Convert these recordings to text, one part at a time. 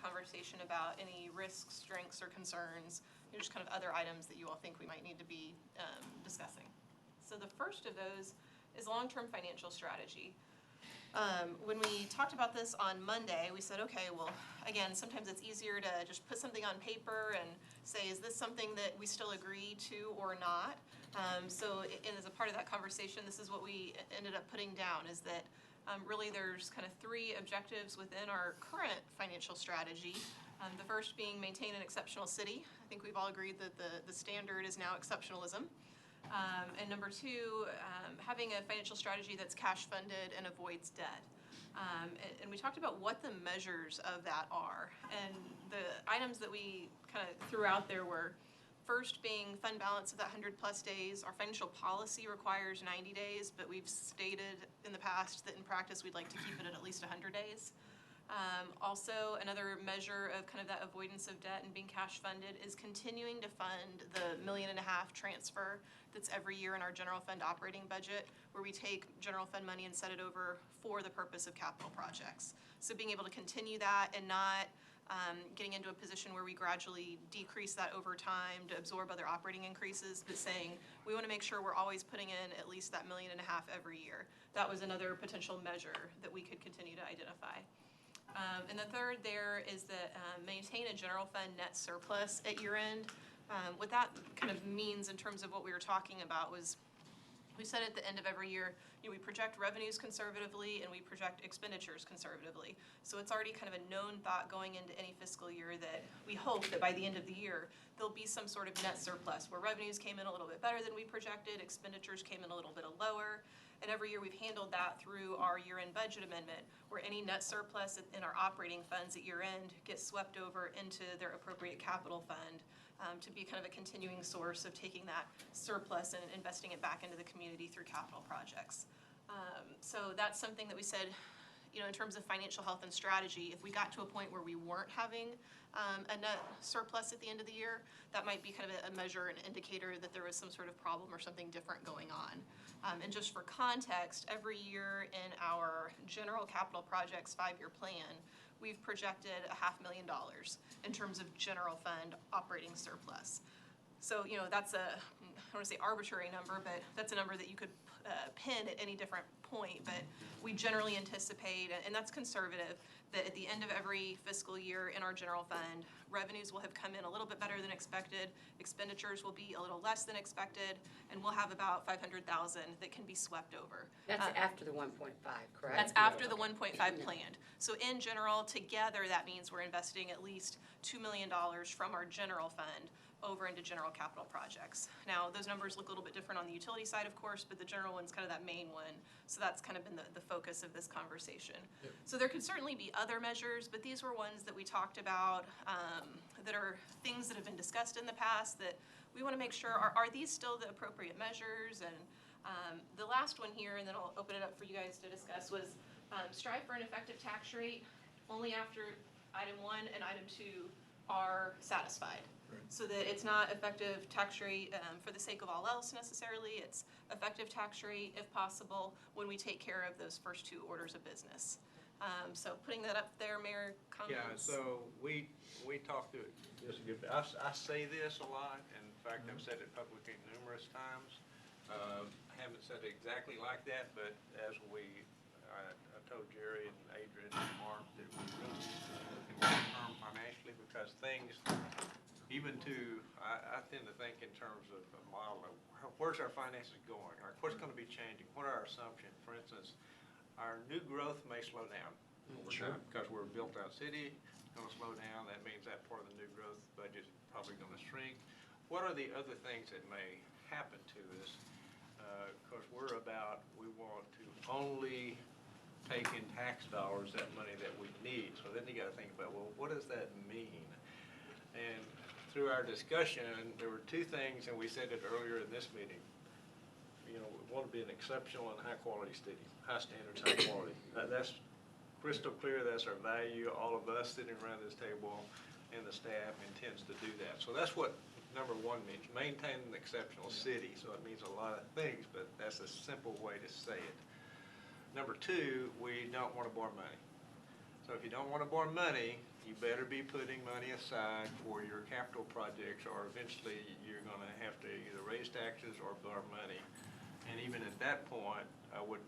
conversation about any risks, strengths, or concerns, just kind of other items that you all think we might need to be discussing. So the first of those is long-term financial strategy. When we talked about this on Monday, we said, okay, well, again, sometimes it's easier to just put something on paper and say, is this something that we still agree to or not? So as a part of that conversation, this is what we ended up putting down, is that really there's kind of three objectives within our current financial strategy. The first being maintain an exceptional city. I think we've all agreed that the standard is now exceptionalism. And number two, having a financial strategy that's cash funded and avoids debt. And we talked about what the measures of that are. And the items that we kind of threw out there were, first being fund balance of that 100+ days. Our financial policy requires 90 days, but we've stated in the past that in practice we'd like to keep it at least 100 days. Also, another measure of kind of that avoidance of debt and being cash funded is continuing to fund the $1.5 million transfer that's every year in our general fund operating budget, where we take general fund money and set it over for the purpose of capital projects. So being able to continue that and not getting into a position where we gradually decrease that over time to absorb other operating increases, but saying we want to make sure we're always putting in at least that $1.5 million every year. That was another potential measure that we could continue to identify. And the third there is that maintain a general fund net surplus at year end. What that kind of means in terms of what we were talking about was, we said at the end of every year, we project revenues conservatively and we project expenditures conservatively. So it's already kind of a known thought going into any fiscal year that we hope that by the end of the year, there'll be some sort of net surplus where revenues came in a little bit better than we projected, expenditures came in a little bit lower. And every year we've handled that through our year-end budget amendment, where any net surplus in our operating funds at year-end gets swept over into their appropriate capital fund to be kind of a continuing source of taking that surplus and investing it back into the community through capital projects. So that's something that we said, in terms of financial health and strategy, if we got to a point where we weren't having a net surplus at the end of the year, that might be kind of a measure, an indicator that there was some sort of problem or something different going on. And just for context, every year in our general capital projects 5-year plan, we've projected $500,000 in terms of general fund operating surplus. So, that's I don't want to say arbitrary number, but that's a number that you could pin at any different point. But we generally anticipate, and that's conservative, that at the end of every fiscal year in our general fund, revenues will have come in a little bit better than expected, expenditures will be a little less than expected, and we'll have about $500,000 that can be swept over. That's after the 1.5, correct? That's after the 1.5 planned. So in general, together, that means we're investing at least $2 million from our general fund over into general capital projects. Now, those numbers look a little bit different on the utility side, of course, but the general one's kind of that main one. So that's kind of been the focus of this conversation. Yep. So there could certainly be other measures, but these were ones that we talked about that are things that have been discussed in the past that we want to make sure, are these still the appropriate measures? And the last one here, and then I'll open it up for you guys to discuss, was strive for an effective tax rate only after item 1 and item 2 are satisfied. Right. So that it's not effective tax rate for the sake of all else necessarily. It's effective tax rate, if possible, when we take care of those first 2 orders of business. So putting that up there, Mayor, comments? Yeah, so we talked through it. I say this a lot, and in fact, I've said it publicly numerous times. I haven't said it exactly like that, but as I told Jerry and Adrian and Mark that we really looking long-term financially, because things, even I tend to think in terms of a model of where's our finances going, or what's going to be changing, what are our assumptions. For instance, our new growth may slow down over time because we're a built-out city. It's going to slow down. That means that part of the new growth budget is probably going to shrink. What are the other things that may happen to us? Because we want to only take in tax dollars that money that we need. So then you got to think about, well, what does that mean? And through our discussion, there were 2 things, and we said it earlier in this meeting. We want to be an exceptional and high-quality city, high standards, high quality. That's crystal clear. That's our value. All of us sitting around this table and the staff intends to do that. So that's what number 1 means, maintain an exceptional city. So it means a lot of things, but that's a simple way to say it. Number 2, we don't want to borrow money. So if you don't want to borrow money, you better be putting money aside for your capital projects, or eventually you're gonna have to either raise taxes or borrow money. And even at that point, I would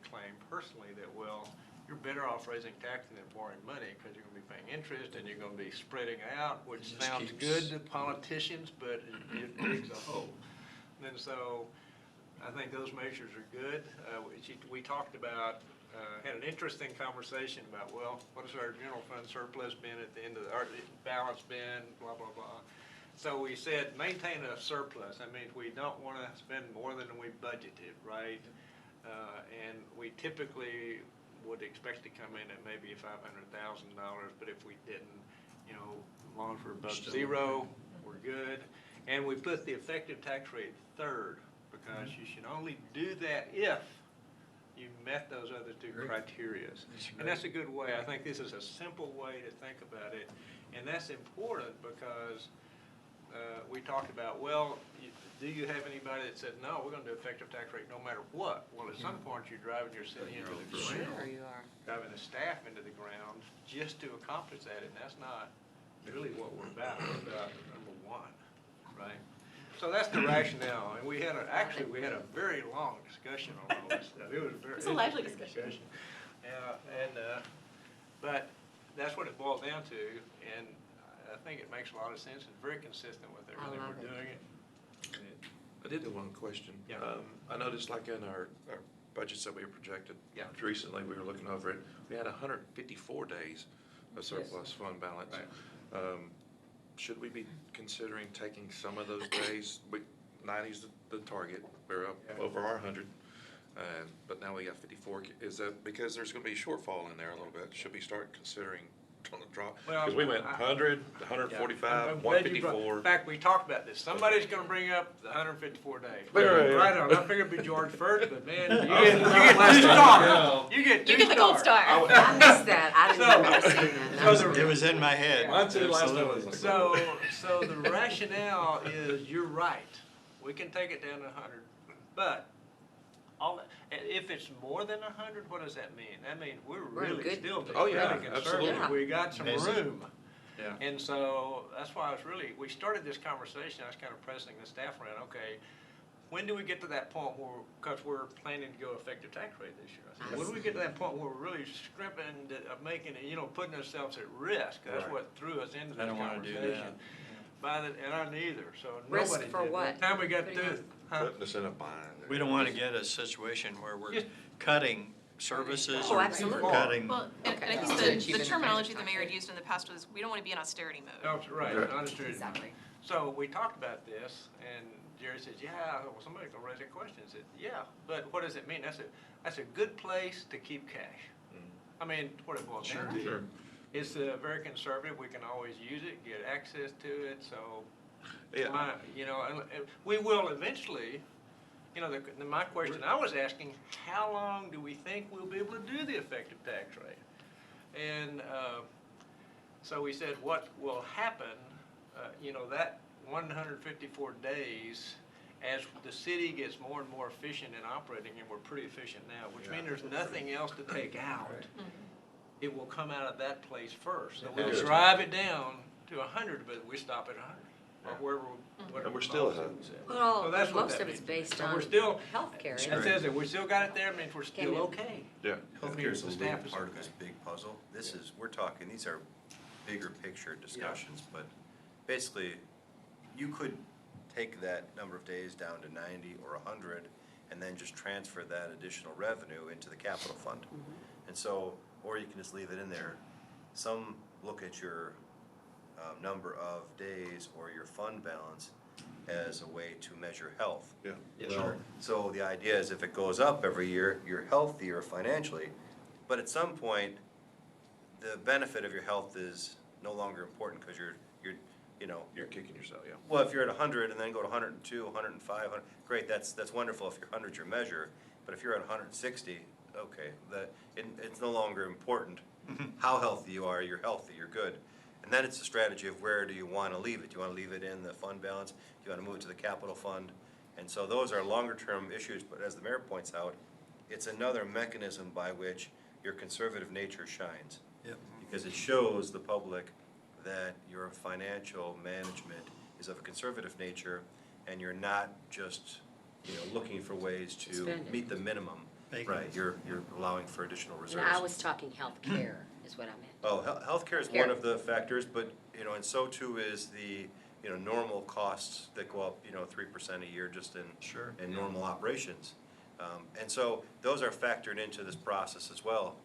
claim personally that, well, you're better off raising taxes than borrowing money, because you're gonna be paying interest and you're gonna be spreading out, which It just sounds keeps- good to politicians, but it digs a hole. And so, I think those measures are good. We talked about, had an interesting conversation about, well, what has our general fund surplus been at the end of, our balance been, blah, blah, blah. So we said, maintain a surplus. That means we don't want to spend more than we budgeted, right? And we typically would expect to come in at maybe $500,000, but if we didn't, you know, as long as we're above Still zero, we're good. And we put the effective tax rate third, because you should only do that if you met those other two Great. criterias. And that's a good way. I think this is a simple way to think about it. And that's important because we talked about, well, do you have anybody that said, no, we're going to do effective tax rate no matter what? Well, at some point, you're driving your city into the Sure ground, you are. driving the staff into the ground just to accomplish that, and that's not really what we're about. We're about number one, right? So that's the rationale, and we had a very long discussion on all this stuff. It was a very It's a lively interesting discussion. Yeah, but that's what it boiled down to, and I think it makes a lot of sense and very consistent with everything love we're it. doing it. I did have one question. Yeah. I noticed like in our budgets that we projected. Yeah. Recently, we were looking over it, we had 154 days of surplus fund balance. Right. Should we be considering taking some of those days? 90's the target, we're up Yeah. over our 100. But now we got 54. Is that because there's gonna be a shortfall in there a little bit? Should we start considering on the drop? Well, Because we went I- 100, Yeah. 145, I'm glad you brought- 154. In fact, we talked about this. Somebody's gonna bring up the 154 days. Right. Right on. I figured it'd be George first, but man, you Oh, get two yeah. stars. You get two You get the gold stars. star. I missed that. I didn't So- remember seeing that. so the- It was in my head. Mine too, last time. Absolutely. So the rationale is, you're right. We can take it down to 100, but if it's more than 100, what does that mean? That means we're We're in really good- still Oh, yeah, really conservative. absolutely. We got some Amazing. room. Yeah. And so that's why we started this conversation, I was kind of pressing the staff around, okay, when do we get to that point where, because we're planning to go effective tax rate this year. I said, when do we get to that point where we're really scrimping, making it, putting ourselves at risk? That's Right. what threw us into I this don't wanna do conversation. that. And I neither, so Risk nobody did. for what? By the time we got What do you through, huh? Putting us in a bind. We don't want to get a situation where we're Just- cutting services Oh, or absolutely. cutting. Well, and Okay. I think So the achieving the the terminology the tax mayor rate. had used in the past was, we don't want to be in austerity mode. Oh, right, Right. understood. Exactly. So we talked about this, and Jerry says, yeah, well, somebody's gonna raise that question. I said, yeah, but what does it mean? That's a good place to keep cash. I mean, what it boils down to. Sure. It's very conservative, we can always use it, get access to it, so, Yeah. and we will eventually, my question I was asking, how long do we think we'll be able to do the effective tax rate? And so we said, what will happen, that 154 days, as the city gets more and more efficient in operating, and we're pretty efficient now, which means there's nothing else to take out. It will come out of that place first. So we'll Yeah. drive it down to 100, but we stop at 100, or wherever. whatever And we're still policy ahead. we set. Well, So that's what most that of it's means. based So on we're still- healthcare. That's isn't That it? right. says that we still got it there, means we're Came still in. okay. Yeah. Healthcare's a The staff little is part of okay. this big puzzle. We're talking, these are bigger picture discussions, but basically, you could take that number of days down to 90 or 100, and then just transfer that additional revenue into the capital fund. And so, or you can just leave it in there. Some look at your number of days or your fund balance as a way to measure health. Yeah. Well, so the idea is if it goes up every year, you're healthier financially, but at some point, the benefit of your health is no longer important because you're, You're kicking yourself, yeah. well, if you're at 100 and then go to 102, 105, great, that's wonderful if you're 100's your measure, but if you're at 160, okay, it's no longer important how healthy you are, you're healthy, you're good. And then it's a strategy of where do you want to leave it? Do you want to leave it in the fund balance? Do you want to move it to the capital fund? And so those are longer term issues, but as the mayor points out, it's another mechanism by which your conservative nature shines. Yep. because it shows the public that your financial management is of a conservative nature, and you're not just, looking for ways to Spend it. meet the minimum. Bacon. Right, you're allowing for additional And reserves. I was talking healthcare is what I meant. Oh, healthcare is one of the factors, but, and so too is the, normal costs that go up, 3% a year just in. Sure. In normal operations. And so those are factored into this process as well,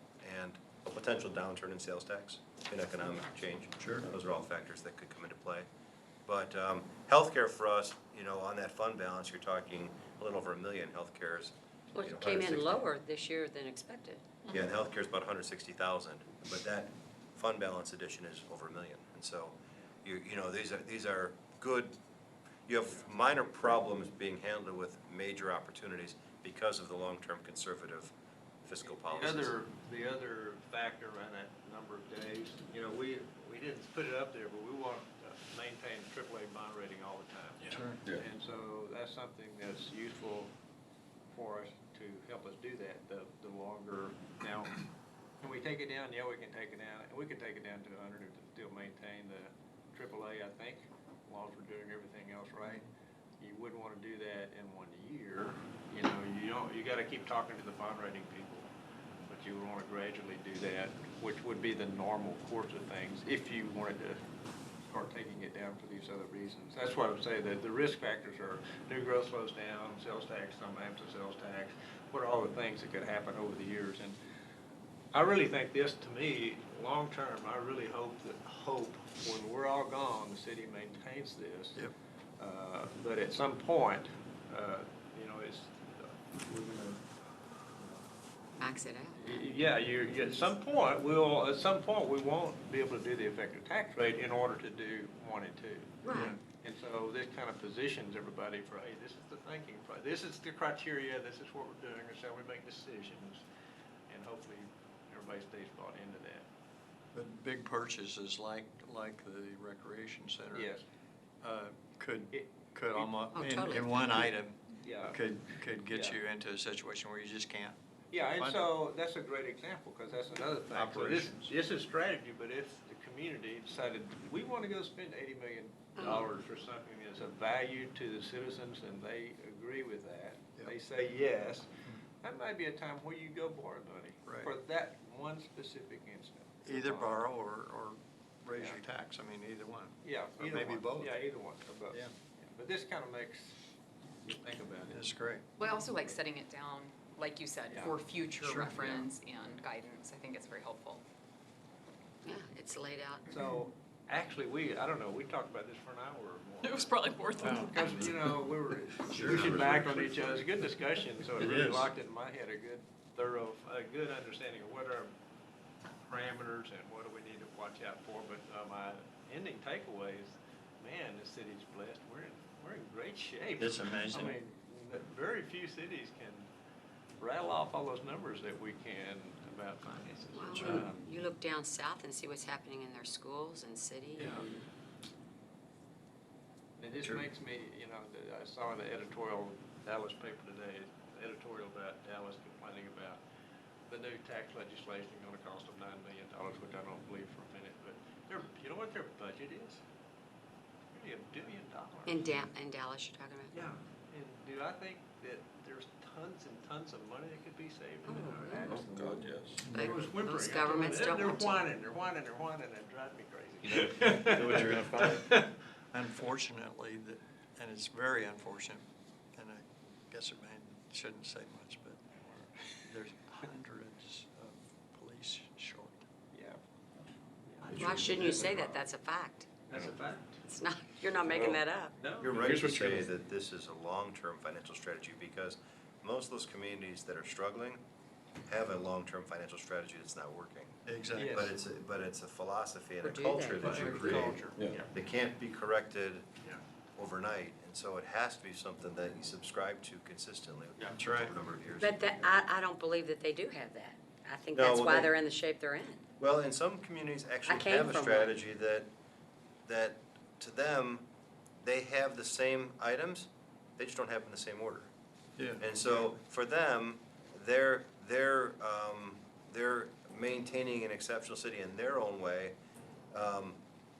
and a potential downturn in sales tax, in economic change. Sure. Those are all factors that could come into play. But healthcare for us, on that fund balance, you're talking a little over $1 million. Healthcare's. Well, it came in 160. lower this year than expected. Yeah, and healthcare's about 160,000, but that fund balance addition is over $1 million. And so, these are good, you have minor problems being handled with major opportunities because of the long-term conservative fiscal policies. The other factor around that number of days, we didn't put it up there, but we want to maintain AAA bond rating all the time. Yeah. And so that's something that's useful for us to help us do that, the longer. Now, can we take it down? Yeah, we can take it down, and we can take it down to 100 to still maintain the AAA, I think, as long as we're doing everything else right. You wouldn't want to do that in 1 year. You got to keep talking to the bond rating people, but you would want to gradually do that, which would be the normal course of things if you wanted to start taking it down for these other reasons. That's why I would say that the risk factors are new growth slows down, sales tax, some happens to sales tax. What are all the things that could happen over the years? And I really think this, to me, long term, I really hope when we're all gone, the city maintains this. Yep. But at some point, we're gonna. Max it out. Yeah, at some point, we won't be able to do the effective tax rate in order to do 1 and 2. Right. And so this kind of positions everybody for, hey, this is the thinking, this is the criteria, this is what we're doing, this is how we make decisions. And hopefully, everybody stays bought into that. But big purchases like the recreation center. Yes. Could almost, Oh, totally. in one item, Yeah. could get Yeah. you into a situation where you just can't. Yeah, and Fund so that's a great example, because that's another thing. So Operations. this is strategy, but if the community decided, we want to go spend $80 million for something that's of value to the citizens, and they agree with that, Yep. they say yes, that might be a time where you go borrow money Right. for that one specific instance. Either borrow or raise your tax, I mean, either one. Yeah, Or either maybe one. both. Yeah, either one, or both. Yeah. But this kind of makes you think about it. That's great. Well, I also like setting it down, like you said, Yeah. for future Sure, yeah. reference and guidance. I think it's very helpful. Yeah, it's laid out. So, actually, I don't know, we talked about this for an hour or more. It was probably worth it. Because, we were pushing back on each other. It's a good discussion, so it It really is. locked in my head a good understanding of what are parameters and what do we need to watch out for. But my ending takeaway is, man, this city's blessed. We're in great shape. It's amazing. I mean, very few cities can rattle off all those numbers that we can about finances. Well, you look down south and see what's happening in their schools and city. Yeah. It just makes me, I saw in the editorial Dallas paper today, editorial about Dallas complaining about the new tax legislation going to cost them $9 million, which I don't believe for a minute, but you know what their budget is? Nearly $1 billion. In Dallas, you're talking about? Yeah, and do I think that there's tons and tons of money that could be saved in Oh, our yeah. tax? Oh, God, yes. It was whimpering. Most governments don't want to. They're whining, and it drives me crazy. Know what you're gonna find? Unfortunately, and it's very unfortunate, and I guess shouldn't say much, but there's hundreds of police short. Yeah. Why shouldn't you say that? That's a fact. That's a fact. It's not, you're not making that up. No. You're right Here's to what you're say gonna- that this is a long-term financial strategy, because most of those communities that are struggling have a long-term financial strategy that's not working. Exactly. Yes. But it's a philosophy and Or a do culture they? that you Culture. create. Culture. Yeah. That can't be corrected Yeah. overnight, and so it has to be something that you subscribe to consistently Yeah. That's right. over a number of years. But I don't believe that they do have that. I think No, that's well, why they- they're in the shape they're in. Well, and some communities actually came have a from strategy that to them, they have the same items, they just don't have them in the same order. Yeah. And so for them, their maintaining an exceptional city in their own way,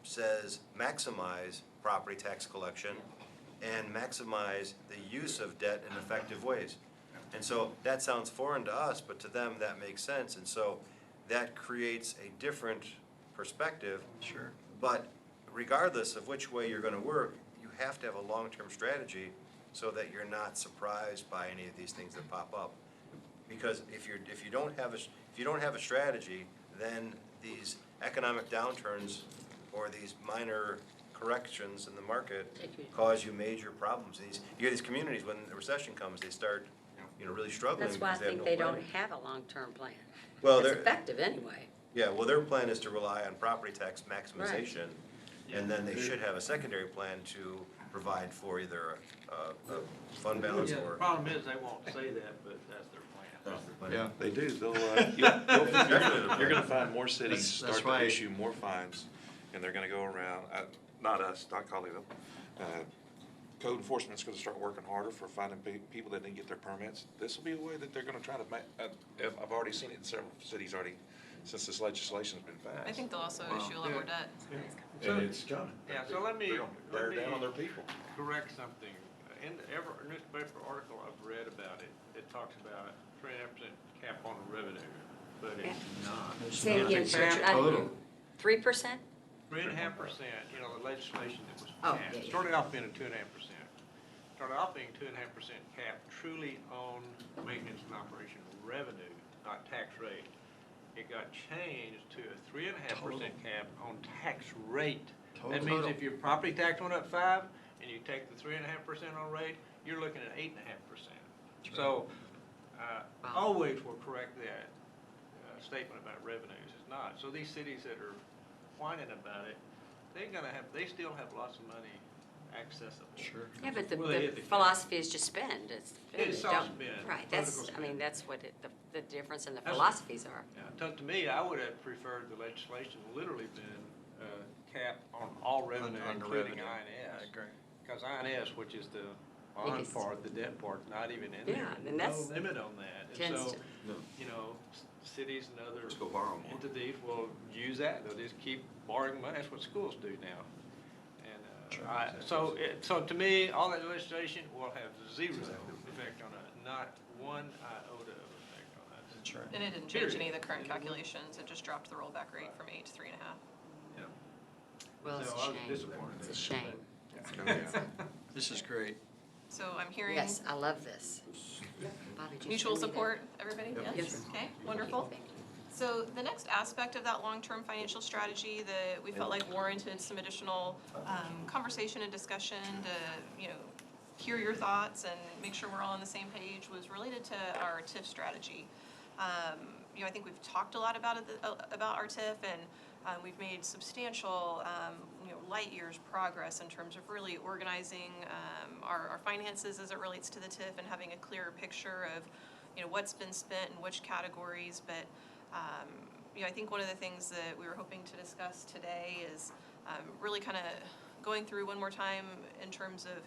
says maximize property tax collection and maximize the use of debt in effective ways. And so that sounds foreign to us, but to them, that makes sense. And so that creates a different perspective. Sure. But regardless of which way you're gonna work, you have to have a long-term strategy so that you're not surprised by any of these things that pop up. Because if you don't have a strategy, then these economic downturns or these minor corrections in the market cause you major problems. You get these communities, when the recession comes, they start, really struggling That's why I because they have think no they plan. don't have a long-term plan. Well, It's they're- effective anyway. Yeah, well, their plan is to rely on property tax maximization, and then they should have a secondary plan to provide for either a fund balance Yeah, the or. problem is they won't say that, but that's their plan. Yeah, they do. You're gonna find more cities That's start why- to issue more fines, and they're gonna go around, not us, not Colleyville. Code enforcement's gonna start working harder for finding people that didn't get their permits. This will be a way that they're gonna try to make, I've already seen it in several cities already, since this legislation's been passed. I think they'll also issue a lot more debt. And it's coming. Yeah, so let me Bear down on their people. correct something. In every newspaper article I've read about it, it talks about 3.5% cap on revenue, but it's not. Say it again, It's a Richard. cap. Total. 3%? 3.5%, the legislation that was Oh, passed, yeah, yeah. started off being a 2.5%. Started off being 2.5% cap truly on maintenance and operation revenue, not tax rate. It got changed to a 3.5% cap on tax rate. That means Total. if your property tax went up 5 and you take the 3.5% on rate, you're looking at 8.5%. So, always will correct that statement about revenues. It's not. So these cities that are whining about it, they still have lots of money accessible. Sure. Yeah, but the Well, they hit the cap. philosophy is just spend. It's all Don't- spend, Right, political that's, that's what the difference in the That's- philosophies are. Yeah, to me, I would have preferred the legislation literally been cap on all revenue, On the including revenue. INS. I agree. Because INS, which is the bond Biggest. part, the debt part, not even in there. Yeah, and that's- No limit on that. And Tends so, to- cities and other Just go borrow more. entities will use that. They'll just keep borrowing money. That's what schools do now. And so to me, all that legislation will have zero effect on it, not one iota of effect on us. That's right. And it didn't change any of the current calculations, it just dropped the rollback rate from 8 to 3.5. Yeah. Well, it's So a I was shame. disappointed. It's a shame. This is great. So I'm hearing Yes, I love this. Bobby, did you mutual send me that? support, everybody? Yes. Okay, wonderful. Thank you. So the next aspect of that long-term financial strategy that we felt like warranted some additional conversation and discussion to, hear your thoughts and make sure we're all on the same page was related to our TIF strategy. I think we've talked a lot about our TIF, and we've made substantial, light years progress in terms of really organizing our finances as it relates to the TIF and having a clearer picture of, what's been spent in which categories. But I think one of the things that we were hoping to discuss today is really kind of going through one more time in terms of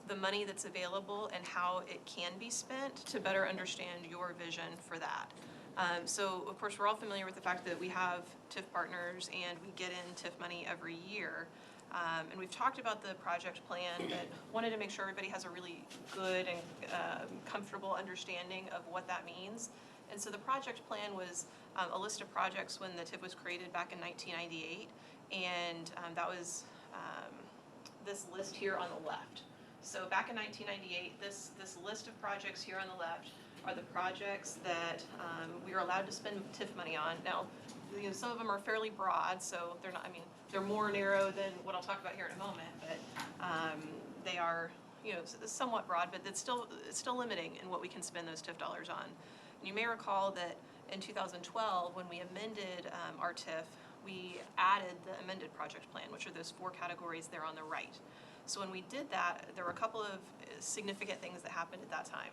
the money that's available and how it can be spent to better understand your vision for that. So, of course, we're all familiar with the fact that we have TIF partners and we get in TIF money every year. And we've talked about the project plan, but wanted to make sure everybody has a really good and comfortable understanding of what that means. And so the project plan was a list of projects when the TIF was created back in 1998. And that was this list here on the left. So back in 1998, this list of projects here on the left are the projects that we are allowed to spend TIF money on. Now, some of them are fairly broad, so they're not, they're more narrow than what I'll talk about here in a moment, but they are, somewhat broad, but it's still limiting in what we can spend those TIF dollars on. And you may recall that in 2012, when we amended our TIF, we added the amended project plan, which are those 4 categories there on the right. So when we did that, there were a couple of significant things that happened at that time.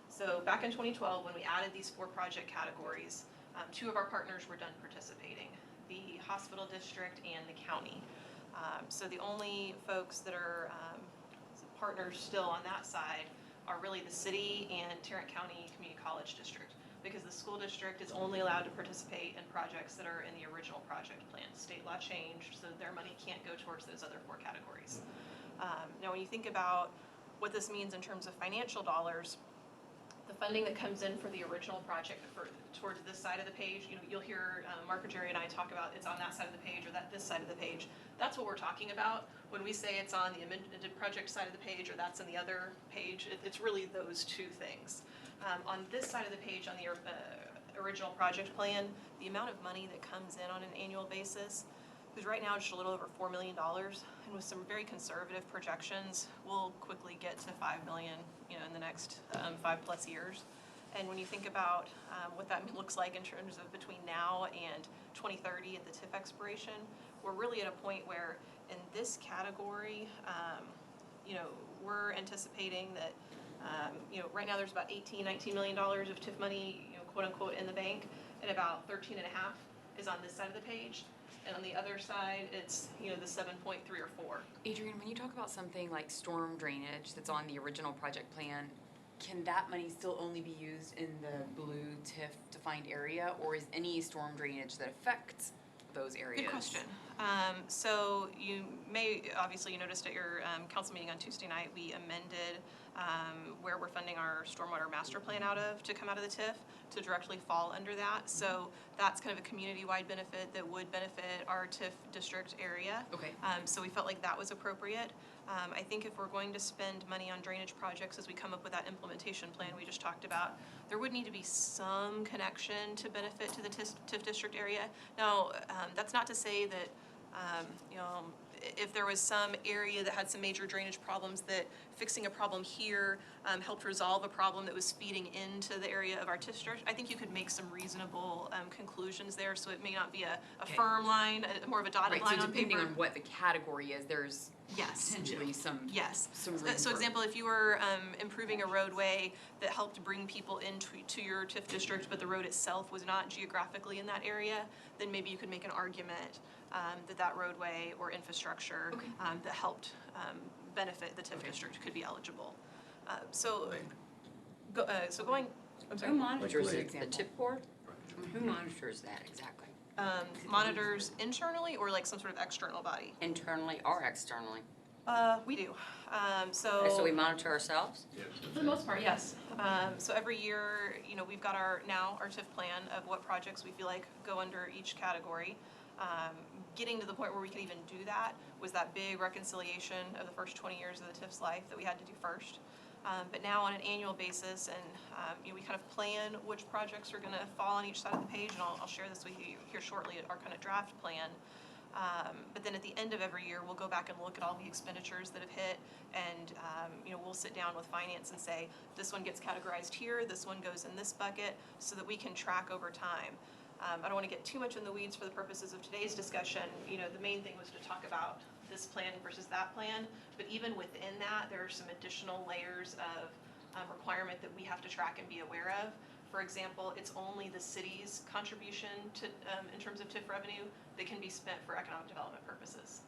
So back in 2012, when we added these 4 project categories, 2 of our partners were done participating, the hospital district and the county. So the only folks that are partners still on that side are really the city and Tarrant County Community College District. because the school district is only allowed to participate in projects that are in the original project plan. State law changed, so their money can't go towards those other 4 categories. Now, when you think about what this means in terms of financial dollars, the funding that comes in for the original project towards this side of the page, you'll hear Mark or Jerry and I talk about it's on that side of the page or this side of the page. That's what we're talking about when we say it's on the amended project side of the page or that's in the other page. It's really those 2 things. On this side of the page, on the original project plan, the amount of money that comes in on an annual basis is right now just a little over $4 million, and with some very conservative projections, we'll quickly get to $5 million, in the next 5+ years. And when you think about what that looks like in terms of between now and 2030 at the TIF expiration, we're really at a point where in this category, we're anticipating that, right now there's about $19 million of TIF money, quote unquote, in the bank, and about 13.5 is on this side of the page. And on the other side, it's, the 7.3 or 4. Adrian, when you talk about something like storm drainage that's on the original project plan, can that money still only be used in the blue TIF defined area, or is any storm drainage that affects those areas? Good question. So you obviously you noticed at your council meeting on Tuesday night, we amended where we're funding our stormwater master plan out of to come out of the TIF to directly fall under that. So that's kind of a community-wide benefit that would benefit our TIF district area. Okay. So we felt like that was appropriate. I think if we're going to spend money on drainage projects as we come up with that implementation plan we just talked about, there would need to be some connection to benefit to the TIF district area. Now, that's not to say that, if there was some area that had some major drainage problems, that fixing a problem here helped resolve a problem that was feeding into the area of our TIF district, I think you could make some reasonable conclusions there. So it may not be a Okay. firm line, more of a dotted line so on depending paper. on what the category is, there's Yes. potentially some Yes. some room So for- example, if you were improving a roadway that helped bring people into your TIF district, but the road itself was not geographically in that area, then maybe you could make an argument that roadway or infrastructure Okay. that helped benefit the TIF district could be eligible. So going, I'm sorry. Who monitors Like it? The example. tip board? Who monitors that exactly? Monitors internally or like some sort of external body? Internally or externally? We do. So we monitor ourselves? For the most part, yes. So every year, we've got our TIF plan of what projects we feel like go under each category. Getting to the point where we could even do that was that big reconciliation of the first 20 years of the TIF's life that we had to do first. But now on an annual basis, and we kind of plan which projects are going to fall on each side of the page, and I'll share this with you here shortly, our kind of draft plan. But then at the end of every year, we'll go back and look at all the expenditures that have hit, and we'll sit down with finance and say, this one gets categorized here, this one goes in this bucket, so that we can track over time. I don't want to get too much in the weeds for the purposes of today's discussion. The main thing was to talk about this plan versus that plan, but even within that, there are some additional layers of requirement that we have to track and be aware of. For example, it's only the city's contribution to, in terms of TIF revenue, that can be spent for economic development purposes.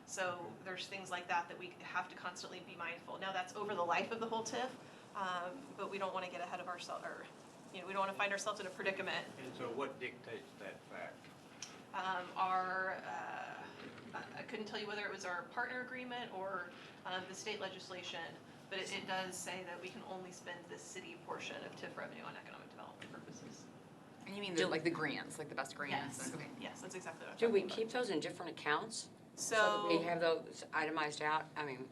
So there's things like that that we have to constantly be mindful. Now that's over the life of the whole TIF, but we don't want to get ahead of ourselves, or we don't want to find ourselves in a predicament. And so what dictates that fact? I couldn't tell you whether it was our partner agreement or the state legislation, but it does say that we can only spend the city portion of TIF revenue on economic development purposes. And you mean Do- like the grants, like the best grants? Yes, Okay. yes, that's exactly what I'm Do we talking about. keep those in different accounts? So that we have those itemized out? I mean,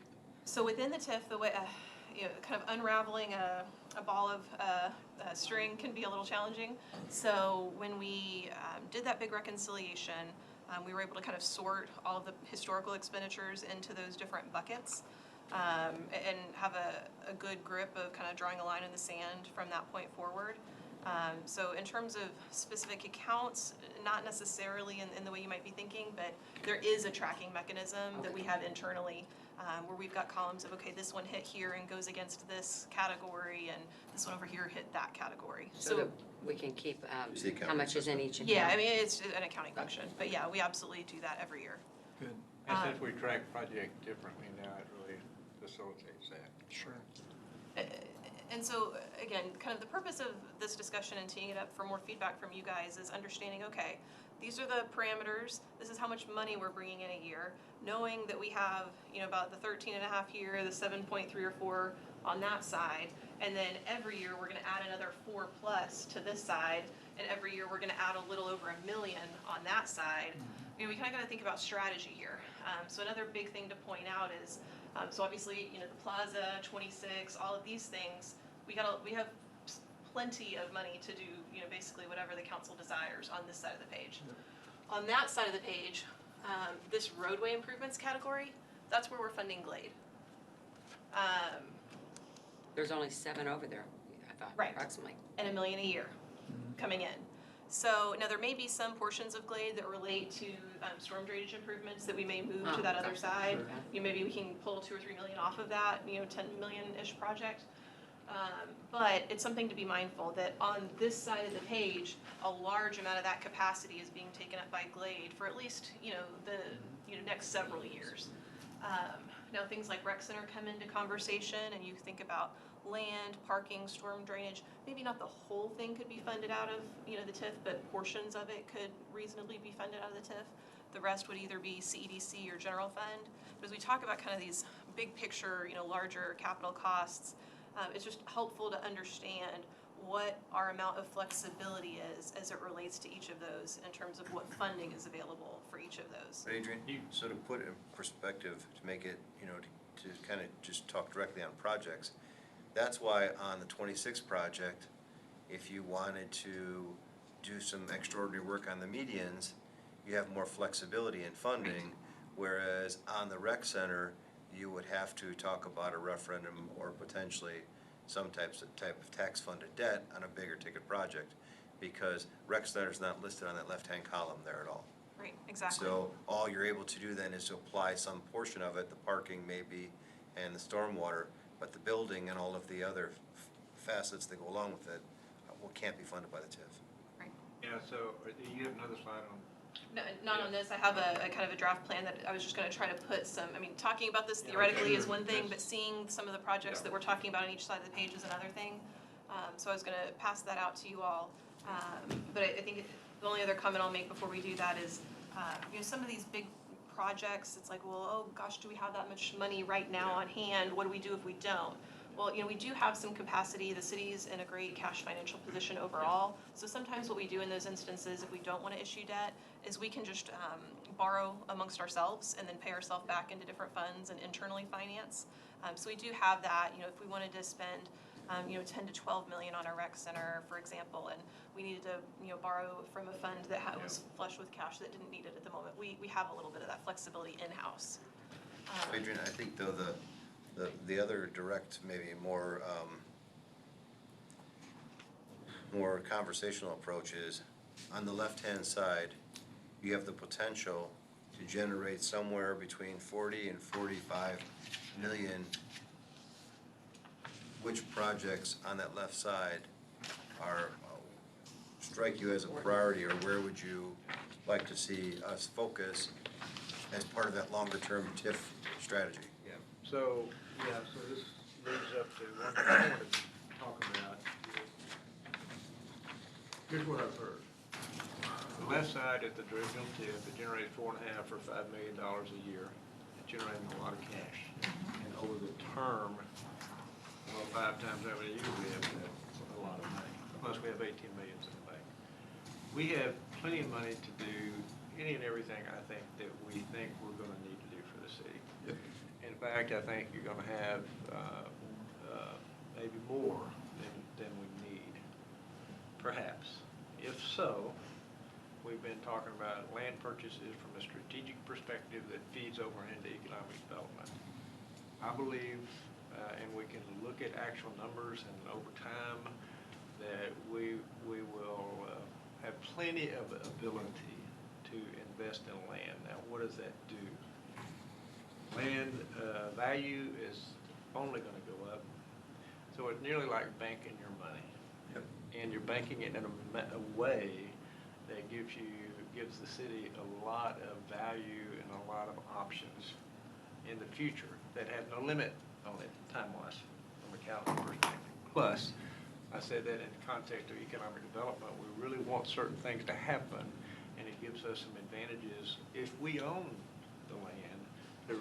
So within the TIF, the way, kind of unraveling a ball of string can be a little challenging. So when we did that big reconciliation, we were able to kind of sort all of the historical expenditures into those different buckets, and have a good grip of kind of drawing a line in the sand from that point forward. So in terms of specific accounts, not necessarily in the way you might be thinking, but there is a tracking mechanism that we have internally, where we've got columns of, okay, this one hit here and goes against this category, and this one over here hit that category. so that we can keep, Is the how much is in each account? Yeah, I mean, it's an accounting function, but yeah, we absolutely do that every year. Good, And since we track projects differently now, it really facilitates that. sure. And so, again, kind of the purpose of this discussion and teeing it up for more feedback from you guys is understanding, okay, these are the parameters, this is how much money we're bringing in a year, knowing that we have, about the 13 and a half here, the 7.3 or 4 on that side, and then every year we're gonna add another 4 plus to this side, and every year we're gonna add a little over $1 million on that side. We kinda gotta think about strategy here. So another big thing to point out is, so obviously, the plaza, 26, all of these things, we have plenty of money to do, basically whatever the council desires on this side of the page. On that side of the page, this roadway improvements category, that's where we're funding Glade. There's only 7 over there, I thought, Right. approximately. And $1 million a year coming in. So now there may be some portions of Glade that relate to storm drainage improvements that we may move to that other Okay. side. Sure. Maybe we can pull 2 or 3 million off of that, 10 million-ish project. But it's something to be mindful that on this side of the page, a large amount of that capacity is being taken up by Glade for at least, the next several years. Now, things like rec center come into conversation, and you think about land, parking, storm drainage. Maybe not the whole thing could be funded out of, the TIF, but portions of it could reasonably be funded out of the TIF. The rest would either be CEDC or general fund. But as we talk about kind of these big picture, larger capital costs, it's just helpful to understand what our amount of flexibility is as it relates to each of those in terms of what funding is available for each of those. Adrian, so to put it in perspective, to make it, to kind of just talk directly on projects, that's why on the 26 project, if you wanted to do some extraordinary work on the medians, you have more flexibility in funding, whereas on the rec center, you would have to talk about a referendum or potentially some type of tax-funded debt on a bigger ticket project, because rec center's not listed on that left-hand column there at all. Right, exactly. So all you're able to do then is to apply some portion of it, the parking maybe, and the stormwater, but the building and all of the other facets that go along with it, can't be funded by the TIF. Right. Yeah, so you have another slide on? No, not on this. I have a kind of a draft plan that I was just gonna try to put some, talking about this theoretically is one thing, but seeing some of the projects that we're talking about on each side of the page is another thing. So I was gonna pass that out to you all. But I think the only other comment I'll make before we do that is, some of these big projects, it's like, well, oh gosh, do we have that much money right now on hand? What do we do if we don't? Well, we do have some capacity. The city's in a great cash financial position overall. So sometimes what we do in those instances, if we don't want to issue debt, is we can just borrow amongst ourselves and then pay ourselves back into different funds and internally finance. So we do have that. If we wanted to spend 10 to 12 million on a rec center, for example, and we needed to borrow from a fund that was flush with cash that didn't need it at the moment, we have a little bit of that flexibility in-house. Adrian, I think though the other direct, maybe more conversational approach is, on the left-hand side, you have the potential to generate somewhere between 40 and 45 million. Which projects on that left side are, strike you as a priority, or where would you like to see us focus as part of that longer-term TIF strategy? So this leads up to one thing I wanted to talk about. Here's what I've heard. The left side at the original TIF, it generated $4.5 or $5 million a year. It's generating a lot of cash. And over the term, 5 times how many years we have a lot of money. Plus we have 18 million in the bank. We have plenty of money to do any and everything I think that we think we're gonna need to do for the city. In fact, I think you're gonna have maybe more than we need, perhaps. If so, we've been talking about land purchases from a strategic perspective that feeds over into economic development. I believe, and we can look at actual numbers and over time, that we will have plenty of ability to invest in land. Now, what does that do? Land value is only going to go up. So it's nearly like banking your money. Yep. And you're banking it in a way that gives the city a lot of value and a lot of options in the future that have no limit on it time-wise from a capital perspective. Plus, I said that in the context of economic development, we really want certain things to happen, and it gives us some advantages if we own the land to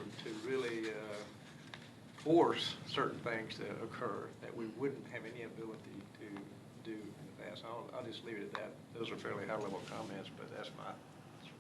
really force certain things to occur that we wouldn't have any ability to do in the past. I'll just leave it at that. Those are fairly high-level comments, but that's my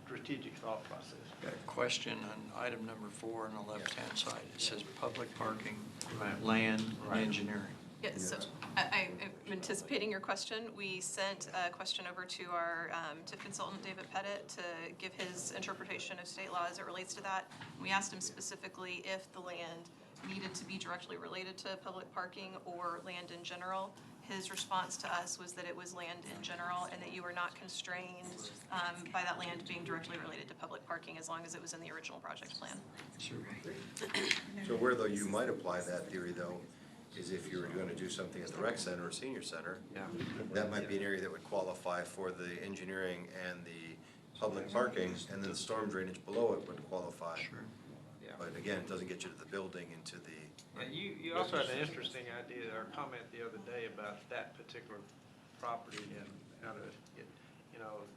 strategic thought process. Got a question on item number 4 on the left-hand side. It says public parking, Right. land, and Right. engineering. Yes, so I'm anticipating your question. We sent a question over to our TIF consultant, David Pettit, to give his interpretation of state law as it relates to that. We asked him specifically if the land needed to be directly related to public parking or land in general. His response to us was that it was land in general and that you were not constrained by that land being directly related to public parking as long as it was in the original project plan. So where though you might apply that theory though, is if you were gonna do something at the rec center or senior center, Yeah. that might be an area that would qualify for the engineering and the public parking, and then the storm drainage below it would qualify. Sure. Yeah. But again, it doesn't get you to the building, into the, And you also had an interesting idea or comment the other day about that particular property and how to get,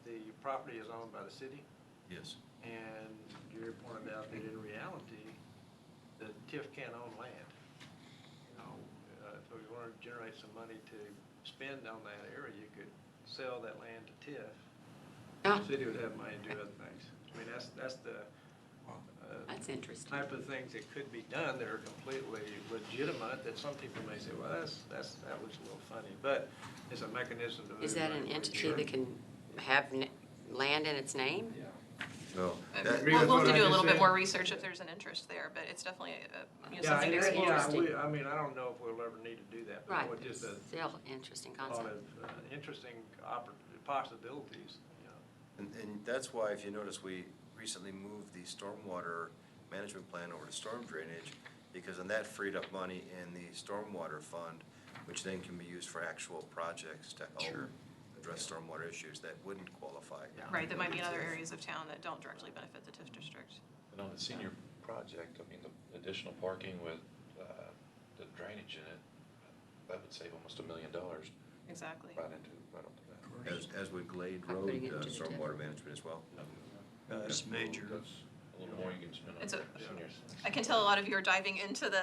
the property is owned by the city, yes. and Gary pointed out that in reality, the TIF can't own land. If we want to generate some money to spend on that area, you could sell that land to TIF. Oh. The city would have money to do other things. I mean, that's the That's interesting. type of things that could be done that are completely legitimate, that some people may say, well, that was a little funny, but it's a mechanism to. Is that an entity that can have land in its name? Yeah. No, Agree We'll with have what to I do a just little bit said? more research if there's an interest there, but it's definitely Yeah, something to explore. Interesting. I mean, I don't know if we'll ever need to do that, but Right, it was but just a still interesting lot concept. of interesting possibilities, and that's why, if you notice, we recently moved the stormwater management plan over to storm drainage, because then that freed up money in the stormwater fund, which then can be used for actual projects to help Sure. address stormwater issues that wouldn't qualify. Right, that might be in other areas of town that don't directly benefit the TIF district. And on the senior project, I mean, the additional parking with the drainage in it, that would save almost $1 million right Exactly. onto that. As would Glade By Road putting it into the stormwater TIF. management as well. That's major. That's a little more you can spend on And so- seniors. I can tell a lot of you are diving into the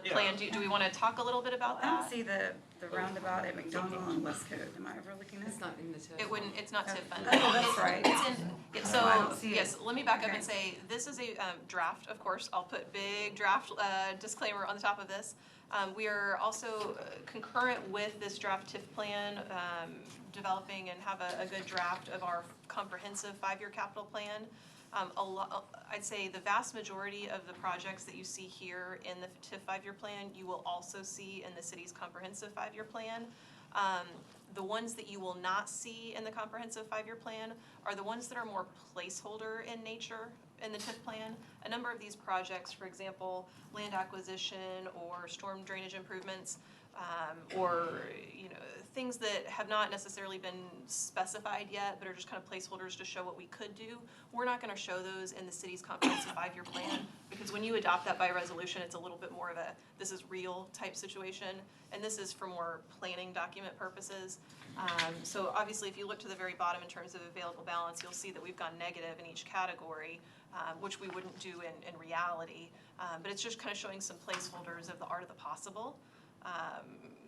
Yeah. plan. Do we want to talk a little bit about I don't that? see the roundabout at McDonald on Westcote. Am I overlooking this? It's not in the TIF. It's not TIF funded. Oh, that's right. It's in, it's Oh, I so, don't see it. yes, let me back up and Okay. say, this is a draft, of course. I'll put big draft disclaimer on the top of this. We are also concurrent with this draft TIF plan, developing and have a good draft of our comprehensive 5-year capital plan. I'd say the vast majority of the projects that you see here in the TIF 5-year plan, you will also see in the city's comprehensive 5-year plan. The ones that you will not see in the comprehensive 5-year plan are the ones that are more placeholder in nature in the TIF plan. A number of these projects, for example, land acquisition or storm drainage improvements, or things that have not necessarily been specified yet, but are just kind of placeholders to show what we could do. We're not going to show those in the city's comprehensive 5-year plan, because when you adopt that by resolution, it's a little bit more of a this is real type situation, and this is for more planning document purposes. So obviously, if you look to the very bottom in terms of available balance, you'll see that we've gone negative in each category, which we wouldn't do in reality. But it's just kind of showing some placeholders of the art of the possible.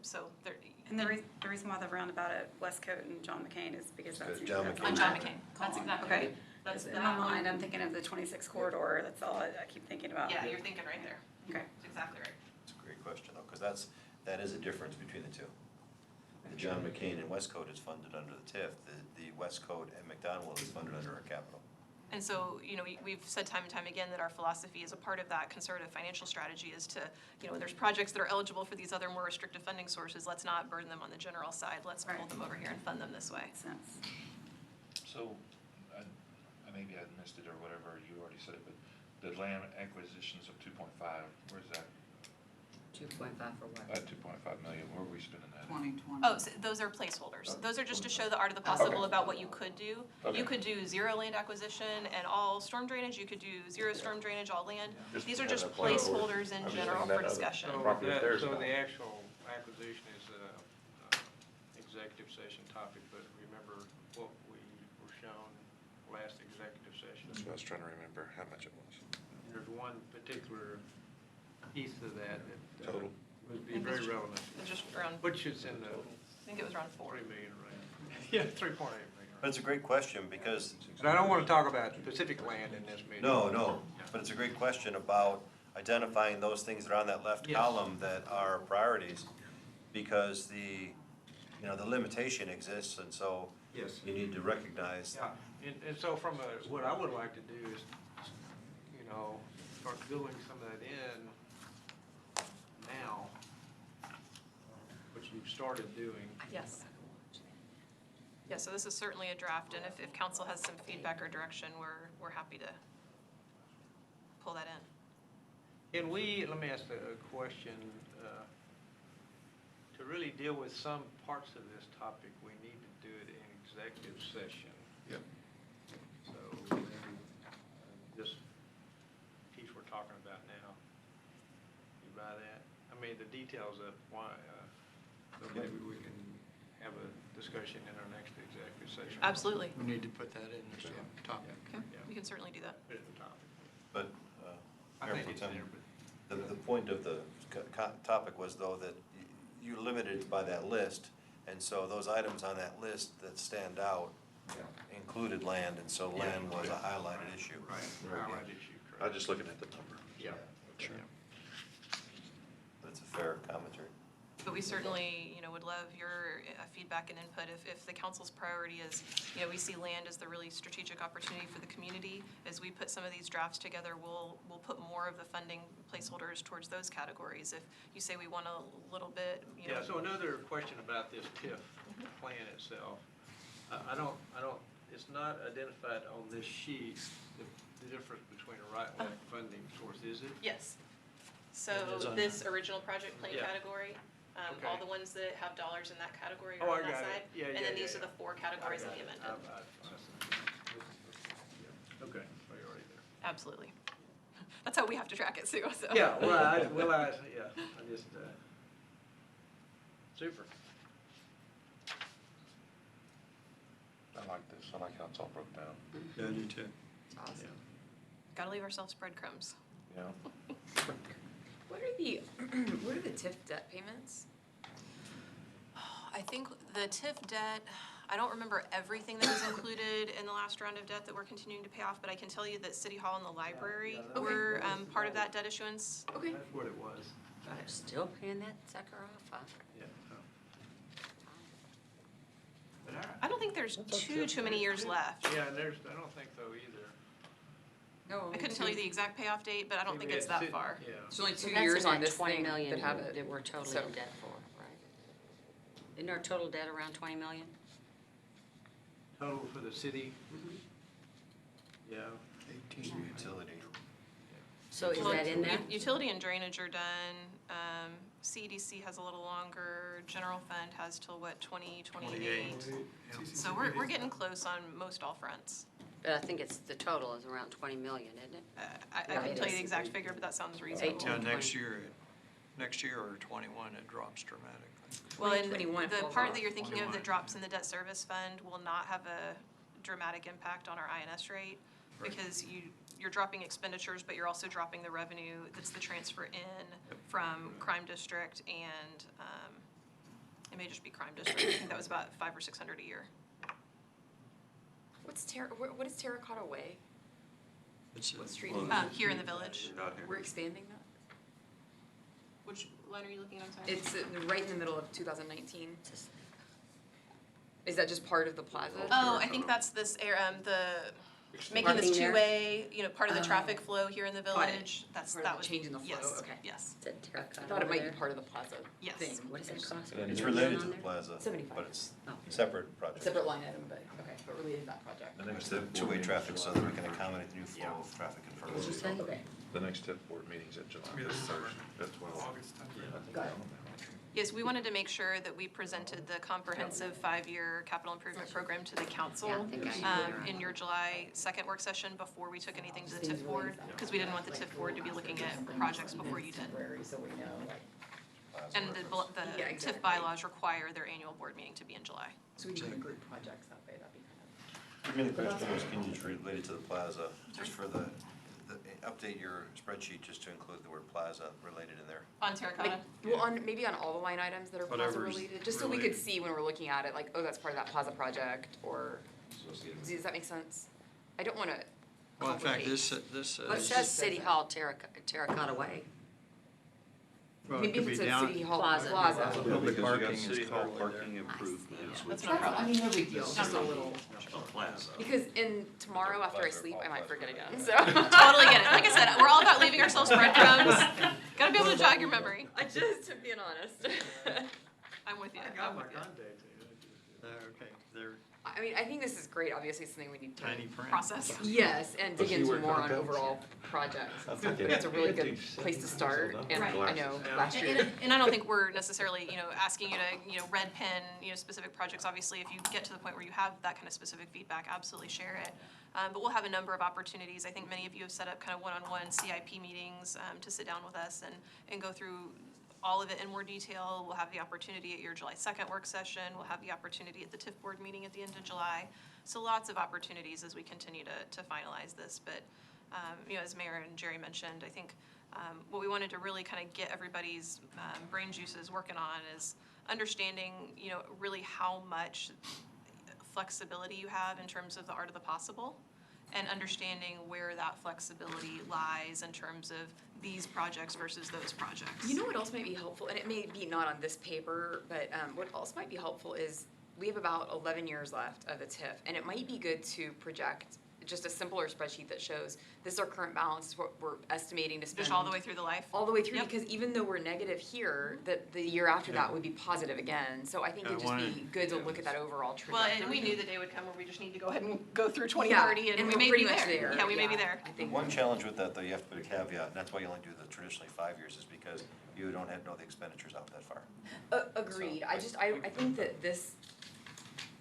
So there. And the reason why the roundabout at Westcote and John McCain is because that's. John that's McCain. On on John that McCain, that's column. exactly Okay. right. That's In that my one. mind, I'm thinking of the 26 corridor, that's all I keep thinking about. Yeah, you're thinking right there. Okay. That's exactly right. It's a great question though, because that is a difference between the two. The John McCain and Westcote is funded under the TIF, the Westcote and McDonald is funded under our capital. And so, we've said time and time again that our philosophy as a part of that conservative financial strategy is to, when there's projects that are eligible for these other more restrictive funding sources, let's not burden them on the general side. Let's pull Right. them over here and fund them this way. Makes sense. So, I maybe I missed it or whatever, you already said it, but the land acquisitions of 2.5, where's that? 2.5 for what? 2.5 million, where are we spending that? 2020. Oh, so those are placeholders. Those are just to show the art of the possible about what you could do. Okay. You could do 0 land acquisition and all storm drainage. You could do 0 storm drainage, all land. Just These are have just that placeholder. placeholders in I'm just general thinking for that other- discussion. So Property that, affairs so fund. the actual acquisition is a executive session topic, but remember what we were shown last executive session. That's what I was trying to remember, how much it was. There's one particular piece of that that Total. would be very relevant, It's just around, which is in the I think it was around 4. 3 million range. Yeah, 3.8 million. But it's a great question because, And I don't want to talk about specific land in this meeting. no, but it's a great question about identifying those things that are on that left Yes. column that are priorities. Because the limitation exists, and so Yes. you need to recognize. Yeah, and so from what I would like to do is, start building some of that in now, which you've started doing. Yes. Yeah, so this is certainly a draft, and if council has some feedback or direction, we're happy to pull that in. Let me ask a question, to really deal with some parts of this topic, we need to do it in executive session. Yep. So maybe this piece we're talking about now, you buy that? I mean, the details of why, so maybe we can have a discussion in our next executive session. Absolutely. We need to put that in this topic. Okay, Yeah. we can certainly do that. Put it at the top. But, I Mayor think Pro it's Tem, there, but. the point of the topic was though that you limited by that list, and so those items on that list that stand out included land, and so land was a highlighted issue. Right, Right. highlight issue, I'm correct. just looking at the number. Yeah. Sure. That's a fair commentary. But we certainly, would love your feedback and input. If the council's priority is, we see land as the really strategic opportunity for the community, as we put some of these drafts together, we'll put more of the funding placeholders towards those categories. If you say we want a little bit, Yeah, so another question about this TIF plan itself. I don't, it's not identified on this sheet, the difference between a right and left funding source, is it? Yes. So It is on this original project plan Yeah. category, all Okay. the ones that have dollars in that category Oh, are I on that got it. side. Yeah, And yeah, then yeah, these are yeah. the 4 categories that he amended. Okay, so you're already there. Absolutely. That's how we have to track it, Sue, so. Yeah, well, I just, super. I like this, I like how it's all broken down. Yeah, I do too. It's awesome. Gotta leave ourselves breadcrumbs. Yeah. What are the TIF debt payments? I think the TIF debt, I don't remember everything that was included in the last round of debt that we're continuing to pay off, but I can tell you that City Hall and the library Yeah, were part of that debt issuance. Okay. That's what it was. They're still paying that sucker off, huh? Yeah. But all right. I don't think there's too many years left. Yeah, and I don't think so either. No. I couldn't tell you the exact payoff date, but I don't think we it's had that sit- far. Yeah. There's only 2 So that's years in on that this 20 thing million that have it. that we're totally So- in debt for, right? Isn't our total debt around 20 million? Total for the city? Yeah. 18. Utility. So is Well, that in there? Utility and drainage are done. CEDC has a little longer. General fund has till what, 2028? So we're getting close on most all fronts. But I think it's, the total is around 20 million, isn't it? I Yeah, couldn't it tell you is. the exact figure, but that sounds reasonable. 18. Yeah, 20. next year or 21, it drops dramatically. Well, and 2021 the falls part off. that you're thinking of 21. that drops in the debt service fund will not have a dramatic impact on our INS rate Right. because you're dropping expenditures, but you're also dropping the revenue that's the transfer in from crime district and, it may just be crime district. I think that was about 500 or 600 a year. What is Terracotta Way? It's What street well, is that? Here in the village. We're expanding that? Which line are you looking at? I'm sorry. It's right in the middle of 2019. Is that just part of the plaza? Oh, I think that's this, making this Parking there? two-way, part of the Oh. traffic flow here in the Got it. village. That's, Part of that the was. change in the flow, yes, okay. Yes. Is that I Terracotta thought it over might there? be part of the plaza Yes. thing. What does that cost? It's Is related it to on the there? plaza, 75. but it's Oh. separate project. Separate line item, but related to that project. It's the two-way traffic so that we can accommodate the new flow of traffic in front What'd you of say? us. Okay. The next TIF board meeting's at July 1st. That's well. Got it. Yes, we wanted to make sure that we presented the comprehensive 5-year capital improvement program to the council Yeah, I think I- in your July 2nd work session before we took anything to the TIF board, because we didn't want the TIF board to be looking at projects before you did. So we know, like, plaza. And the Yeah, TIF exactly. bylaws require their annual board meeting to be in July. So we can group projects that way, that'd be kind I mean, the question was, can you just relate it to the plaza, just for update your spreadsheet just to include the word plaza related in there. On of. terracotta? Well, maybe on all the line items that are plaza Whatever's related, just so we could see when we're looking at it, like, oh, that's part of that plaza project, or, does that make sense? I don't wanna Well, in fact, complicate. this, Well, it says- says City Hall Terracotta Way. well, it Maybe could if be it says down. City Hall Plaza. Plaza. Yeah, Public because you parking got is City Hall clearly there. parking improvements, That's which not a problem. I mean, no big deal, just a little, a plaza. because tomorrow after I sleep, I might forget again, so. Totally get it. Like I said, we're all about leaving ourselves breadcrumbs. Gotta be able to jog your memory. I just, being honest. I'm with you. I I'm got my with you. contact. Okay, they're I mean, I think this is great, obviously, it's something we need to. tiny print. Process. Yes, and dig see into where it more on comes. overall projects. I Okay. think that's a really good place to start, and Right. I know Yeah. last year. And I don't think we're necessarily, asking you to, red pen, specific projects. Obviously, if you get to the point where you have that kind of specific feedback, absolutely share it. But we'll have a number of opportunities. I think many of you have set up kind of one-on-one CIP meetings to sit down with us and go through all of it in more detail. We'll have the opportunity at your July 2nd work session. We'll have the opportunity at the TIF board meeting at the end of July. So lots of opportunities as we continue to finalize this. But, as Mayor and Jerry mentioned, I think what we wanted to really kind of get everybody's brain juices working on is understanding, really how much flexibility you have in terms of the art of the possible, and understanding where that flexibility lies in terms of these projects versus those projects. You know what else might be helpful, and it may be not on this paper, but what else might be helpful is we have about 11 years left of the TIF, and it might be good to project just a simpler spreadsheet that shows this is our current balance, this is what we're estimating to spend. Just all the way through the life? All the way through, Yep. because even though we're negative here, the year after that would be positive again. So I think I it'd just be wanna- good to look at that overall Well, trajectory. and we knew the day would come where we just need to go ahead and go through 2030, Yeah, and we we're may pretty be much there. Yeah, we may be there. I The think. one challenge with that, though, you have to put a caveat, and that's why you only do the traditionally 5 years, is because you don't know the expenditures out that far. Agreed, I think that this,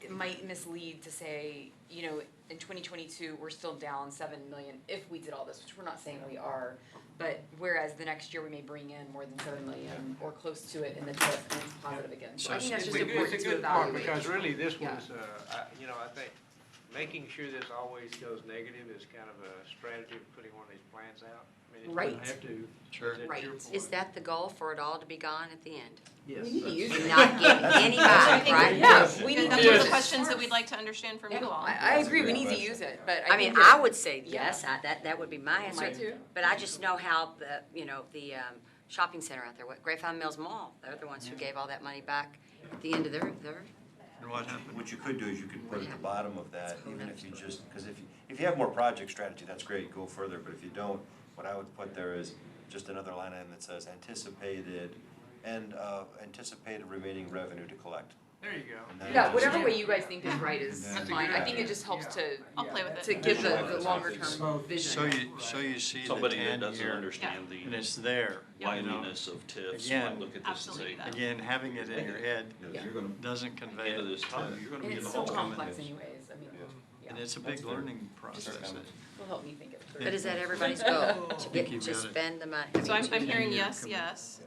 it might mislead to say, in 2022, we're still down 7 million if we did all this, which we're not saying we are. But whereas the next year we may bring in more than 7 million or close to it in the TIF, and it's positive again. So I think that's just It's a important to good point, evaluate. because really this Yeah. one's, I think making sure this always goes negative is kind of a strategy of putting one of these plans out. I mean, it Right. doesn't have to. Sure. That's Right. your Is point. that the goal, for it all to be gone at the end? Yes. We need to use it. Not give any back, right? Yeah, we need That's to one use of the it. questions that we'd like to understand from Yeah, you all. I agree, we need to use it, but I mean, think that- I would say Yeah. yes, that would be my answer. Mine too. But I just know how the shopping center out there, Greyhound Mills Mall, they're the ones who gave all that money back at the end of their, And what happened? What you could do is you could put at the bottom of that, even if you just, because if you have more project strategy, that's great, go further, but if you don't, what I would put there is just another line item that says anticipated remaining revenue to collect. There you go. And then Yeah, just- whatever way you guys think is right is That's a fine, good I think it idea. just helps to, I'll play with it. to give the Visualize longer something. term vision. So you see the Somebody that 10 doesn't year, understand and the it's there, you know. liveliness of TIFs Again, might look at this and absolutely say, that. Again, having it in your head Yeah. You're gonna, doesn't convey end of it. this time, you're gonna And be in it's the so hole. complex anyways, I mean, yeah, And it's a big learning process. will help me think it through. but is that everybody's goal, to think get, you've to got it. spend the money? So I'm hearing 10-year yes, commitment. yes.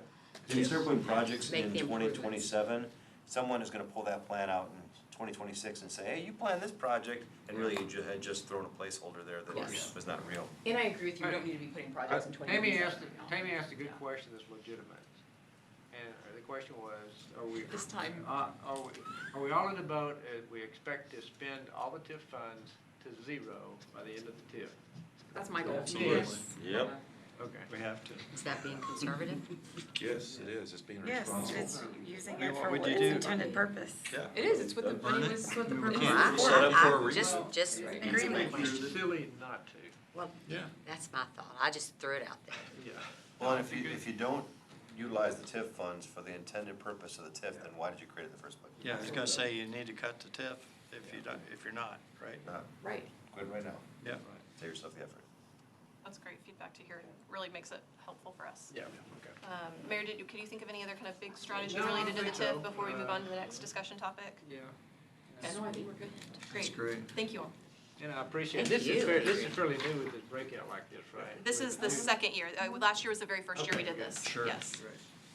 If you start putting projects Make in the improvements. 2027, someone is gonna pull that plan out in 2026 and say, hey, you planned this project, and really you had just thrown a placeholder there that Yes. was not real. And I agree with you, we don't need to be putting projects in 2027. Tammy asked a good question that's legitimate. And the question was, are we? This time. Are we all in the boat, we expect to spend all the TIF funds to zero by the end of the TIF? That's my goal. Absolutely. Yep. Okay. We have to. Is that being conservative? yes, it is, it's being Yes, responsible. it's using We- it for we what do its do. intended purpose. Yeah. It is, it's what the money was, it's what the purpose can't- is Well, for. set up for a just Agreement. You're silly not to. well, Yeah. that's my thought, I just threw it out there. Yeah. Well, and if you don't utilize the TIF funds for the intended purpose of the TIF, then why did you create it in the first place? Yeah, I was gonna say you need to cut the TIF if you're not, right? Right. Quit right now, Yeah. save yourself the effort. That's great feedback to hear. It really makes it helpful for us. Yeah, okay. Mayor, could you think of any other kind of big strategies No, I related to the don't think TIF so. before we move on to the next discussion topic? Yeah. Okay. No, I think we're good. That's great. Thank you all. And I appreciate, Thank this you. is fairly new with this breakout like this, right? This is the second year. Last year was the very first year we did this. Sure. Yes.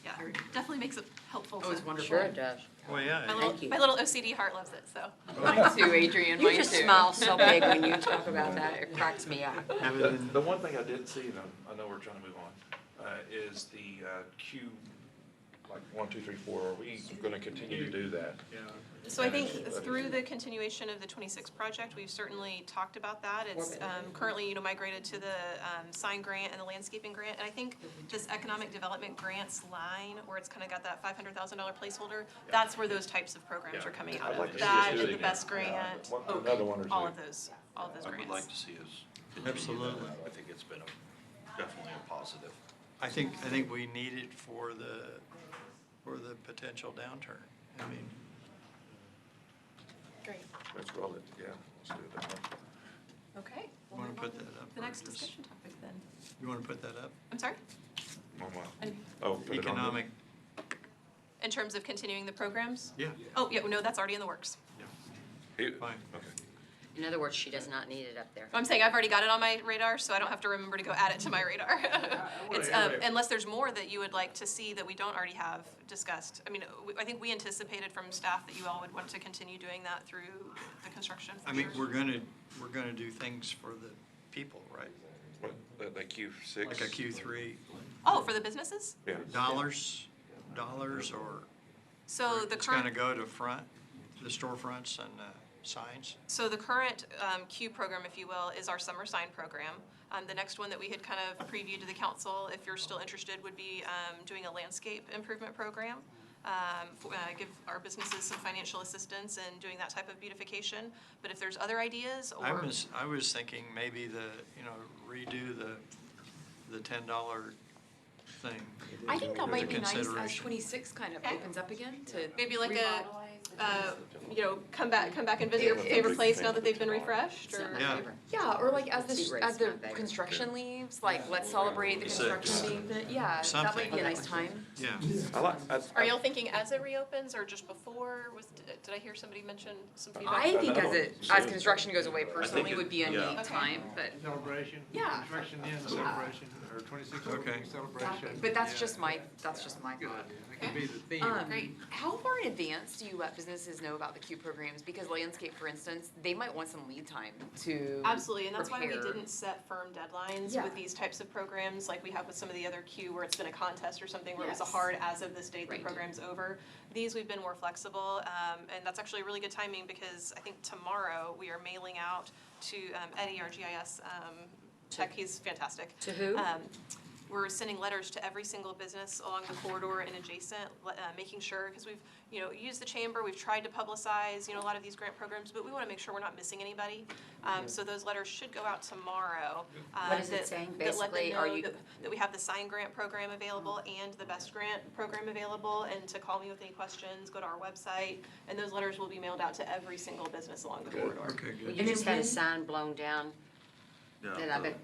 Yeah, definitely makes it helpful Oh, it's to. wonderful. Sure it does. Well, yeah. My Thank you. little OCD heart loves it, so. Mine too, Adrian, You mine just too. smile so big when you talk about that, it cracks me up. The one thing I did see, and I know we're trying to move on, is the Q, like 1, 2, 3, 4. Are we gonna continue to do that? So I think through the continuation of the 26 project, we've certainly talked about that. It's currently, migrated to the sign grant and the landscaping grant. And I think this economic development grants line, where it's kind of got that $500,000 placeholder, that's where those types of programs are coming out I'd like of. to see us That do it and the again. best grant, Another one or two. all of those grants. I would like to see us continue Absolutely. that. I think it's been definitely a positive. I think we need it for the potential downturn. I mean, Great, Let's roll it, yeah, let's do it that way. okay. you we'll wanna move put on that up? The or next just- discussion topic then. You wanna put that up? I'm sorry? On what? And Oh, put it on the- Economic, in terms of continuing the programs? yeah, Oh, yeah, no, that's already in the works. Here- fine. Okay. In other words, she does not need it up there. I'm saying I've already got it on my radar, so I don't have to remember to go add it to my radar. It's, unless there's more that you would like to see that we don't already have discussed. I mean, I think we anticipated from staff that you all would want to continue doing that through the construction for I mean, sure. we're gonna do things for the people, right? What, like Q6? Like a Q3, Oh, for the businesses? Yeah. dollars, or So the it's gonna current, go to the storefronts and signs? so the current Q program, if you will, is our summer sign program. The next one that we had kind of previewed to the council, if you're still interested, would be doing a landscape improvement program. Give our businesses some financial assistance in doing that type of beautification. But if there's other ideas I or, was thinking maybe redo the $10 thing. I think that as a might be nice as consideration. 26 kind of Okay. opens up again to maybe like revitalize the come back and visit your favorite place now that they've been refreshed, It's not or? my Yeah. favorite. Yeah, or like as Seat the rate's as the not big. construction leaves, like let's celebrate the construction being fit. Yeah, that Something. might be a nice time. Yeah, Are y'all thinking as it reopens or just before? Did I hear somebody mention some feedback? I think know. as construction goes away personally it- would be a yeah. neat Okay. time, but Celebration, Yeah. construction end celebration, or 26 Okay. celebration. but that's Yeah. just my thought. That could be the theme. Great. How far in advance do you let businesses know about the Q programs? Because landscape, for instance, they might want some lead time to Absolutely, and that's why we prepare. didn't set firm deadlines Yeah. with these types of programs, like we have with some of the other Q, where it's been a contest or something, where it was a Yes. hard as of this date, the Right. program's over. These, we've been more flexible, and that's actually really good timing, because I think tomorrow we are mailing out to Eddie, our GIS tech, he's fantastic. To who? We're sending letters to every single business along the corridor and adjacent, making sure, because we've, used the chamber, we've tried to publicize, a lot of these grant programs, but we want to make sure we're not missing anybody. So those letters should go out tomorrow. What is it that- saying? that let them Basically, are know you- that we have the sign grant program available and the best grant program available, and to call me with any questions, go to our website, and those letters will be mailed out to every single business along the corridor. okay, Well, good. you just had a sign blown down that I The bet,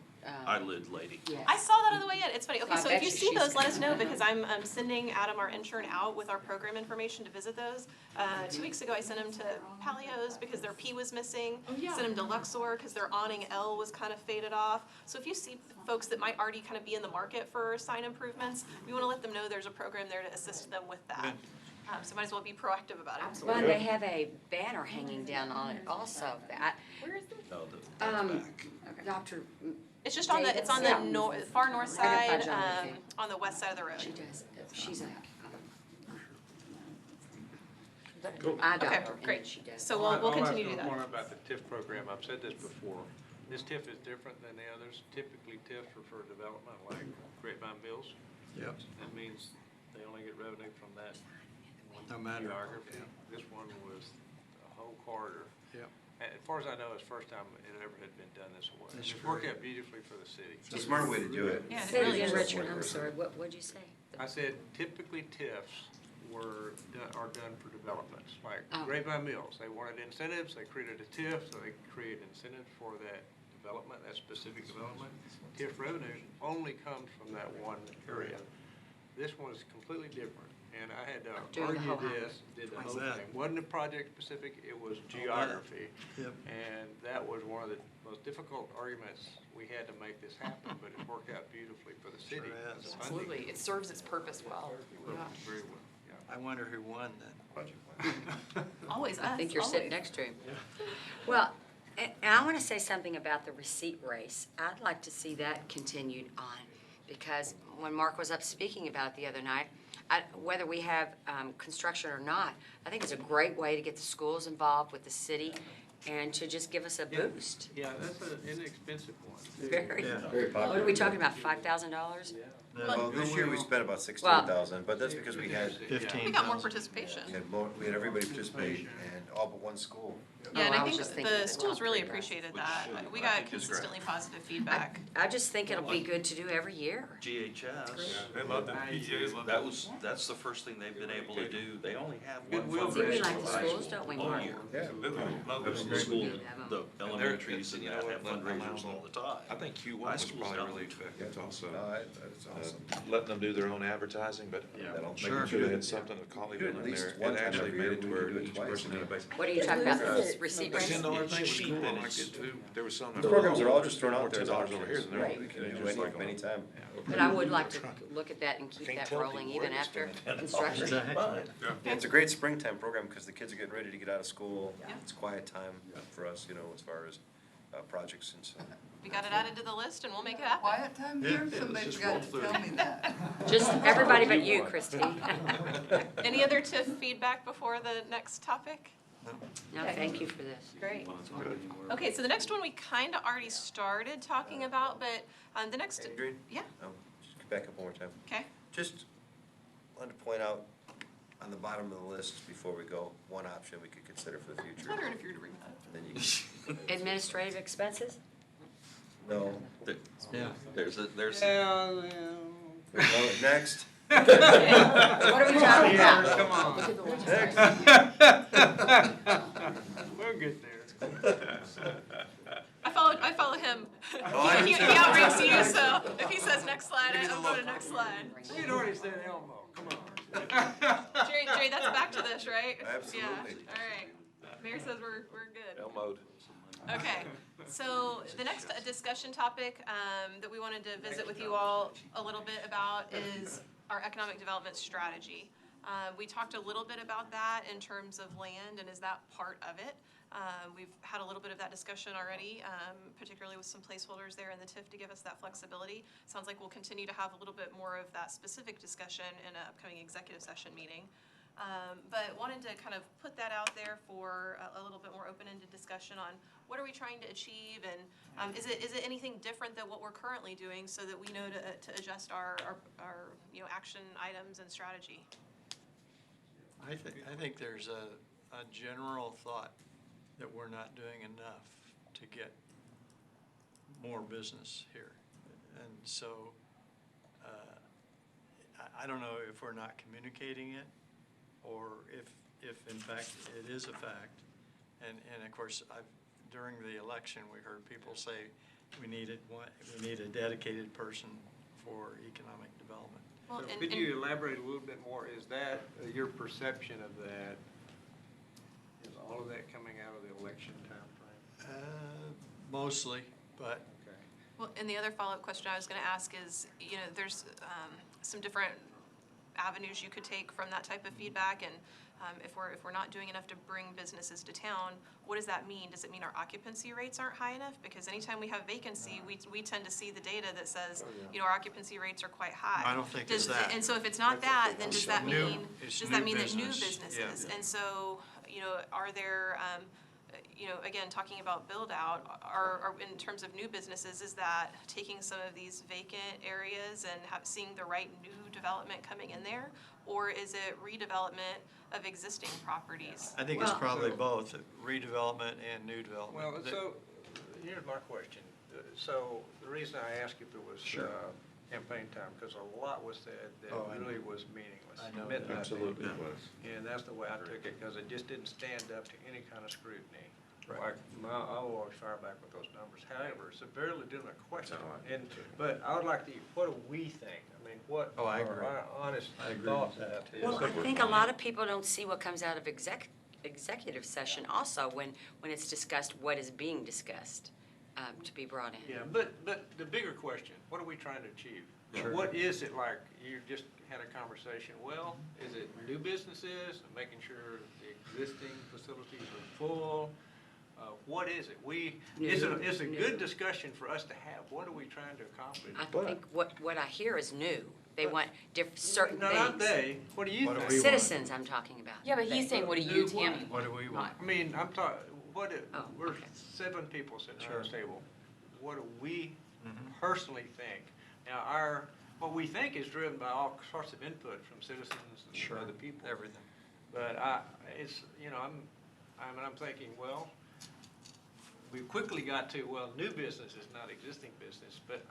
eyelid lady. yeah. I saw that on the way in, it's funny, okay, I so bet if you you see she's those, let us gonna- know, because I'm sending Adam, our intern, out with our program information to visit those. 2 weeks ago, I sent him to Palio's because their P was missing. Oh, yeah. Sent him to Luxor because their awning L was kind of faded off. So if you see folks that might already kind of be in the market for sign improvements, we want to let them know there's a program there to assist them with that. Good. So might as well be proactive about it. Well, and they have a banner hanging down on it also, that, Where is this? No, Dr. It's just on the, it's on the Yeah. far north I got side, that geography. on the west side of the road. She does, she's a Cool. eye Okay, doctor, great. and she does. So we'll continue to do that. One about the TIF program, I've said this before, this TIF is different than the others. Typically, TIFs are for development like Grapevine Mills. Yep. That means they only get revenue from that one No matter. geography. This one was a whole corridor. Yep. And as far as I know, it's the first time it ever had been done this way. That's It's worked great. out beautifully for the city. It's a smart way to do it. Yeah, it Say it really again, is. Richard, I'm sorry, what'd you say? I said typically TIFs are done for developments, like Oh. Grapevine Mills, they wanted incentives, they created a TIF, so they created incentives for that development, that specific development. TIF revenues only comes from that one area. This one is completely different, and I had to Doing the whole argue this, did the How's whole that? thing. Wasn't a project specific, it was geography. Yep. And that was one of the most difficult arguments we had to make this happen, but it worked out beautifully for the city. city. Sure has. as a funding Absolutely, it serves its purpose well. Yeah. Very well, I wonder who won then. Always us, I think you're sitting always. next to him. Well, and I want to say something about the receipt race. I'd like to see that continued on, because when Mark was up speaking about it the other night, whether we have construction or not, I think it's a great way to get the schools involved with the city and to just give us a boost. Yeah, that's an inexpensive one. Very. Yeah. Very What popular. are we talking about, $5,000? Well, this year we spent about 16,000, but that's because we had, 15,000. We got more participation. we had everybody participate and all but one school. Yeah, and Oh, I I was think just thinking the of the schools top really three guys. appreciated Which, that. We I got think is great. consistently positive feedback. I just think it'll be good to do every year. GHS, They love that. that's the first thing they've been able to do. They only have one Goodwill See, we fundraiser like the for high schools, school don't we, all Mark? year. Yeah. Most of the school, the elementaries and you that know have what, fundraisers all the time. I think Q1 High was schools probably don't. really effective also. No, that's awesome. Letting them do their own advertising, but That'll making make sure it they had good. something with Do Colleyville at in least there. one It time actually every made year, it to we where can do it each twice. person had a base. What are you talking about, It's receipt A race? $10 thing was cheap cool, and I liked it's- it too. There was some. The programs are all just thrown more out there as $10 over here options. than there. Right. We can do anytime. But I would like to look at that and keep Can't that tell rolling people where even to after spend construction. Yeah, it's a great springtime program because the kids are getting ready to get out of school. Yeah. It's quiet time for us, as far as projects and so. We got it added to the list and we'll make it happen. Quiet time here, somebody forgot to tell me that. Just everybody but you, Christine. Any other TIF feedback before the next topic? No, thank you for this. Great. Okay, so the next one we kind of already started talking about, but the next, Adrian? yeah, Just back up one more time. okay. Just wanted to point out on the bottom of the list before we go, one option we could consider for the I was future. wondering if you were to bring that up. And then you Administrative expenses? no. Yeah. There's Next. What are we talking about? Come on. Look at the website. We'll get there. I follow him. I He do too. outranks you, so if he says next slide, I'm going to next slide. We'd already said Elmo, come on. Jerry, that's back to this, right? Absolutely. Yeah, all right. Mayor says we're good. L-mode. Okay, so the next discussion topic that we wanted to visit with you all a little bit about is our economic development strategy. We talked a little bit about that in terms of land, and is that part of it? We've had a little bit of that discussion already, particularly with some placeholders there in the TIF to give us that flexibility. Sounds like we'll continue to have a little bit more of that specific discussion in an upcoming executive session meeting. But wanted to kind of put that out there for a little bit more open-ended discussion on what are we trying to achieve, and is it anything different than what we're currently doing so that we know to adjust our action items and strategy? I think there's a general thought that we're not doing enough to get more business here. And so, I don't know if we're not communicating it, or if in fact it is a fact. And of course, during the election, we heard people say we need a dedicated person for economic development. Well, So and- could and- you elaborate a little bit more? Is that your perception of that? Is all of that coming out of the election timeframe? Mostly, but Okay. Well, and the other follow-up question I was going to ask is, there's some different avenues you could take from that type of feedback, and if we're not doing enough to bring businesses to town, what does that mean? Does it mean our occupancy rates aren't high enough? Because anytime we have vacancy, we tend to see the data that says, our occupancy rates are quite high. I don't think it's that. And so if it's not that, then does that New- mean, it's does that new mean that new business, businesses? yeah. And so, are there, again, talking about build out, are in terms of new businesses, is that taking some of these vacant areas and seeing the right new development coming in there? Or is it redevelopment of existing properties? I think it's Well- probably both, redevelopment and new development. Well, so, here's my question. So, the reason I asked if it was Sure. campaign time, because a lot was said that Oh, I know. really was meaningless. I know Meant that. nothing. Absolutely it was. And that's the way I took it, because it just didn't stand up to any kind of scrutiny. Right. Like, I will always fire back with those numbers. However, it's a very legitimate question. That's how I And, but I would like to, what do we think? I mean, what Oh, I are agree. our honest I agree thoughts with that. about this? Well, I think a lot of people don't see what comes out of executive session also when it's discussed what is being discussed. to be brought in. Yeah, but the bigger question, what are we trying to achieve? Sure. What is it like, you just had a conversation, well, is it new businesses, making sure the existing facilities are full? What is it? It's a good discussion for us to have, what are we trying to accomplish? I think what I hear is new. They want certain No, not things. they, what do you What do think? we want? Citizens, I'm talking about. Yeah, but he's saying, what do you, Tammy, What do we want? I mean, I'm talking, Oh, we're okay. 7 people sitting around the Sure. table. What do we Mhm. personally think? Now, what we think is driven by all sorts of input from citizens Sure. and other people. Everything. But it's, I'm thinking, well, we quickly got to, well, new business is not existing business, but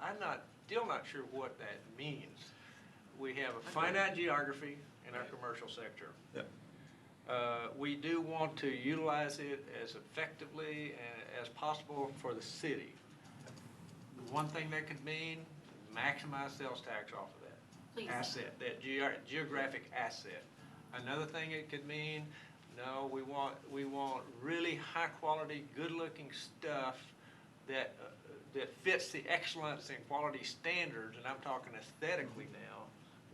still not sure what that means. We have a finite geography in our commercial sector. Yep. We do want to utilize it as effectively as possible for the city. The one thing that could mean, maximize sales tax off of that Please. asset, that geographic asset. Another thing it could mean, no, we want really high-quality, good-looking stuff that fits the excellence and quality standards, and I'm talking aesthetically now,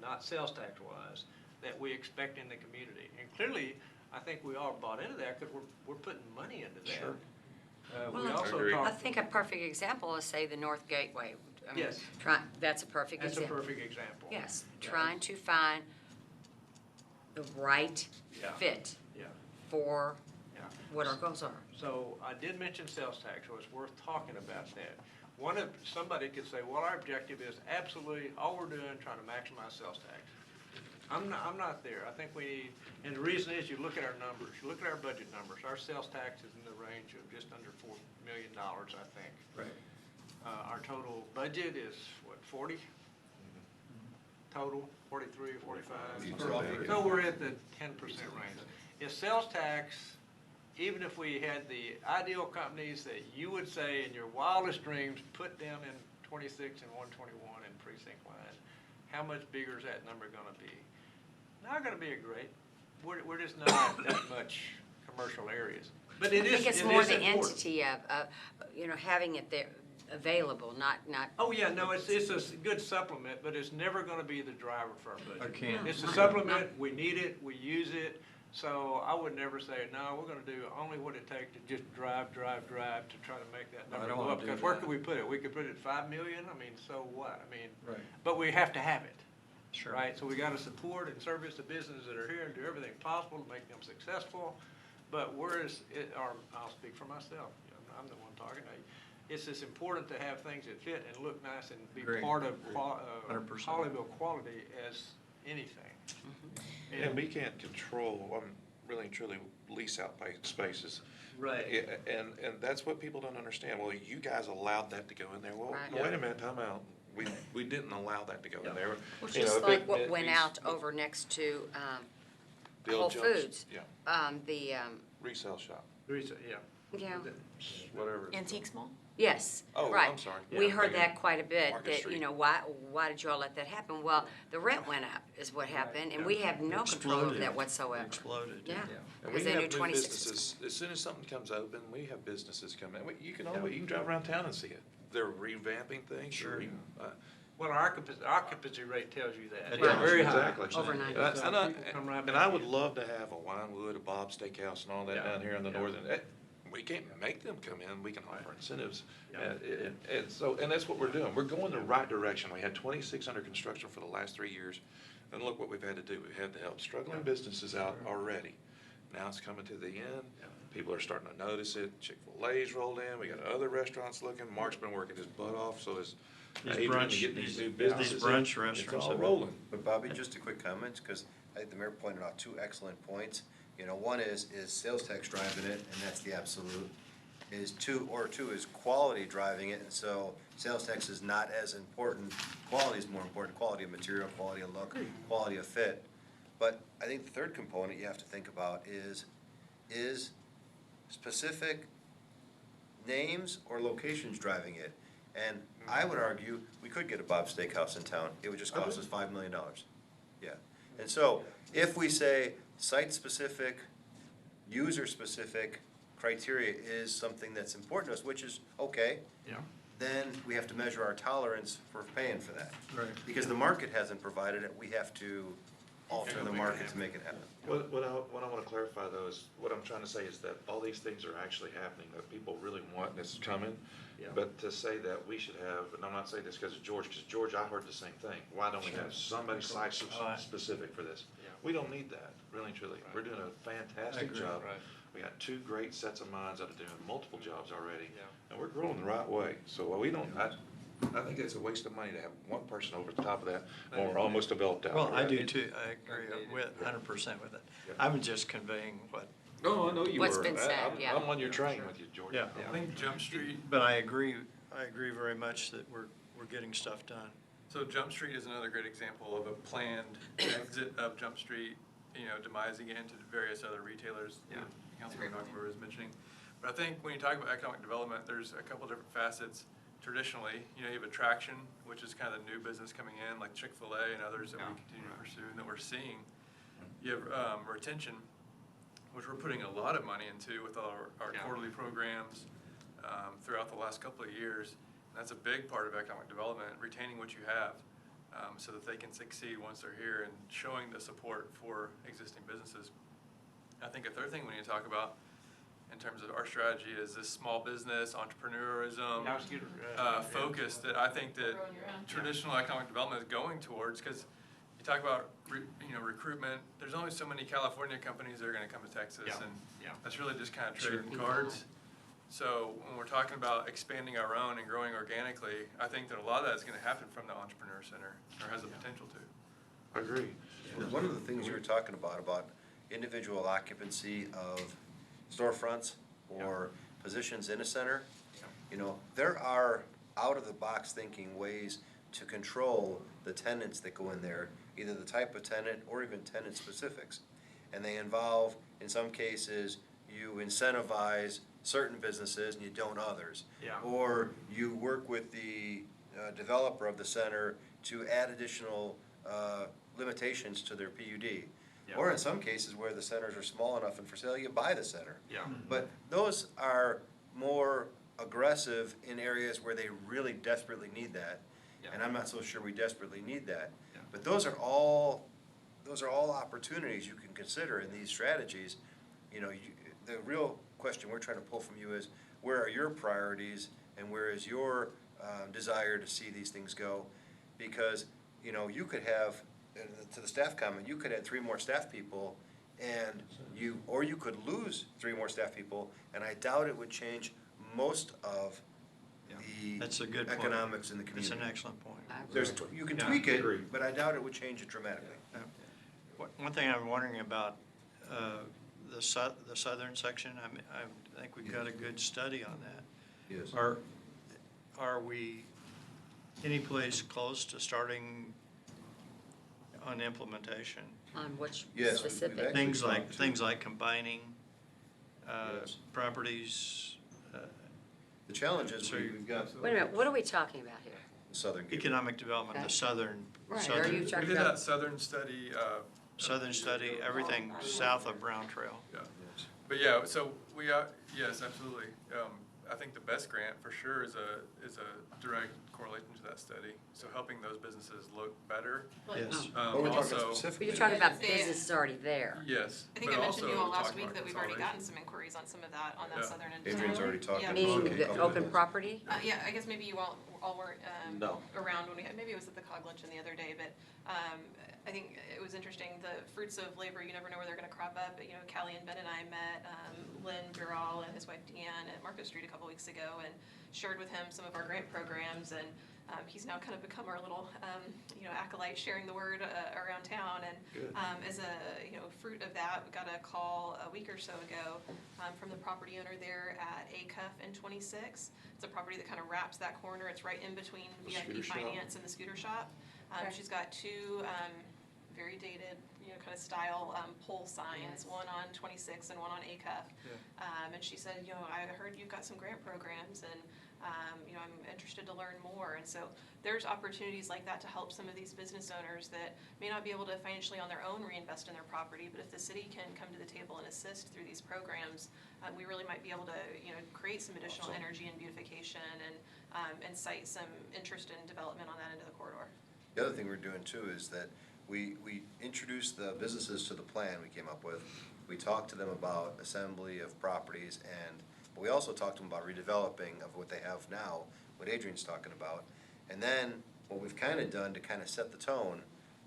not sales tax-wise, that we expect in the community. And clearly, I think we all bought into that because we're putting money into that. Sure. We Well, also Agreed. I talked, think a perfect example is, say, the North Gateway. I mean, Yes. That's a perfect that's a example. perfect example. Yes, Yeah. trying to find the right Yeah. fit Yeah, for yeah. what our goals are. So I did mention sales tax, so it's worth talking about that. Somebody could say, well, our objective is absolutely, all we're doing, trying to maximize sales tax. I'm not there. I think we need, and the reason is, you look at our numbers, you look at our budget numbers, our sales tax is in the range of just under $4 million, I think. Right. Our total budget is, what, 40? Total, 43, 45? So we're at the 10% range. If sales tax, even if we had the ideal companies that you would say in your wildest dreams, put them in 26 and 121 in precinct line, how much bigger is that number gonna be? Not gonna be a great, we're just not that much commercial areas. But it is, I think it's it more is the important. entity of, having it there available, not, Oh, yeah, no, it's a good supplement, but it's never gonna be the driver for our budget. Okay. It's a supplement, we need it, we use it, so I would never say, no, we're gonna do only what it takes to just drive to try to make that No, I number don't go wanna up. do Because where that. could we put it? We could put it at 5 million, I mean, so what? I mean, Right. but we have to have it, Sure. right? So we gotta support and service the businesses that are here and do everything possible to make them successful. But I'll speak for myself, I'm the one talking. It's just important to have things that fit and look nice and be Agreed. part of 100%. Colleyville quality as anything. And we can't control, really and truly lease out spaces. Right. Yeah, and that's what people don't understand. Well, you guys allowed that to go in there. Well, Right. wait a minute, time out. We didn't allow that to go in there. Which You know, is if like it- what it went means- out over next to the old Whole Jones- Foods. Yeah, The, resale shop, yeah, whatever. Antique Mall? yes, Oh, right. I'm sorry. We Yeah, heard thinking that quite a bit, Market that, Street. why did you all let that happen? Well, the rent went up is what happened, and we have no control over Exploded. that whatsoever. Exploded. Yeah. And we Because they have knew new 26 businesses, as soon as something comes open, we have businesses come in. You can drive around town and see it. They're revamping things. Sure. Well, our occupancy rate tells you that. It It's does, very high. exactly. Over 90. So people come right And back I would in. love to have a Winewood, a Bob's Steakhouse and all that Yeah. down here in the Yeah. northern. We can't make them come in, we can offer incentives. Yeah. And that's what we're doing. We're going the right direction. We had 26 under construction for the last 3 years. And look what we've had to do. We've had to help struggling businesses out already. Now it's coming to the end. People are starting to notice it. Chick-fil-A's rolled in. We got other restaurants looking. Mark's been working his butt off, so is These Adrian to brunch- get these these- new these businesses in. brunch restaurants It's all have- rolling. But Bobby, just a quick comment, because I think the mayor pointed out 2 excellent points. One is sales tax driving it, and that's the absolute. Two is quality driving it, and so sales tax is not as important. Quality is more important, quality of material, quality of look, quality of fit. But I think the third component you have to think about is specific names or locations driving it. And I would argue, we could get a Bob's Steakhouse in town, it would just cost us $5 million. Yeah, and so, if we say site-specific, user-specific, criteria is something that's important to us, which is, okay, Yeah. then we have to measure our tolerance for paying for that. Right. Because the market hasn't provided it, we have to alter the market to make it happen. What I want to clarify though is, what I'm trying to say is that all these things are actually happening, that people really want, and it's coming. But to say that we should have, and I'm not saying this because of George, I heard the same thing. Why don't we have somebody site-specific for this? We don't need that, really and truly. We're doing a fantastic agree. job. Right. We got two great sets of minds that are doing multiple jobs already, and we're growing the right way. So we don't, I think it's a waste of money to have one person over the top of that when we're almost developed out. Well, I already. do too. I agree with 100% with it. I'm just conveying what, No, I know you were. What's been said, yeah. I'm on your train with you, George. yeah. I think Jump Street, But I agree very much that we're getting stuff done. so Jump Street is another great example of a planned exit of Jump Street, demising it into various other retailers. Councilman Knoxville was mentioning. But I think when you talk about economic development, there's a couple different facets. Traditionally, you have attraction, which is kind of the new business coming in, like Chick-fil-A and others that we continue to pursue and that we're seeing. You have retention, which we're putting a lot of money into with our quarterly programs throughout the last couple of years. And that's a big part of economic development, retaining what you have so that they can succeed once they're here, and showing the support for existing businesses. I think a third thing we need to talk about in terms of our strategy is this small business, entrepreneurism focus that I think that traditional economic development is going towards. Because you talk about recruitment, there's only so many California companies that are going to come to Texas, and that's really just kind of trading cards. So when we're talking about expanding our own and growing organically, I think that a lot of that is going to happen from the Entrepreneur Center, or has the potential to. I agree. One of the things you were talking about individual occupancy of storefronts or positions in a center, there are out-of-the-box thinking ways to control the tenants that go in there, either the type of tenant or even tenant specifics. And they involve, in some cases, you incentivize certain businesses and you don't others. Or you work with the developer of the center to add additional limitations to their PUD. Or in some cases where the centers are small enough and for sale, you buy the center. But those are more aggressive in areas where they really desperately need that. And I'm not so sure we desperately need that. But those are all opportunities you can consider in these strategies. The real question we're trying to pull from you is, where are your priorities and where is your desire to see these things go? Because, you could have, to the staff comment, you could add 3 more staff people and you could lose 3 more staff people, and I doubt it would change most of the That's a good point. economics in the community. It's an excellent point. You can Yeah, tweak it, agree. but I doubt it would change it dramatically. One thing I'm wondering about, the southern section, I think we've got a good study on that. Yes. Are we any place close to starting on implementation? On which Yes, we've specific? actually- Things like combining Yes. properties, The challenge is So we've got Wait a minute, what are we talking about here? southern. economic development, the Okay. southern, Right, are southern, you We talking did about? that southern study. southern study, everything south of Brown Trail. Yeah. But so yes, absolutely. I think the best grant for sure is a direct correlation to that study. So helping those businesses look better. Yes. But we're talking Also, But specifically. you're talking about Yeah. businesses already there. yes. I think but I mentioned to you also all last talking week about that we've already gotten consolidation. some inquiries on some of that, on that Yeah. southern end. Adrian's already talked Yeah. about Meaning Okay, the couple open of- property? Yeah, I guess maybe you all weren't No. around when we had, maybe it was at the COG luncheon the other day, but I think it was interesting, the fruits of labor, you never know where they're gonna crop up. But, Callie and Ben and I met Lynn Bural and his wife Deanne at Market Street a couple weeks ago and shared with him some of our grant programs, and he's now kind of become our little acolyte, sharing the word around town. And as a fruit of that, we got a call a week or so ago from the property owner there at ACUF in 26. It's a property that kind of wraps that corner. It's right in between The VIP scooter shop. Finance and the scooter shop. Okay. She's got 2 very dated, kind of style pole signs, Yes. one on 26 and one on ACUF. And she said, I heard you've got some grant programs, and I'm interested to learn more. And so there's opportunities like that to help some of these business owners that may not be able to financially on their own reinvest in their property, but if the city can come to the table and assist through these programs, we really might be able to, create some additional energy and beautification and cite some interest in development on that end of the corridor. The other thing we're doing too is that we introduced the businesses to the plan we came up with. We talked to them about assembly of properties but we also talked to them about redeveloping of what they have now, what Adrian's talking about. And then what we've kind of done to kind of set the tone,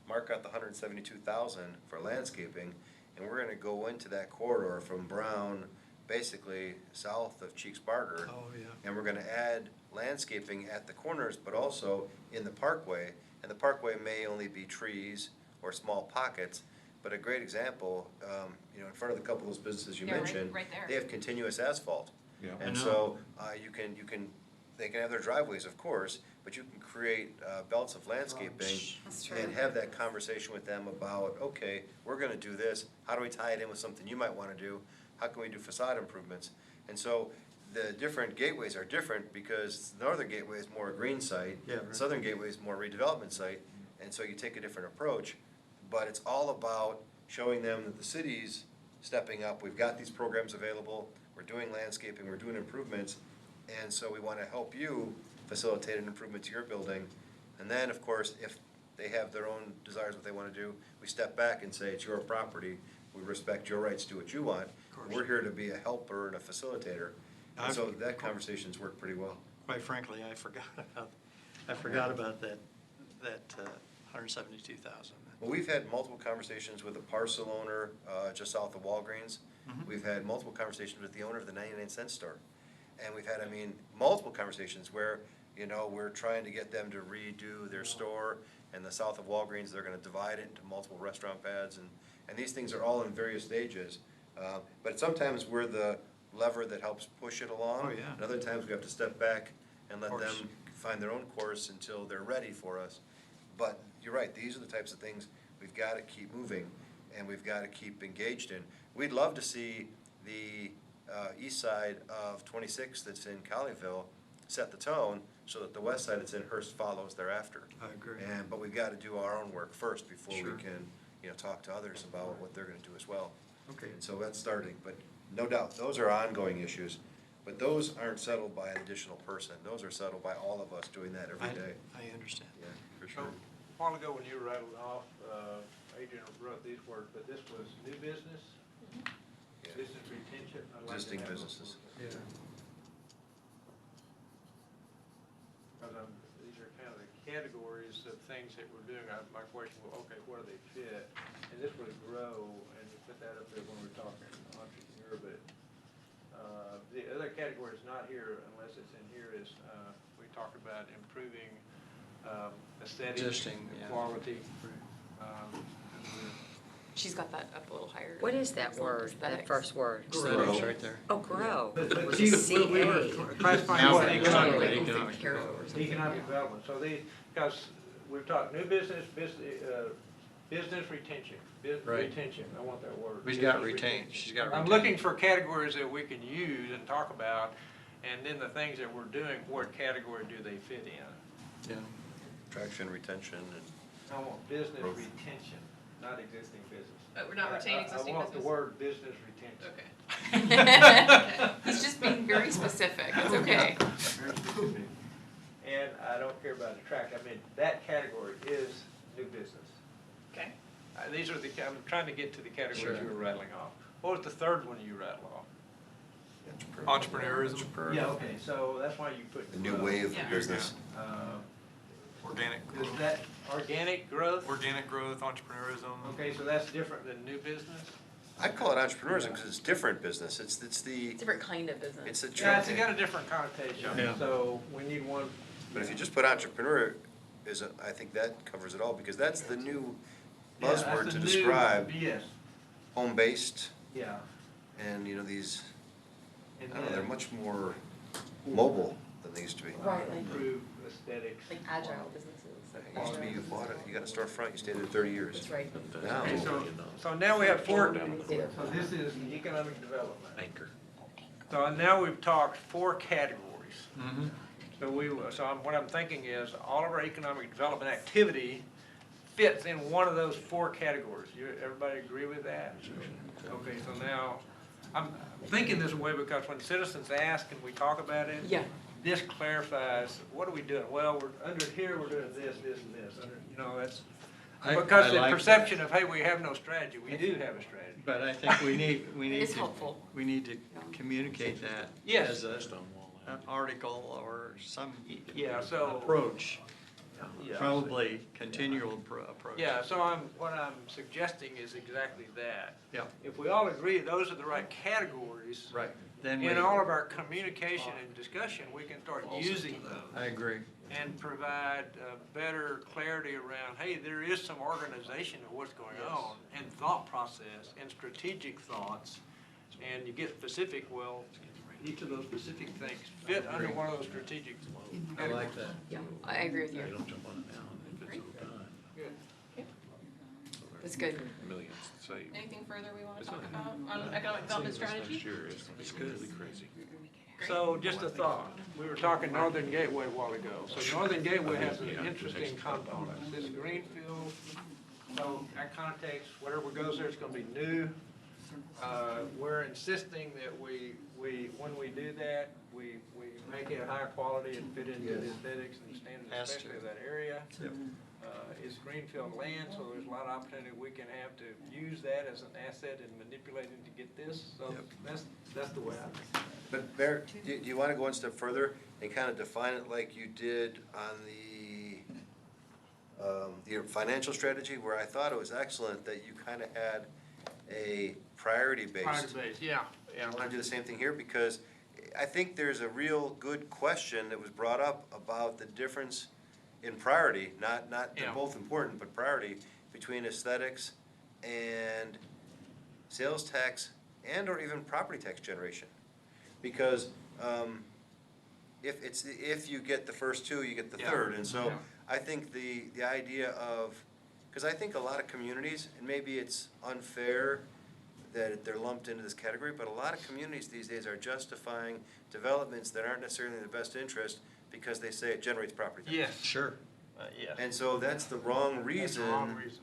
Mark got the $172,000 for landscaping, and we're gonna go into that corridor from Brown, basically south of Cheeks Barger. Oh, yeah. And we're gonna add landscaping at the corners, but also in the parkway. And the parkway may only be trees or small pockets, but a great example, in front of the couple of those businesses you Yeah, right- mentioned, right there. they have continuous asphalt. Yeah. And I know. so, they can have their driveways, of course, but you can create belts of landscaping That's true. and have that conversation with them about, okay, we're gonna do this, how do we tie it in with something you might wanna do? How can we do facade improvements? And so, the different gateways are different because the northern gateway is more a green site. Yeah, right. Southern gateway is more a redevelopment site, and so you take a different approach. But it's all about showing them that the city's stepping up, we've got these programs available, we're doing landscaping, we're doing improvements, and so we wanna help you facilitate an improvement to your building. And then, of course, if they have their own desires, what they wanna do, we step back and say, it's your property, we respect your rights, do what you want. course. We're here to be a helper and a facilitator. And so that conversation's worked pretty well. Quite frankly, I forgot about that 172,000. Well, we've had multiple conversations with a parcel owner just south of Walgreens. Mhm. We've had multiple conversations with the owner of the 99-cent store. And we've had, multiple conversations where, we're trying to get them to redo their store. And the south of Walgreens, they're gonna divide it into multiple restaurant pads. And these things are all in various stages. But sometimes we're the lever that helps push it along. Oh, yeah. And other times we have to step back and let Of course. them find their own course until they're ready for us. But you're right, these are the types of things we've got to keep moving and we've got to keep engaged in. We'd love to see the east side of 26 that's in Colleyville set the tone so that the west side that's in Hearst follows thereafter. I agree. But we've got to do our own work first before Sure. we can, talk to others about what they're going to do as well. Okay. And so that's starting, but no doubt, those are ongoing issues. But those aren't settled by an additional person. Those are settled by all of us doing that every day. I understand. Yeah, for So, sure. a while ago when you rattled off, Adrian wrote these words, but this was new business, Yeah. business retention. I'd like to Existing have those businesses. words. Because these are kind of the categories of things that we're doing. My question was, okay, where do they fit? And this would grow, and you put that up there when we're talking entrepreneur, but the other category is not here unless it's in here is, we talked about improving aesthetics, Existing, yeah. quality. Right. She's got that up a little higher. What is that Excellent word, that aesthetics. first word? Aesthetics right there. Oh, grow. But It was see, a we were CA. classifying Now what? they Economic come- Like, economic carrot or development. something. Economic development, so because we've talked new business, business retention, Right. retention, I want that word. She's got Business retained. retention. She's got I'm retained. looking for categories that we can use and talk about, and then the things that we're doing, what category do they fit in? Yeah. Traction, retention, and I want business Growth. retention, not existing business. We're not retaining existing I want the business? word business retention. Okay. He's just being very specific, it's okay. Very specific. And I don't care about attract, that category is new business. Okay. These are I'm trying to get to the categories Sure. you were rattling off. What was the third one you rattled off? Entrepreneurism. Yeah, okay, so that's why you put. a new growth. wave Yeah. of business. Organic Is growth. that organic growth? Organic growth, entrepreneurism. Okay, so that's different than new business? I call it entrepreneurism because it's different business. It's the, Different kind of business. it's a Yeah, it's trend. got a different connotation, Yeah. so we need one. But if you just put entrepreneur, I think that covers it all because that's the new Yeah, that's buzzword the to new- describe Yes, home-based yeah. and, these, I And don't know, they're then much more mobile than they used to be. Right, like- improve aesthetics. Like agile businesses. It used to be you bought it, you got a storefront, you stayed there 30 years. That's right. Now, Okay, so now we have four, Stay there so for this is economic development. Anchor. So now we've talked four categories. categories. So what I'm thinking is, all of our economic development activity fits in one of those 4 categories. Everybody agree with that? Okay, so now, I'm thinking this way because when citizens ask and we talk about it, Yeah. this clarifies, what are we doing? Well, under here, we're doing this, this, and this. That's, because the like perception of, hey, we have no strategy, we do have a strategy. But I think we need is to, helpful. we need to communicate that Yes. as an article or some Yeah, so. approach, Yeah. probably continual approach. Yeah, so what I'm suggesting is exactly that. Yeah, If we all agree those are the right categories, right. Then in all of our communication and discussion, we can start using those I agree. and provide better clarity around, hey, there is some organization of what's going on, and thought process, and strategic thoughts, and you get specific, well, each of those specific things fit under one of those strategic I like that. Yeah, I agree with you. That's good. Millions saved. Anything further we want to It's talk not- about on economic development strategy? Sure, it's completely crazy. So just a thought, we were talking Northern Gateway a while ago. So Northern Gateway has some interesting components. This greenfield, so that context, whatever goes there, it's gonna be new. We're insisting that when we do that, we make it high quality and fit into the aesthetics and standards, Has to. especially of that area. Yep. It's greenfield land, so there's a lot of opportunity we can have to use that as an asset and manipulate it to get this. So Yep. that's the way I. But Bear, do you want to go one step further and kind of define it like you did on your financial strategy, where I thought it was excellent that you kind of had a priority based. Priority base, yeah, yeah. I want to do the same thing here, because I think there's a real good question that was brought up about the difference in priority, not they're Yeah. both important, but priority between aesthetics and sales tax and or even property tax generation. Because if you get the first 2, you get the Yeah. third. And so Yeah. I think the idea of, because I think a lot of communities, and maybe it's unfair that they're lumped into this category, but a lot of communities these days are justifying developments that aren't necessarily in the best interest because they say it generates property tax. Yes. Sure. Yes. And so that's the wrong That's reason the wrong reason.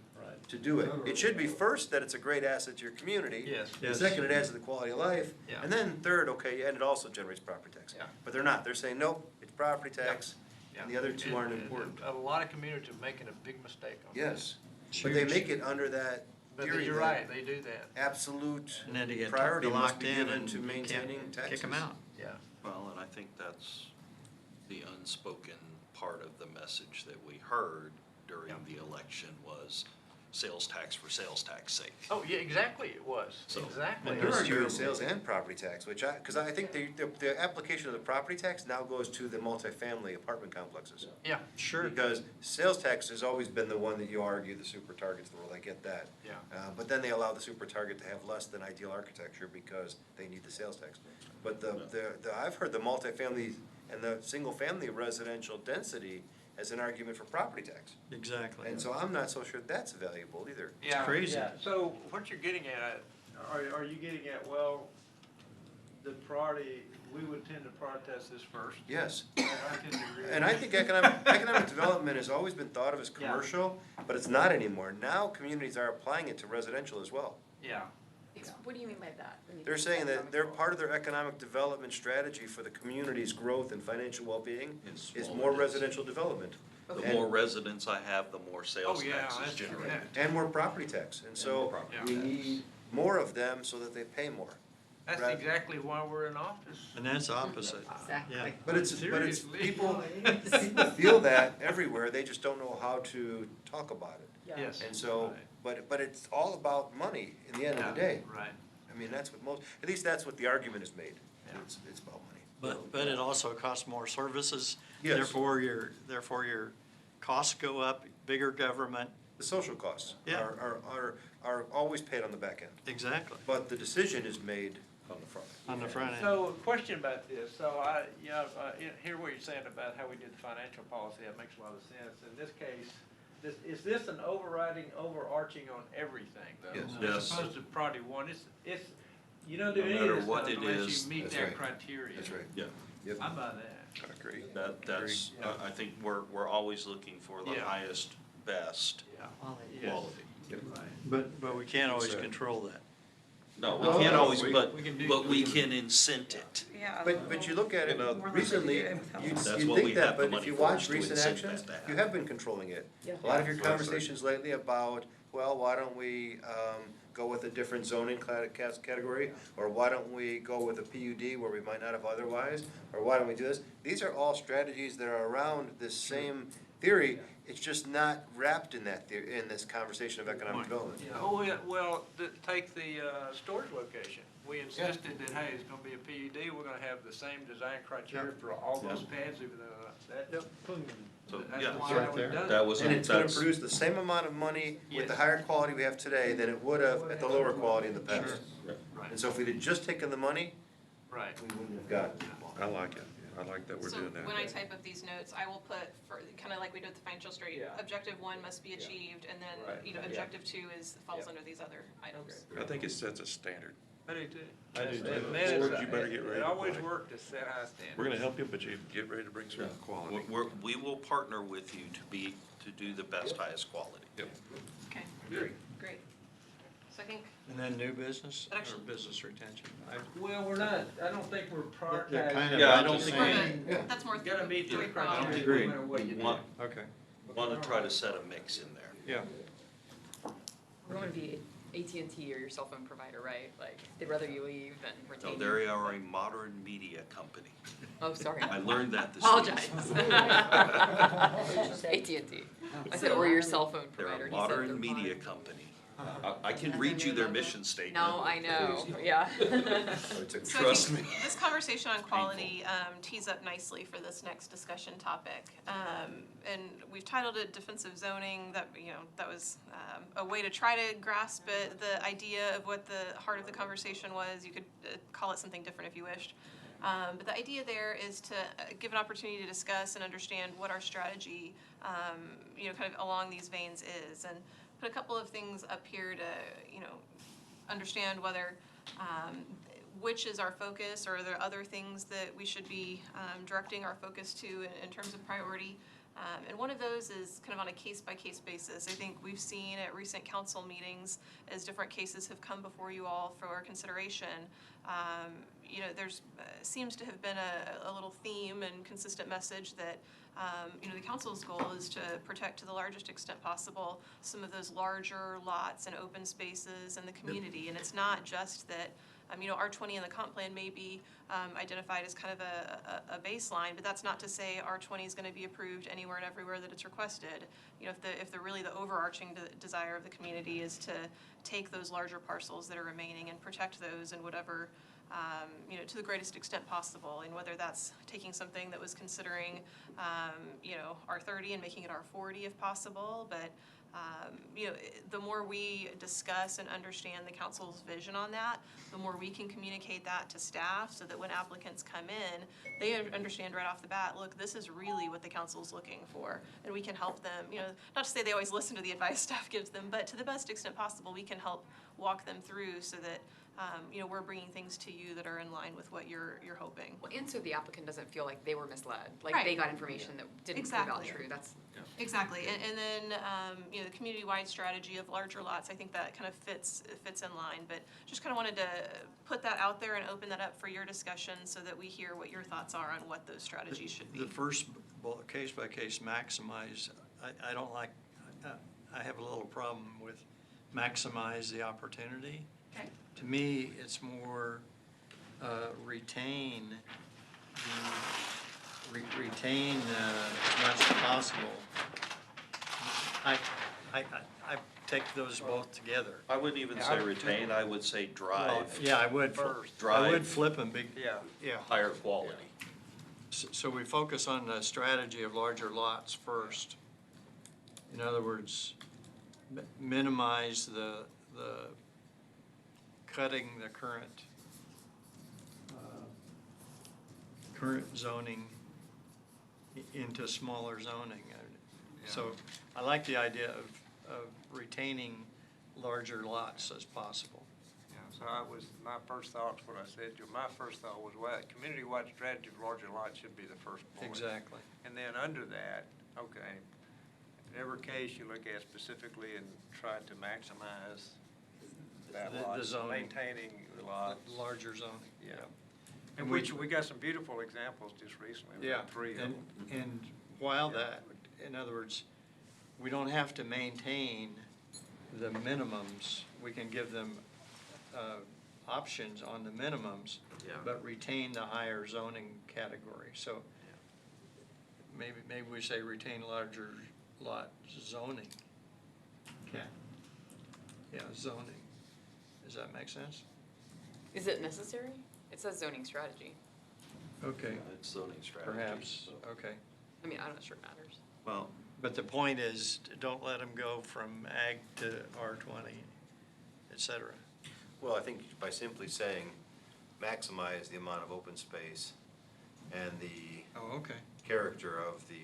to do it. It should be first that it's a great asset to your community. Yes. And Yes. second, it adds to the quality of life. Yeah. And then third, okay, and it also generates property tax. Yeah. But they're not. They're saying, nope, it's property tax, and the other 2 aren't And important. A lot of communities are making a big mistake on that. Yes, but they Huge. make it under that But theory you're that right, they do that. absolute And then you get priority must locked be in given and to you maintaining can't taxes. kick them out. Yeah. Well, and I think that's the unspoken part of the message that we heard during the election was sales tax for sales tax sake. Oh, yeah, exactly, it was, So- exactly. You're arguing sales and property tax, because I think the application of the property tax now goes to the multifamily apartment complexes. Yeah, Sure. Because sales tax has always been the one that you argue, the super targets the world, I get that. yeah. But then they allow the super target to have less than ideal architecture because they need the sales tax. But I've heard the multifamily and the single-family residential density as an argument for property tax. Exactly. And so I'm not so sure that's valuable either. Yeah, crazy. yeah. So what you're getting at, are you getting at, well, the priority, we would tend to prioritize this first? Yes. And I tend to agree. And I think economic development has always been thought of as Yeah. commercial, but it's not anymore. Now communities are applying it to residential as well. Yeah, What do you mean by that? I mean, They're saying that they're part of their economic development strategy for the community's growth and financial well-being Is is smaller more density. residential development. The And- more residents I have, the more sales oh, yeah, taxes that's generated. correct. And more property tax. And more so property we tax. need more of them so that they pay more. That's Right. exactly why we're in office. And that's opposite. Exactly. Yeah. But it's Seriously. people feel that everywhere, they just don't know how to talk about it. Yes. And so, but it's all about money in the end of the day. Right. I mean, that's what at least that's what the argument is made. Yeah. It's about money. But it also costs more services. Yes. Therefore, your costs go up, bigger government. The social costs Yeah. are always paid on the back end, Exactly. but the decision is made on the front. On the front end. So, a question about this, so hear what you're saying about how we did the financial policy, that makes a lot of sense. In this case, is this an overarching on everything, though? Yes. Yes. As opposed to priority one, you don't do No any matter of this what stuff it unless is, you meet that's that right. criteria. That's right. Yeah. Yep. How about that? I agree. That's, Yeah. I think we're always looking for the Yeah. highest, best Yes. quality. But we can't always control that. No, we No, can't no, always, we- but we can do- we we can- can incent it. Yeah. But you look at it, More likely to recently, do it without you'd That's you'd what we think that, have the but if money you for, watch is to recent incent actions, that to you have been controlling it. Yeah. A lot of your Yeah, right, right. conversations lately about, well, why don't we, go with a different zoning category? Or why don't we go with a PUD where we might not have otherwise? Or why don't we do this? These are all strategies that are around this same theory. It's just not wrapped in that in this conversation of economic development. Yeah, oh, yeah, well, take the storage location. We insisted that, hey, it's gonna be a PUD, we're gonna have the same design criteria for all those pads, even though that. So, That's yeah, why we've done it. that was, And it's gonna that's, produce the same amount of money with the Yes. higher quality we have today than it would have at the lower quality in the past. Right, And so if we'd have just taken the money, right. we wouldn't have got it. I like it. I like that we're So doing that. when I type up these notes, I will put, for, kind of like we did with the financial street, Yeah. objective one must be achieved, and then, Right. you know, Yeah. objective two falls Yeah. under these other items. I think it sets a standard. I do too. I do too. And then Board, it's- you better get ready It to always play. worked to set high standards. We're gonna help you, but you get ready to bring some quality. we will partner with you to do the best, highest quality. Yep. Okay, Great. great. So I think, And then new business or Actually- business retention? Well, we're not, I don't think we're They're kind prioritizing. of Yeah, I about don't the think we're same. good. That's more You gotta meet three the pronged. criteria Agree. no matter what you do. Want, Okay, want to try to set a mix in there. yeah. We're going to be AT&T or your cell phone provider, right? Like, they'd rather you leave than retain No, you. they are a modern media company. Oh, sorry. I learned that this week. Apologize. AT&T. I said, or your cell phone They're provider. a He said they're modern media modern. company. I can read you their mission statement. No, I know, yeah. So Trust I think me. this conversation on quality tees up nicely for this next discussion topic. And we've titled it defensive zoning, that, you know, that was a way to try to grasp it, the idea of what the heart of the conversation was. You could call it something different if you wished. But the idea there is to give an opportunity to discuss and understand what our strategy, you know, kind of along these veins is. And put a couple of things up here to, you know, understand whether, which is our focus, or are there other things that we should be directing our focus to in terms of priority. And one of those is kind of on a case-by-case basis. I think we've seen at recent council meetings, as different cases have come before you all for consideration, you know, there's seems to have been a little theme and consistent message that you know, the council's goal is to protect to the largest extent possible some of those larger lots and open spaces in the community. And it's not just that, you know, R20 in the comp plan may be identified as kind of a baseline, but that's not to say R20 is going to be approved anywhere and everywhere that it's requested. You know, if the really the overarching desire of the community is to take those larger parcels that are remaining and protect those in whatever, you know, to the greatest extent possible, and whether that's taking something that was considering, you know, R30 and making it R40 if possible, but you know, the more we discuss and understand the council's vision on that, the more we can communicate that to staff, so that when applicants come in, they understand right off the bat, look, this is really what the council's looking for, and we can help them, you know, not to say they always listen to the advice staff gives them, but to the best extent possible, we can help walk them through so that, you know, we're bringing things to you that are in line with what you're hoping. Well, and so the applicant doesn't feel like they were misled, like Right. they got information that didn't prove out Exactly. true, that's. Exactly, and then, you know, the community-wide strategy of larger lots, I think that kind of fits in line, but just kind of wanted to put that out there and open that up for your discussion, so that we hear what your thoughts are on what those strategies should be. The first case-by-case maximize, I don't like, I have a little problem with maximize the opportunity. Okay. To me, it's more retain as much as possible. I take those both together. I wouldn't even say retain, I would say Well, drive yeah, I would, First. I would Drive. flip them, yeah. higher quality. So we focus on the strategy of larger lots first. In other words, minimize the cutting the current zoning into smaller zoning. So I like the idea of retaining larger lots as possible. So my first thoughts, what I said, my first thought was, well, community-wide strategy of larger lots should be the first bullet. Exactly. And then under that, okay, in every case you look at specifically and try to maximize that The lot, zoning. maintaining the lots. Larger zoning. Yeah. And which, we got some beautiful examples just recently. We Yeah, got 3 of and, them. and while that, in other words, we don't have to maintain the minimums, we can give them, options on the minimums, Yeah. but retain the higher zoning category, so maybe we say retain larger lot zoning. Okay. Yeah, zoning. Does that make sense? Is it necessary? It says zoning strategy. Okay, It's zoning strategy. perhaps, so. okay. I mean, I'm not sure it matters. Well, But the point is, don't let them go from ag to R20, et cetera. Well, I think by simply saying maximize the amount of open space and the Oh, okay. character of the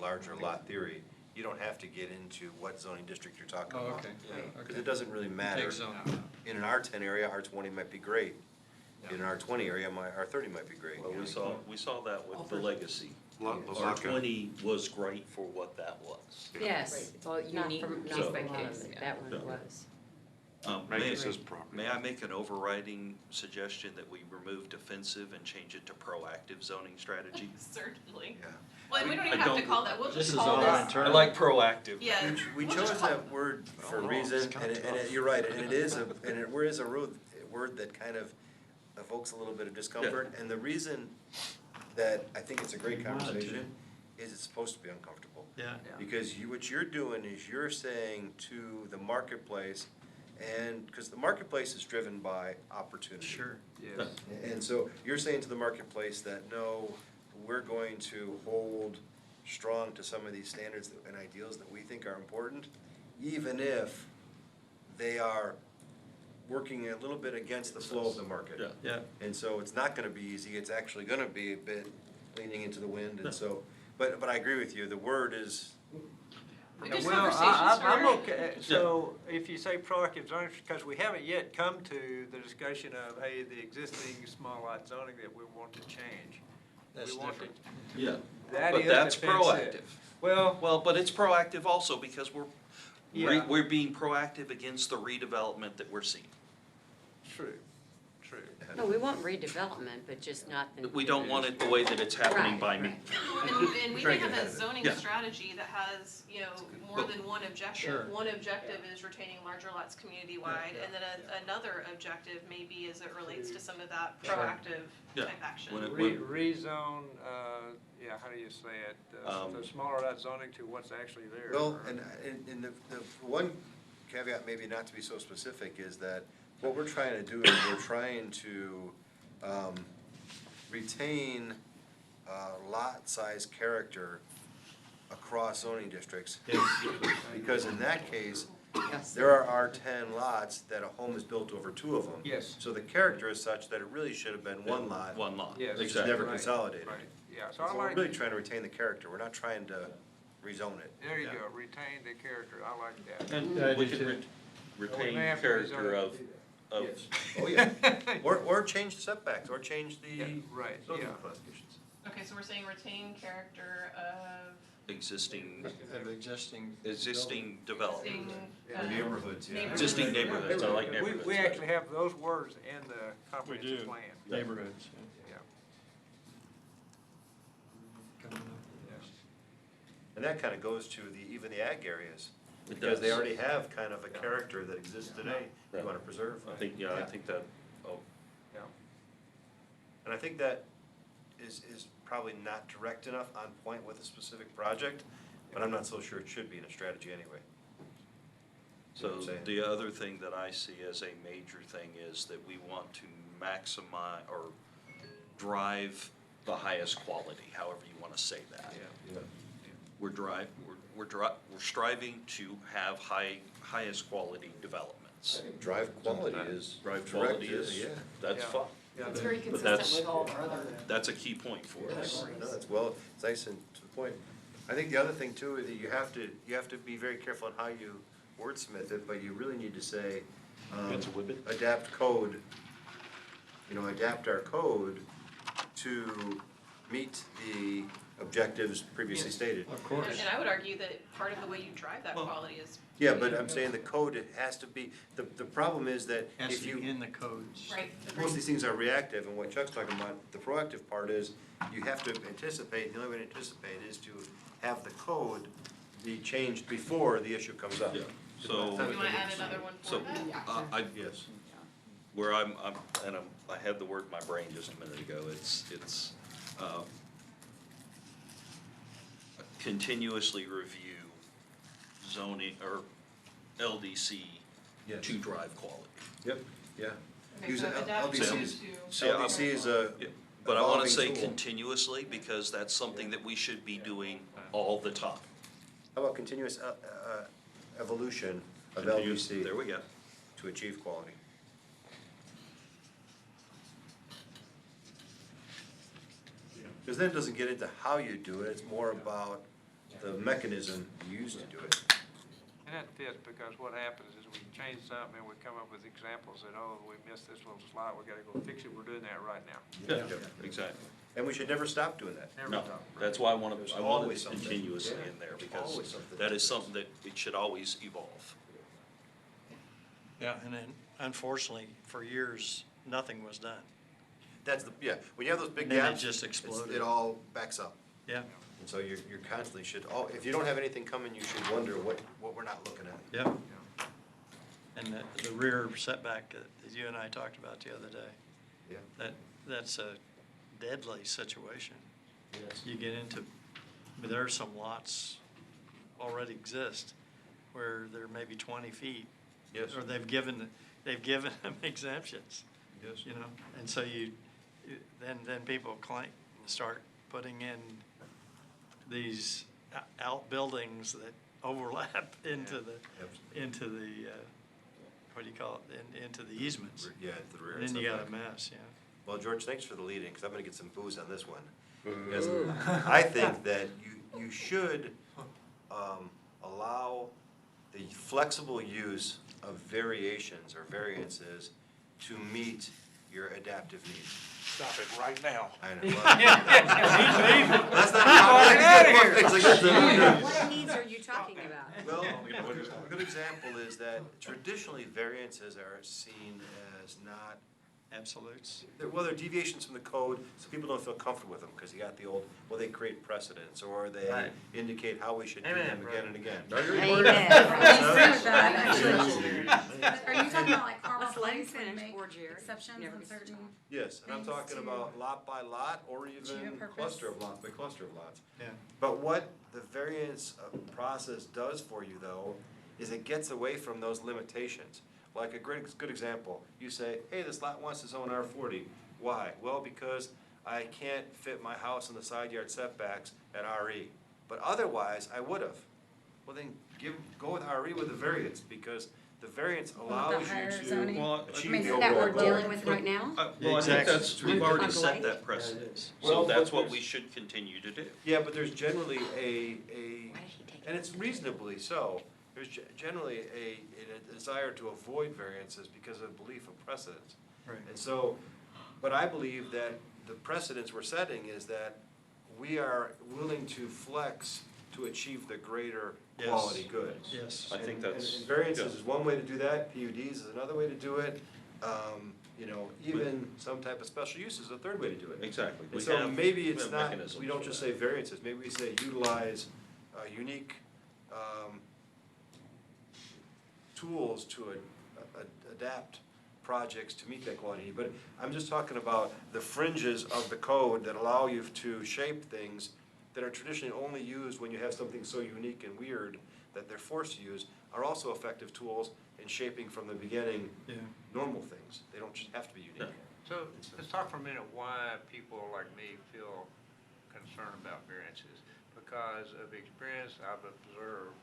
larger lot theory, you don't have to get into what zoning district you're talking Oh, about. okay, Because okay. it doesn't really matter. Take zone. In an R10 area, R20 might be great. In an R20 area, R30 might be great. well, we saw that with the legacy. La Vaca. R20 was great for what that was. Yes. It's all Not unique from, case not by from all of case, it, yeah. that one Yeah. was. Maybe May it says property. may I make an overriding suggestion that we remove defensive and change it to proactive zoning strategy? Certainly. Yeah. Well, and we don't even I have to don't- call that, we'll This just is call all this. internal. I like proactive. Yeah. We we'll chose just call- that word for a Oh, reason, it's kinda and tough. you're right, and it is a word that kind of evokes a little bit of discomfort. And the reason that I think it's a great conversation is it's supposed to be uncomfortable. Yeah. Because what you're doing is you're saying to the marketplace, and, because the marketplace is driven by opportunity. Sure. Yes. And so you're saying to the marketplace that, no, we're going to hold strong to some of these standards and ideals that we think are important, even if they are working a little bit against the flow of the market. Yeah. Yeah. And so it's not gonna be easy, it's actually gonna be a bit leaning into the wind, and so, but I agree with you, the word is, A good Well, conversation I'm starter. okay, so if you say proactive zoning, because we haven't yet come to the discussion of, hey, the existing small lot zoning that we want to change. That's We want to- different. Yeah. That But is that's defensive. proactive. Well, Well, but it's proactive also because Yeah. we're being proactive against the redevelopment that we're seeing. true, true. No, we want redevelopment, but just not the. We don't want it the way that it's happening by me. And we Trying may to have get ahead a of it. zoning Yeah. strategy that has, more than one objective. Sure. One objective is retaining larger lots community-wide, and then another objective maybe as it relates to some of that Sure. proactive Yeah. type action. When it- Rezone, how do you say it, the smaller lot zoning to what's actually there. well, and the one caveat, maybe not to be so specific, is that what we're trying to do is we're trying to retain lot size character across zoning districts. Because in that case, Yes. there are R10 lots that a home is built over 2 of them. Yes. So the character is such that it really should have been one lot. One lot. Yes. Which is Exactly. never Right, consolidated. Right, yeah, so So I we're like, really trying to retain the character, we're not trying to rezone it. there you Yeah. go, retain the character, I like that. And Yeah, I we do can too. retain may have to character rezone of, Yes. Oh, yeah. Or change the setbacks, or change Yeah, the right, zoning yeah. classifications. Okay, so we're saying retain character of existing Of existing. development. existing. Neighborhoods, yeah. Existing neighborhoods, I like We neighborhoods. actually have those words in the comprehensive do. plan. Neighborhoods, Yeah. yeah. Yes. And that kind of goes to even the ag areas, It because they does. already have kind of a character that exists today, you Yeah. want to preserve. I think, yeah, I think that, oh, Yeah. And I think that is probably not direct enough on point with a specific project, but I'm not so sure it should be in a strategy anyway. so what I'm saying. the other thing that I see as a major thing is that we want to maximize or drive the highest quality, however you want to say that. Yeah. We're striving to have highest quality developments. Drive quality is. Drive quality direct, is, yeah. that's Yeah. fun. Yeah. It's very But consistent that's- with all of our other. That's a key point for us. No, it's nice and to the point. I think the other thing too, is that you have to be very careful on how you wordsmith it, but you really need to say, That's a whippet. adapt code, adapt our code to meet the objectives previously stated. Of course. And I would argue that part of the way you drive that quality is. Yeah, but I'm saying the code, it has to be, the problem is that Has if to be you, in the codes. Right. most of these things are reactive, and what Chuck's talking about, the proactive part is, you have to anticipate, the only way to anticipate is to have the code be changed before the issue comes up. Yeah, so- You wanna add another one for So, that? Yes. where I had the word in my brain just a minute ago, it's continuously review zoning or LDC Yes. to drive quality. Yep, yeah. Okay, Use so it- adapt LDC code is- to. See, I'm- LDC is a Yeah, but I wanna evolving say tool. continuously, because that's something that we should be doing all the time. How about continuous evolution of Continuous- LDC There we go. to achieve quality? Because then it doesn't get into how you do it, it's more about the mechanism you use to do it. And that fits, because what happens is we change something and we come up with examples that, oh, we missed this little slide, we gotta go fix it, we're doing that right now. Exactly. And we should never stop doing that. Never No, stop. that's why I want There's to, I want always it something. continuously Yeah, in there, there's because always something. that is something that it should always evolve. Yeah, and then unfortunately, for years, nothing was done. That's yeah, when you have those big Then it gaps. just exploded. It all backs up. Yeah, And so you're constantly if you don't have anything coming, you should wonder what we're not looking at. yeah. And the rear setback that you and I talked about the other day, Yeah. that's a deadly situation. Yes. You get into, there are some lots already exist where they're maybe 20 feet. Yes. Or they've given them exemptions, Yes. and so then people start putting in these outbuildings that overlap into the, what do you call it, into the easements. Yeah, at the rear. And then you got a setback. mess, yeah. Well, George, thanks for the lead-in, because I'm gonna get some booze on this one. Because I think that you should allow the flexible use of variations or variances to meet your adaptive needs. Stop it right now. I know. That's not. What needs are you talking about? Well, a good example is that traditionally variances are seen as not, Absolutes. they're deviations from the code, so people don't feel comfortable with them, because you got the old, well, they create precedents, or they Right. indicate how we should do Amen, them again brother. and again. Are you talking about like Carmel Let's let him Place when you finish, make poor Jerry. exceptions Never in gets to certain? talk. Yes, and I'm Things talking to about lot by lot, or even Geopurpose. cluster of lots by cluster of lots. Yeah. But what the variance process does for you, though, is it gets away from those limitations. Like a good example, you say, hey, this lot wants to zone R40. Why? Well, because I can't fit my house in the side yard setbacks at RE. But otherwise, I would have. Well, then go with RE with the variance, because the variance allows higher you zoning. to Well, achieve mean, the that overall That we're goal. dealing with right now? Well, I think Exactly. that's, we've already On set delay? that precedent, Well, so that's but what there's- we should continue to do. Yeah, but there's generally Why did he take and it? it's reasonably so, there's generally a desire to avoid variances because of belief of precedence. Right. And so, but I believe that the precedence we're setting is that we are willing to flex to achieve the greater Yes. quality good. Yes. I think that's. And variances yeah. is one way to do that, PUDs is another way to do it, even some type of special use is a third way to do it. Exactly. And We so have- maybe we it's have not, mechanisms we don't for just that. say variances, maybe we say utilize unique tools to adapt projects to meet that quality. But I'm just talking about the fringes of the code that allow you to shape things that are traditionally only used when you have something so unique and weird that they're forced to use, are also effective tools in shaping from the beginning Yeah. normal things. They don't just have to be unique. So let's talk for a minute why people like me feel concerned about variances. Because of experience I've observed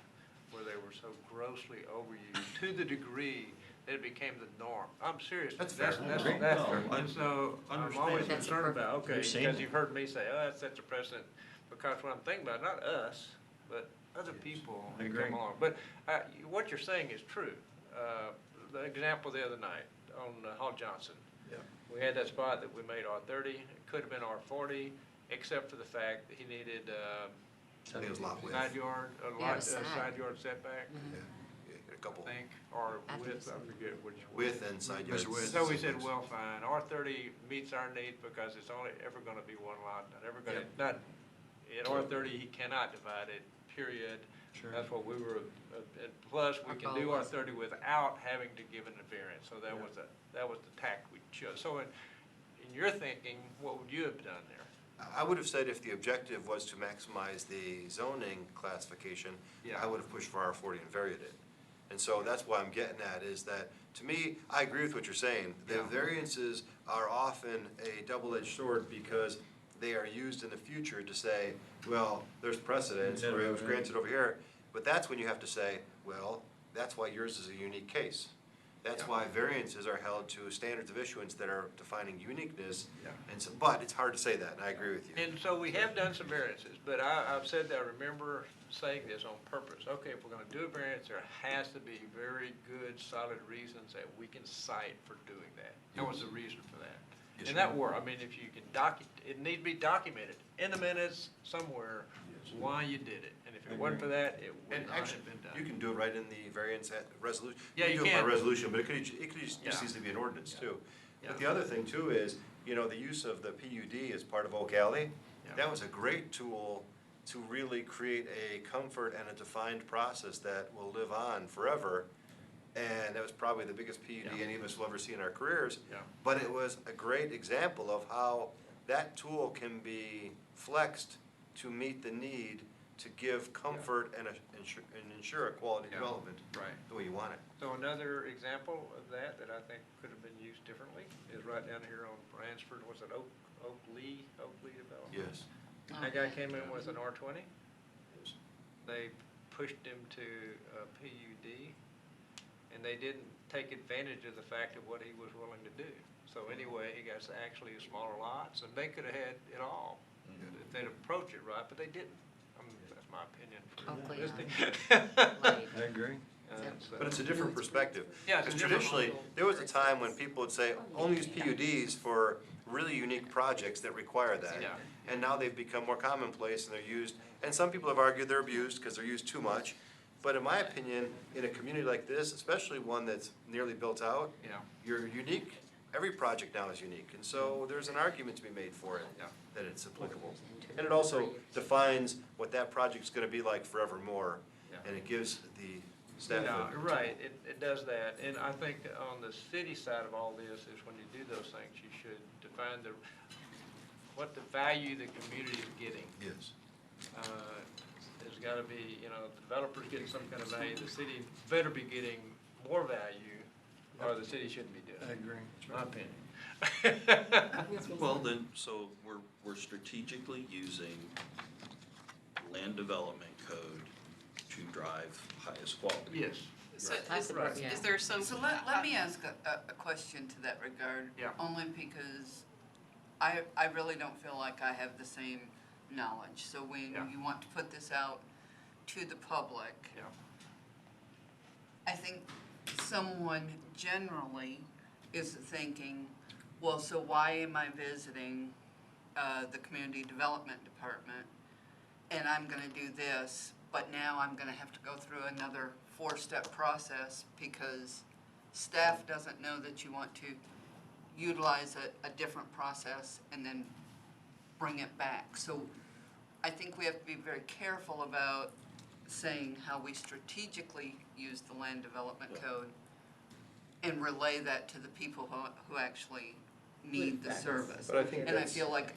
where they were so grossly overused to the degree that it became the norm. I'm serious. That's fair. That's No, fair. I And so I'm understand. always That's concerned perfect. about, okay, You've seen because it. you've heard me say, oh, that sets a precedent. Because what I'm thinking about, not us, but other people I that agree. come along. But what you're saying is true. the example the other night on Hall Johnson. Yeah. We had that spot that we made R30, it could have been R40, except for the fact that he needed, I think it was lot width. side yard, Yeah, side. side yard setback, Yeah, a couple, I think, or I think width, so. I forget which. one. width and side There's yards. width. So we said, well, fine, R30 meets our need because it's only ever gonna be one lot, not ever gonna, not, in R30, he cannot divide it, period. Sure. That's what we were, and plus, we Our can goal do was- R30 without having to give an variance, so that Yeah. was that was the tack we chose. So in your thinking, what would you have done there? I would have said if the objective was to maximize the zoning classification, Yeah. I would have pushed for R40 and varied it. And so that's why I'm getting at, is that, to me, I agree with what you're saying. The Yeah. variances are often a double-edged sword because they are used in the future to say, well, there's precedence where it was granted over here. But that's when you have to say, well, that's why yours is a unique case. That's Yeah. why variances are held to standards of issuance that are defining uniqueness. Yeah. And so, but it's hard to say that, and I agree with you. And so we have done some variances, but I've said that, I remember saying this on purpose. Okay, if we're gonna do a variance, there has to be very good, solid reasons that we can cite for doing that. And what's the reason for that? Yes, And sir. that were, I mean, if you can it need to be documented in the minutes somewhere why you did it. And if it wasn't for that, it would And not actually, have been done. you can do it right in the variance resolution. Yeah, you do it can. by resolution, but it could just Yeah. easily be an ordinance too. Yeah. But the other thing too is, the use of the PUD as part of Oak Alley, Yeah. that was a great tool to really create a comfort and a defined process that will live on forever. And that was probably the biggest PUD Yeah. any of us will ever see in our careers. Yeah. But it was a great example of how that tool can be flexed to meet the need to give comfort and ensure a quality Yeah. development Right. the way you want it. So another example of that I think could have been used differently is right down here on Bransford, was it Oak Lee development? Yes. That guy came in with an R20. They pushed him to a PUD, and they didn't take advantage of the fact of what he was willing to do. So anyway, he got actually smaller lots, and they could have had it all if they'd approached it right, but they didn't. That's my opinion. Oakley, Listening. I agree. But it's a different perspective. Yeah, it's a Because different- traditionally, there was a time when people would say, only use PUDs for really unique projects that require that. Yeah. And now they've become more commonplace and they're used, and some people have argued they're abused because they're used too much. But in my opinion, in a community like this, especially one that's nearly built out, Yeah. you're unique. Every project now is unique, and so there's an argument to be made for it, Yeah. that it's applicable. And it also defines what that project's gonna be like forevermore, Yeah. and it gives the staff. Yeah, right, it does that, and I think on the city side of all this is when you do those things, you should define what the value the community is getting. Yes. There's gotta be, the developer's getting some kind of value, the city better be getting more value, or the city shouldn't be doing I it, agree. my opinion. Well, then, so we're strategically using land development code to drive highest quality. Yes. So That's is, right, yeah. is there some? So let me ask a question to that regard. Yeah. Only because I really don't feel like I have the same knowledge. So when Yeah. you want to put this out to the public, Yeah. I think someone generally is thinking, well, so why am I visiting the Community Development Department and I'm gonna do this, but now I'm gonna have to go through another 4-step process because staff doesn't know that you want to utilize a different process and then bring it back. So I think we have to be very careful about saying how we strategically use the land development code and relay that to the people who actually need the service. But I think And I that's- feel like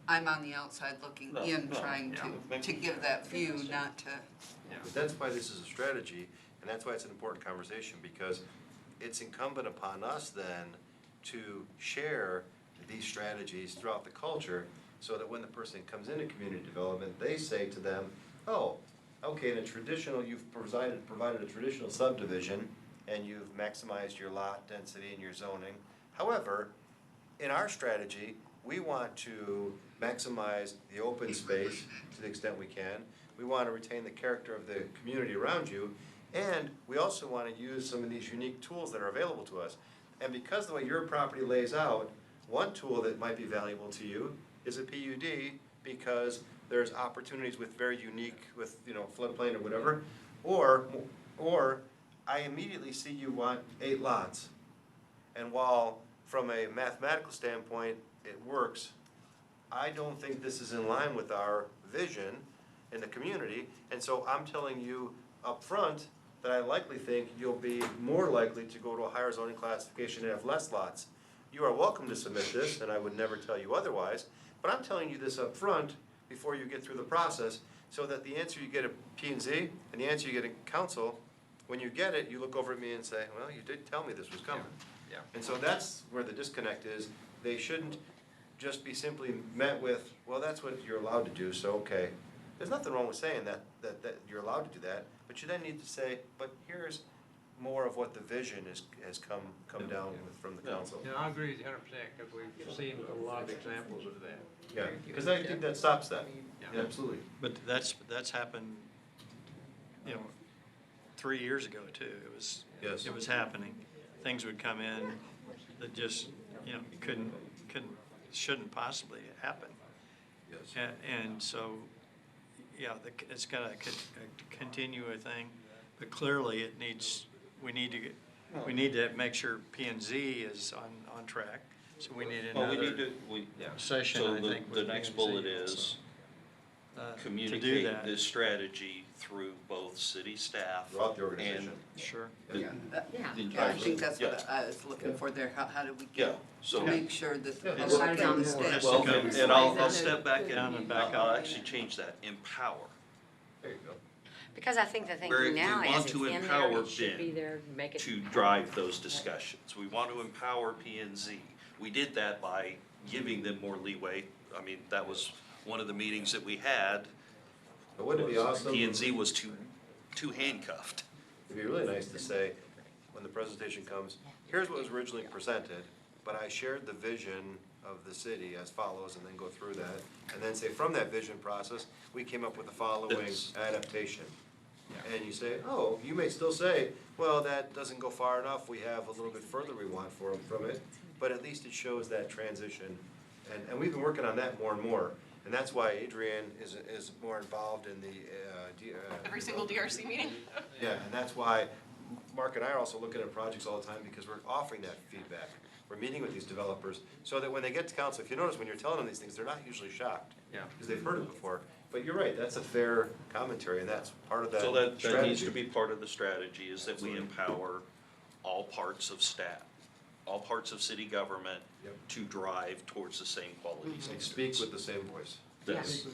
I'm on the outside looking No, in, no, trying yeah. to give that view, not to, But that's why this is a strategy, and that's why it's an important conversation, because it's incumbent upon us then to share these strategies throughout the culture, so that when the person comes into community development, they say to them, oh, okay, in a traditional, you've provided a traditional subdivision, and you've maximized your lot density and your zoning. However, in our strategy, we want to maximize the open space to the extent we can. We want to retain the character of the community around you, And we also want to use some of these unique tools that are available to us. And because the way your property lays out, one tool that might be valuable to you is a PUD, because there's opportunities with very unique, with, floodplain or whatever. Or I immediately see you want 8 lots. And while from a mathematical standpoint, it works, I don't think this is in line with our vision in the community. And so I'm telling you up front that I likely think you'll be more likely to go to a higher zoning classification and have less lots. You are welcome to submit this, and I would never tell you otherwise, but I'm telling you this up front before you get through the process, so that the answer you get at P&Z and the answer you get in council, when you get it, you look over at me and say, well, you did tell me this was coming. Yeah. And so that's where the disconnect is. They shouldn't just be simply met with, well, that's what you're allowed to do, so okay. There's nothing wrong with saying that you're allowed to do that, but you then need to say, but here's more of what the vision has come down with from the council. Yeah, I agree with you 100%, because we've seen a lot of examples of that. Yeah, because I think that stops that. Yeah. Absolutely. But that's happened, 3 years ago too. Yes. It was happening. Things would come in that just, shouldn't possibly happen. Yes. And so, it's got a continue a thing, but clearly we need to make sure P and Z is on track. So we need Well, we need another to, session, so I think, the with next P&Z bullet also. is To do communicate that. this strategy through both city staff Throughout the organization. Sure. and. Yeah, the- I think that's what Yeah. I was looking for there. How do we Yeah, get, so. make sure that the Yeah. public Well, understands? Well, to go and I'll step back down and and back I'll up. actually change that, empower. There you go. Because I think the Where thinking we now is want it's to in there, empower it should be Ben there, make it. to drive those discussions. We want to empower P and Z. We did that by giving them more leeway. I mean, that was one of the meetings that we had. But wouldn't it be awesome? P and Z was too handcuffed. It'd be really nice to say, when the presentation comes, here's what was originally presented, but I shared the vision of the city as follows, and then go through that. And then say, from that vision process, we came up with the following That's- adaptation. And you say, oh, you may still say, well, that doesn't go far enough, we have a little bit further we want from it, but at least it shows that transition. And we've been working on that more and more, and that's why Adrienne is more involved in the, Every single DRC meeting. yeah, and that's why Mark and I are also looking at projects all the time, because we're offering that feedback. We're meeting with these developers, so that when they get to council, if you notice, when you're telling them these things, they're not usually shocked. Yeah. Because they've heard it before. But you're right, that's a fair commentary, and that's part of that So that needs strategy. to be part of the strategy, is that we empower all parts of staff, all parts of city government Yep. to drive towards the same quality And standards. speak with the same voice. That's-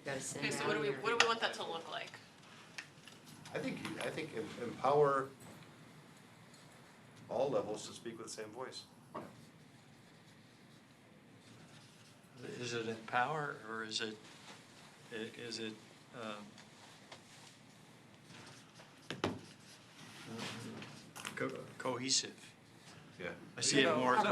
Gotta send Okay, so out what do here. we want that to look like? I think empower all levels to speak with the same voice. Is it empower, or is it, cohesive? Yeah. I see it more You gotta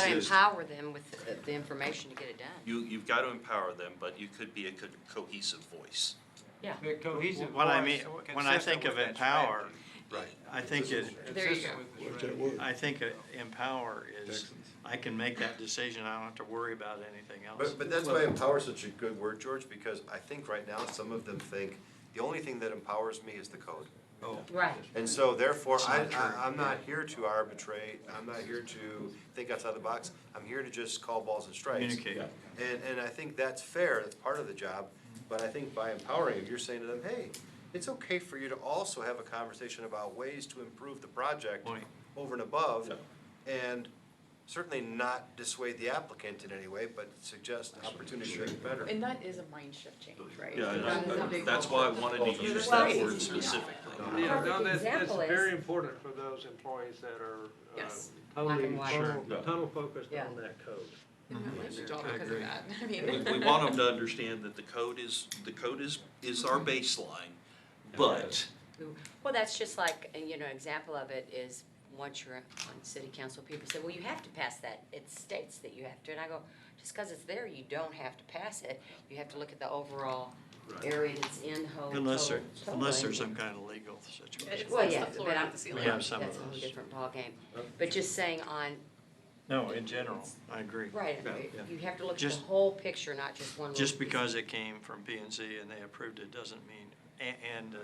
cohesive. empower them with the information to get it done. You've got to empower them, but you could be a cohesive voice. Yeah. The cohesive What I voice mean, when I consistent think of with that empower, strategy. Right. I think it, There you go. Consistent with the I think empower is, I can make that decision, I don't have to worry about anything else. But that's why empower is such a good word, George, because I think right now, some of them think, the only thing that empowers me is the code. Oh, Right. And so therefore, That's not true. I'm not here to arbitrate, I'm not here to think outside the box, I'm here to just call balls and strikes. communicate. And I think that's fair, that's part of the job, but I think by empowering them, you're saying to them, hey, it's okay for you to also have a conversation about ways to improve the project Point. over and above, and certainly not dissuade the applicant in any way, but suggest opportunities to make it better. And that is a mind shift change, right? Yeah, That is a big that's why I wanted to use that word specifically. Yeah, no, Perfect that's example is- very important for those employees that are Yes. Black and white. tunnel focused Yeah. on that code. Good job I because of agree. that. I We, mean. we want them to understand that the code is our baseline, but Well, that's just like, example of it is, once you're on city council, people say, well, you have to pass that. It states that you have to. And I go, just because it's there, you don't have to pass it. You have to look at the overall area that's in whole. Unless total- there's total some kind of legal situation. It's Well, the yeah, floor, but not I'm, the ceiling. We have some of that's a whole those. different ballgame. But just saying on, No, in general, I agree. right, Yeah. you have to look at Just- the whole picture, not just one little Just piece. because it came from P and Z and they approved it doesn't mean, and Well,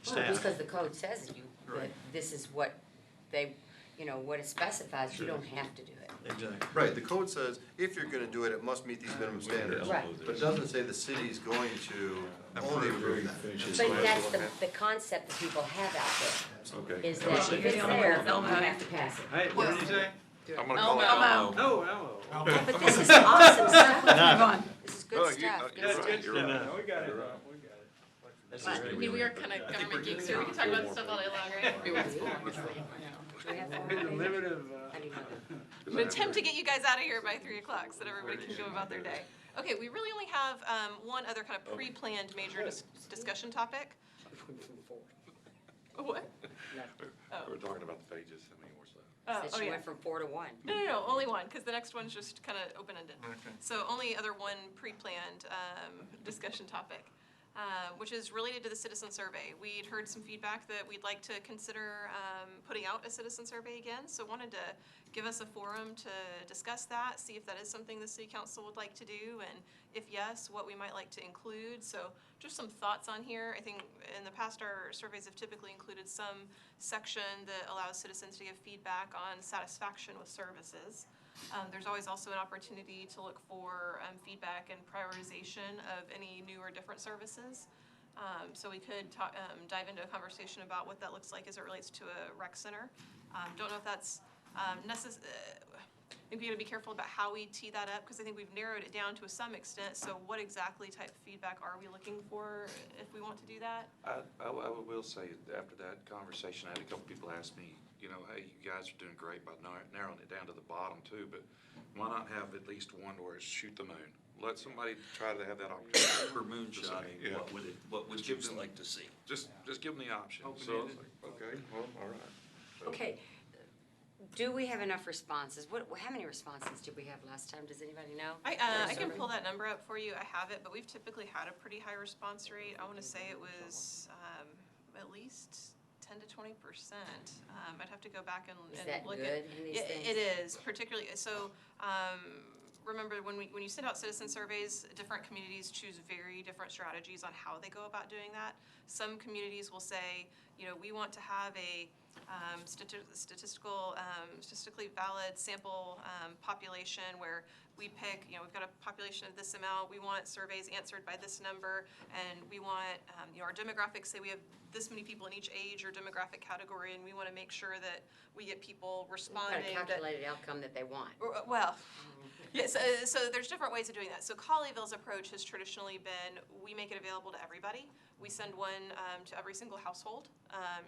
staff. because the code says you, that Right. this is what they, what it specifies, you don't have to do it. Exactly. Right, the code says, if you're gonna do it, it must meet these minimum standards. Right. But it doesn't say the city's going to only approve that. But that's the concept that people have out there, Okay. is that if it's there, you have to pass it. Hey, what did you say? I'm gonna call it Elmo. Oh, Elmo. But this is awesome stuff. Move on. This is Oh, good you- stuff. you're Good right. stuff. Good You're right. stuff. We got it, You're right. we got it. I mean, we are kind of government geeks here, we can talk about this stuff all day long, right? Do we have four Limited of, How do you know that? I'm gonna attempt to get you guys out of here by 3 o'clock so that everybody can go about their day. Okay, we really only have one other kind of pre-planned major discussion topic. What? We're talking about the pages, how many more so? Said Oh, she yeah. went from 4 to 1. No, only one, because the next one's just kind of open-ended. Okay. So only other one pre-planned discussion topic, which is related to the citizen survey. We'd heard some feedback that we'd like to consider putting out a citizen survey again, so wanted to give us a forum to discuss that, see if that is something the city council would like to do, and if yes, what we might like to include. So just some thoughts on here. I think in the past, our surveys have typically included some section that allows citizens to give feedback on satisfaction with services. There's always also an opportunity to look for feedback and prioritization of any new or different services. So we could dive into a conversation about what that looks like as it relates to a rec center. Don't know if that's I think we gotta be careful about how we tee that up, because I think we've narrowed it down to some extent. So what exactly type of feedback are we looking for if we want to do that? I will say, after that conversation, I had a couple people ask me, hey, you guys are doing great by narrowing it down to the bottom too, but why not have at least one where it's shoot the moon? Let somebody try to have that opportunity. For moonshoting, Yeah. what would Just you give them- like to see? Just give them the option. So I was like, okay, well, all right. So- Okay, do we have enough responses? How many responses did we have last time? Does anybody know? I For a can survey? pull that number up for you. I have it, but we've typically had a pretty high response rate. I want to say it was at least 10 to 20%. I'd have to go back and Is that look good at. in these It- things? It is, particularly, so, remember, when you send out citizen surveys, different communities choose very different strategies on how they go about doing that. Some communities will say, we want to have a statistically valid sample population where we pick, we've got a population of this amount, we want surveys answered by this number, and we want, our demographics say we have this many people in each age or demographic category, and we want to make sure that we get people Got responding. a that- calculated outcome that they want. well, yes, so there's different ways of doing that. So Colleyville's approach has traditionally been, we make it available to everybody. We send one to every single household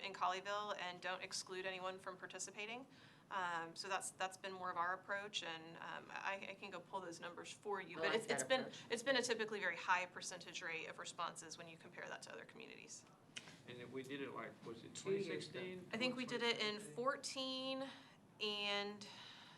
in Colleyville and don't exclude anyone from participating. So that's been more of our approach, and I can go pull those numbers for you. I But like that approach. it's been a typically very high percentage rate of responses when you compare that to other communities. And if we did it like, was it 2 years ago. 2016? I think we did it in 14 and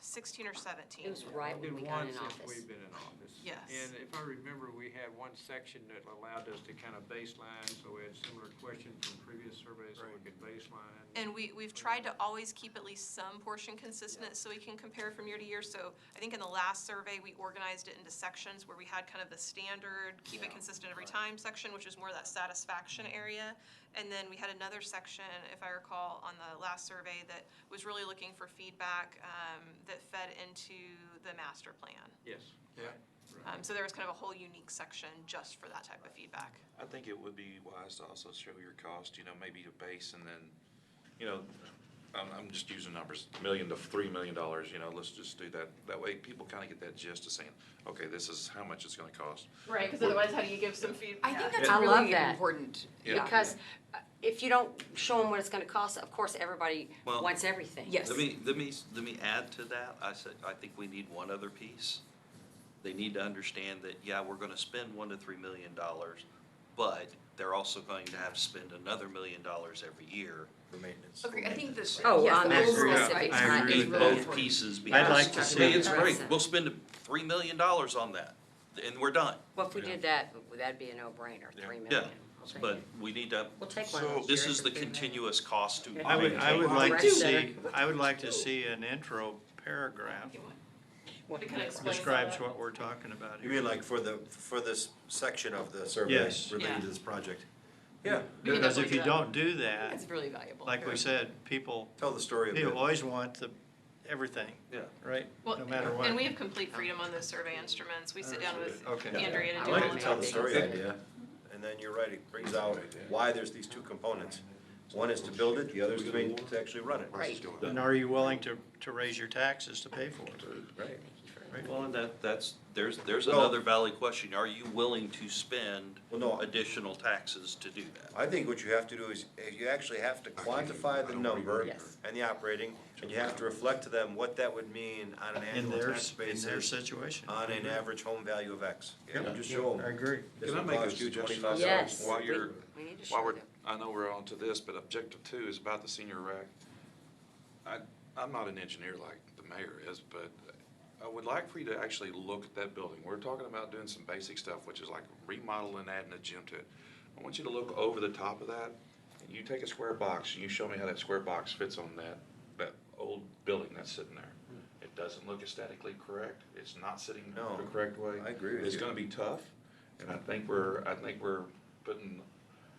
16 or 17. It was right when we Been got one in since office. we've been in office. Yes. And if I remember, we had one section that allowed us to kind of baseline, so we had similar questions from previous surveys, so we could baseline. And we've tried to always keep at least some portion consistent so we can compare from year to year. So I think in the last survey, we organized it into sections where we had kind of the standard, keep it consistent every time section, which is more that satisfaction area. And then we had another section, if I recall, on the last survey that was really looking for feedback that fed into the master plan. Yes. Yeah. So there was kind of a whole unique section just for that type of feedback. I think it would be wise to also show your cost, maybe a base and then, I'm just using numbers, $1 million to $3 million, let's just do that. That way people kind of get that gist of saying, okay, this is how much it's gonna cost. Right, because otherwise how do you give some feedback? I think that's I love really that. important. Yeah. Because if you don't show them what it's gonna cost, of course, everybody Well, wants everything. Yes. Let me add to that. I think we need one other piece. They need to understand that, yeah, we're gonna spend $1 to $3 million, but they're also going to have to spend another $1 million every year. For maintenance. Okay, I think that, Oh, yes, on the that overall specific picture I time agree is is with really really Both important. pieces. I'd because like to me, see- it's great. We'll spend $3 million on that, and we're done. Well, if we did that, would that be a no-brainer, Yeah. 3 Yeah, million? We'll take but it. we need to, We'll take one of those. this Jerry, is for the 3 million. continuous cost to. I would like to Rec see, I would like to see an intro paragraph What- It kind of explains all describes that. what we're talking about You here. mean like for this section of the survey Yes. related Yeah. to this project? Yeah, We can Because if definitely you do that. don't do that, It's really valuable. like we said, people tell the story a bit. always want everything, Yeah. right? Well, No matter what. and we have complete freedom on those survey instruments. We sit down with Okay. Andrea to I do like all to of tell the that. story idea, and then you're right, it brings out why there's these two components. One is to build it, the other is to actually run it. Right. And are you willing to raise your taxes to pay for it? Right. Well, and there's Well- another valid question. Are you willing to spend Well, no. additional taxes to do that? I think what you have to do is, you actually have to quantify the number Yes. and the operating, and you have to reflect to them what that would mean on an In annual their, tax in their basis, situation. on an average home value of X. Yeah. And just show them. I agree. Can I make a suggestion? $25? Yes. While you're, We need to while show we're, them. I know we're on to this, but objective 2 is about the senior rec. I'm not an engineer like the mayor is, but I would like for you to actually look at that building. We're talking about doing some basic stuff, which is like remodeling, adding a gym to it. I want you to look over the top of that, and you take a square box, and you show me how that square box fits on that old building that's sitting there. It doesn't look aesthetically correct. It's not sitting No, the correct way. I agree with It's you. gonna be tough, and I think we're putting.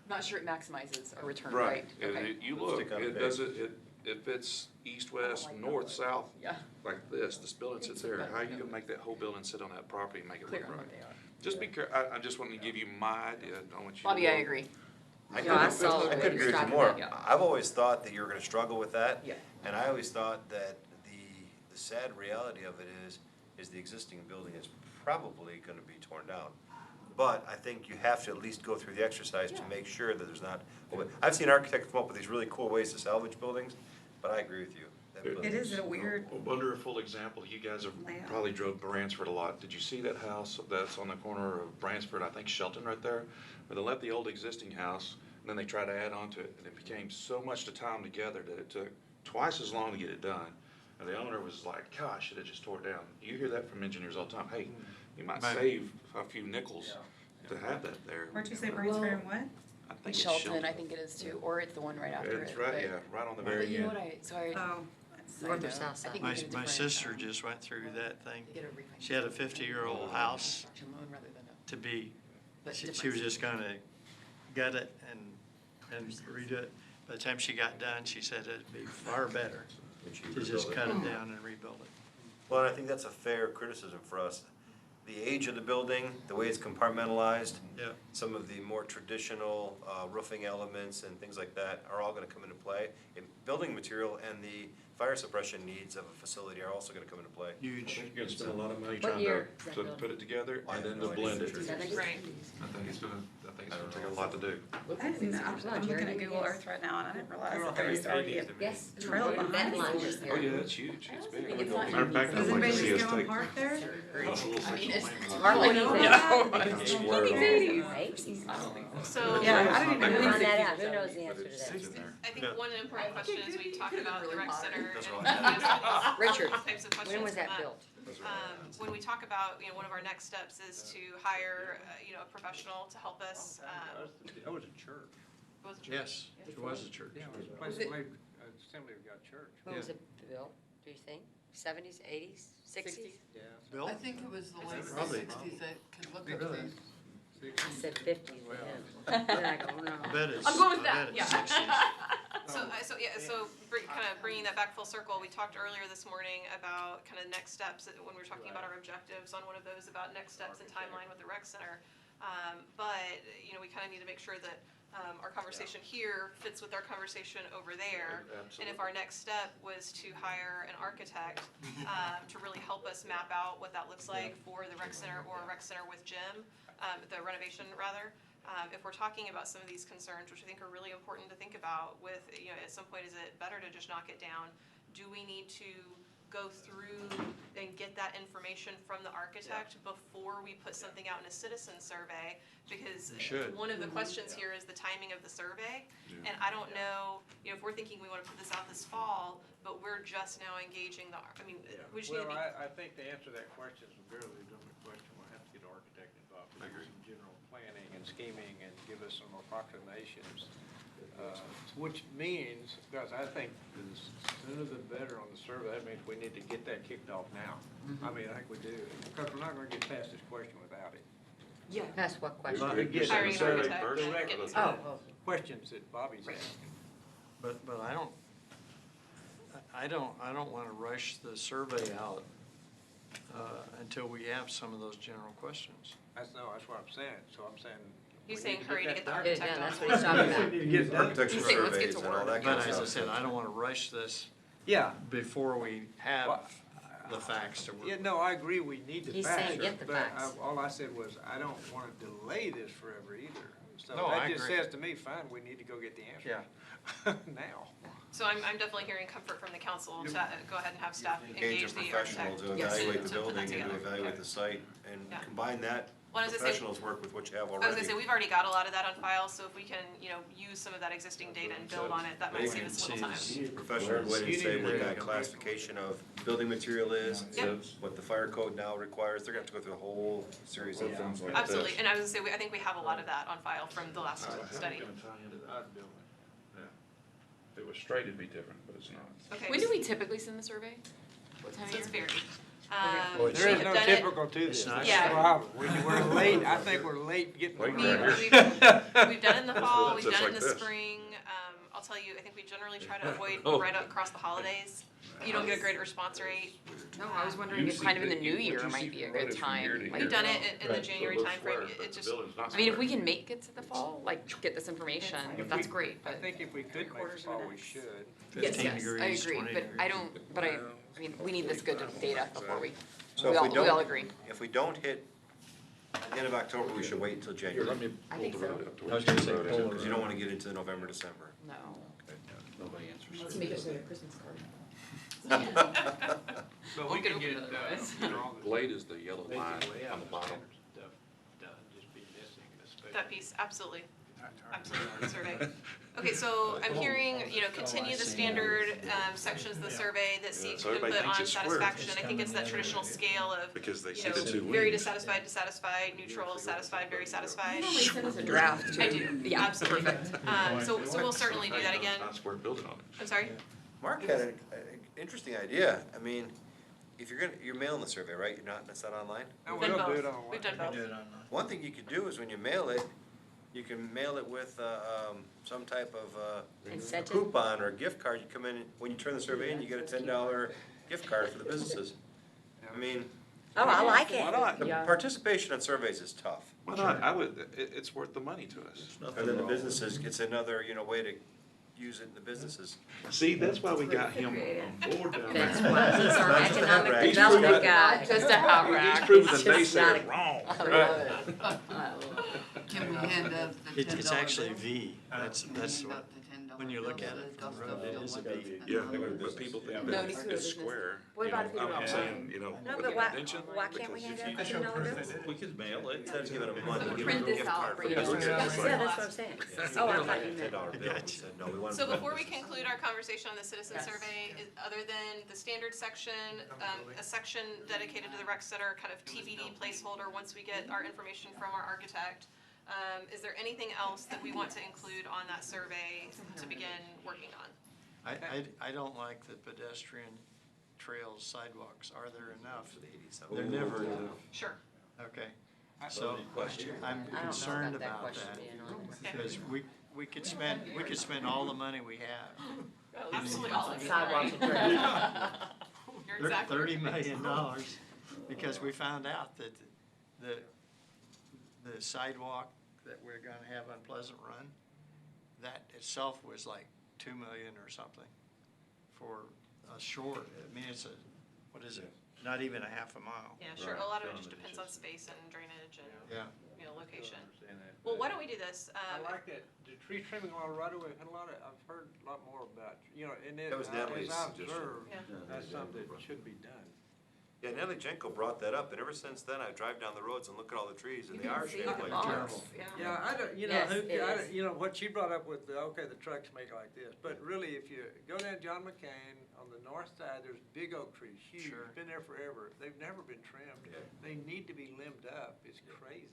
Not sure it maximizes a return, Right, right? and Okay. you Let's look, stick on it the does it fits east, west, like that north, one. south, Yeah. like this building sits there, how are you gonna make that whole building sit on that property and make it Clear look on right? what they are. Just be I just wanted to give you my idea, I don't want you to. Bobby, I look. agree. I No, I couldn't, saw I what couldn't he was agree with you talking more. about, yeah. I've always thought that you were gonna struggle with that. Yeah. And I always thought that the sad reality of it is the existing building is probably gonna be torn down. But I think you have to at least go through the exercise to make sure that there's not, I've seen architects come up with these really cool ways to salvage buildings, but I agree with you. That It It is building's- a weird, A wonderful example, you guys have Layout. probably drove Bransford a lot. Did you see that house that's on the corner of Bransford, I think Shelton right there? Where they left the old existing house, and then they tried to add on to it, and it became so much to time together that it took twice as long to get it done. And the owner was like, gosh, should have just tore it down. You hear that from engineers all the time, hey, you might Right. save a few nickels to have that there. where'd you say Bransford and what? I think it's Shelton, I think it is too, or it's the one right after it. It's right, but- yeah, right on the But very you know what end. Oh, North or south I side? think My, we did a my different, sister just went through that thing. they get a refinance. She had a 50-year-old house Actually, loan rather than a- to be, but she different. was just gonna gut it and redo it. By the time she got done, she said it'd be far better And she to just rebuilt it. cut it down and rebuild it. Well, and I think that's a fair criticism for us. The age of the building, the way it's compartmentalized, Yeah. some of the more traditional roofing elements and things like that are all gonna come into play. And building material and the fire suppression needs of a facility are also gonna come into play. Huge. You're gonna spend a lot of money What trying year to, is to that put it together I and have then no to idea blend for it. sure. Right. I think it's gonna take a lot to do. I didn't know, I'm looking at Google Earth right now and I didn't realize that there was already a Yes. trail behind That it. line was Oh, there. yeah, it's huge, it's big. It's not Matter of fact, Does I'd like to anybody see just us go and take. park there? a little I section mean, of it's land. Hardly No. So. Yeah, I didn't even We'll know. find that out. Who knows the answer to It's that? in there. I think one important question is we talk about the rec center Those and are all- and Richard, types of questions when was come that up. built? When we talk about, one of our next steps is to hire, a professional to help us, That was a church. was it- Yes, it was a church. Yeah, it was a place where Assembly of God Church. When was it built, do you think? 70s, 80s, 60s? Yeah. Bill? I think it was the late Probably. sixties, I could look at these. I said 50s to him. Then I go, I no. bet it's, I'm going with I that, bet yeah. it's 60s. So kind of bringing that back full circle, we talked earlier this morning about kind of next steps, when we were talking about our objectives on one of those, about next steps and timeline with the rec center. But, we kind of need to make sure that our conversation here fits with our conversation over there. And if our next step was to hire an architect to really help us map out what that looks like for the rec center or a rec center with gym, the renovation rather, if we're talking about some of these concerns, which I think are really important to think about with, at some point, is it better to just knock it down? Do we need to go through and get that information from the architect before we put something out in a citizen survey? Because We should. one of the questions here is the timing of the survey. And I don't know, if we're thinking we wanna put this out this fall, but we're just now engaging we just need to Well, be. I think to answer that question is a fairly legitimate question, we'll have to get an architect involved, because there's some general planning and scheming and give us some approximations. Which means, guys, I think the sooner the better on the survey, that means we need to get that kicked off now. I mean, I think we do, because we're not gonna get past this question without it. Yeah. That's what question? Get Hiring an the architect and direct getting questions that Bobby's asking. But I don't want to rush the survey out until we have some of those general questions. That's what I'm saying, so I'm saying. He's we saying need to hurry to get the that done. architect Yeah, on that's what he's talking about. We need to get it done. Architectural Say, let's get surveys to and all work. that kind But of as I stuff. said, I don't want to rush this Yeah. before we have Well, the facts to work Yeah, with. no, I agree, we need the He's facts. saying get the but facts. all I said was, I don't wanna delay this forever either. So No, I that just agree. says to me, fine, we need to go get the answer. Now. So I'm definitely hearing comfort from the council to go ahead and have staff Engage a engage the professional architect. to Yes, evaluate the to put that building and to together. evaluate the site, and Yeah. combine that, Well, I was gonna say- professionals work with what you have I was already. gonna say, we've already got a lot of that on file, so if we can, use some of that existing data and build on it, that might save us a little time. Professional go in and You say need what to- that classification of building material is, Yep. what the fire code now requires, they're gonna have to go through a whole series of things like this. Absolutely, and I was gonna say, I think we have a lot of that on file from the last study. I'd do it. If it was straight, it'd be different, but it's not. Okay. When do we typically send the survey? What time of So it's year? varied. Well, We There is have no done it- typical to this, It's not that's Yeah. the problem. We're late, I think we're late getting. Wait, We- right here. We've done it in the fall, we've Just done it in like the this. spring. I'll tell you, I think we generally try to avoid Oh. right across the holidays. You don't get a great response rate. No, I was wondering if kind of in the new year might be a good time. We've done it in the January timeframe. It just, I mean, if we can make it to the fall, like, get this information, that's great, I but. think if we could make the fall, we should. Yes, 15 yes, I degrees, agree, 20 but I degrees. don't, but I mean, we need this good data before we, So we if all, we we all don't, agree. if we don't hit the end of October, we should wait until Here, January, let me I pull think the so. road up to I where was the gonna say road is. pull because you don't wanna get into November, December. No. Nobody answers. Let's make it to a Christmas card. But we Won't can get get, open otherwise. all the Blade is the yellow basic line layout on the bottom. stuff done, just be missing the space. that piece, absolutely. Absolutely, survey. Okay, so I'm hearing, continue the standard sections of the survey that seek so everybody input thinks on it's square. satisfaction. I think it's that traditional scale of, Because they see the two very wings. dissatisfied, neutral, satisfied, very satisfied. You normally send us a draft too. I do, Yeah, absolutely. perfect. So we'll certainly do that again. Not square building on it. I'm sorry? Mark had an interesting idea, I mean, if you're mailing the survey, right, it's not online? No, We've done we'll do it both. online. We've done both. Do it online. One thing you could do is when you mail it, you can mail it with, some type of, Incentive? coupon or gift card, you come in, when you turn the survey in, you get a $10 gift card for the businesses. I mean, Oh, I like it. Why not? the Yeah. participation on surveys is tough. Why not? I would, it's worth the money to us. And then the businesses, it's another, way to use it in the businesses. See, that's why we got him on board down That's there. why he's our Not just a economic hat rack. development guy. Not just a hat He's rack. proving the It's just not naysayers a- wrong. I love it. I love it. Can we hand out the $10 It's actually bill? V, that's Can we what, hand out the $10 when you look bill at so it they'll from the still road, it feel is a like V. it's Yeah, $10? but people think No, that it needs to go to it's business. square. What You about know, if we do I'm it saying, No, with but the why, convention, why can't we because hand if out you- $10 bills? We could mail it. Instead of giving them money, So give print them a this gift out, card for bring the it over. business. Yeah, that's what I'm saying. Yeah, Oh, I $10 thought you meant. bill, we said, no, we want. So the before we businesses. conclude our conversation on the citizen Yes. survey, other than the standard section, a section dedicated to the rec center, kind of TBD placeholder, once we get our information from our architect, is there anything else that we want to include on that survey to begin working on? I don't like the pedestrian trails, sidewalks, are there enough? For the They're 80s. never enough, Sure. okay. So, Question. I'm I don't know concerned about that about question that, being on. because we could spend all the money we have. Absolutely. Sidewalks and trails. You're exactly $30 right. million, because we found out that the sidewalk that we're gonna have on Pleasant Run, that itself was like $2 million or something for a short, I mean, it's what is it, not even a half a mile. Yeah, sure. A lot of it just depends on space and drainage and, Yeah. location. Understand that. Well, why don't we do this? I like that, the tree trimming along the right of way, I've heard a lot more about, and it, That was Natalie's as I suggestion. observed, Yeah. that's something that should be done. Yeah, Natalie Jenko brought that up, and ever since then, I drive down the roads and look at all the trees, and You they can are see shaped the like box. terrible. Yeah, I don't, you know, Yes, who, it is. you know, what she brought up with, okay, the trucks make it like this, but really, if you go down John McCain, on the north side, there's big oak trees, huge, Sure. been there forever, they've never been trimmed. Yeah. They need to be limbed up, it's crazy.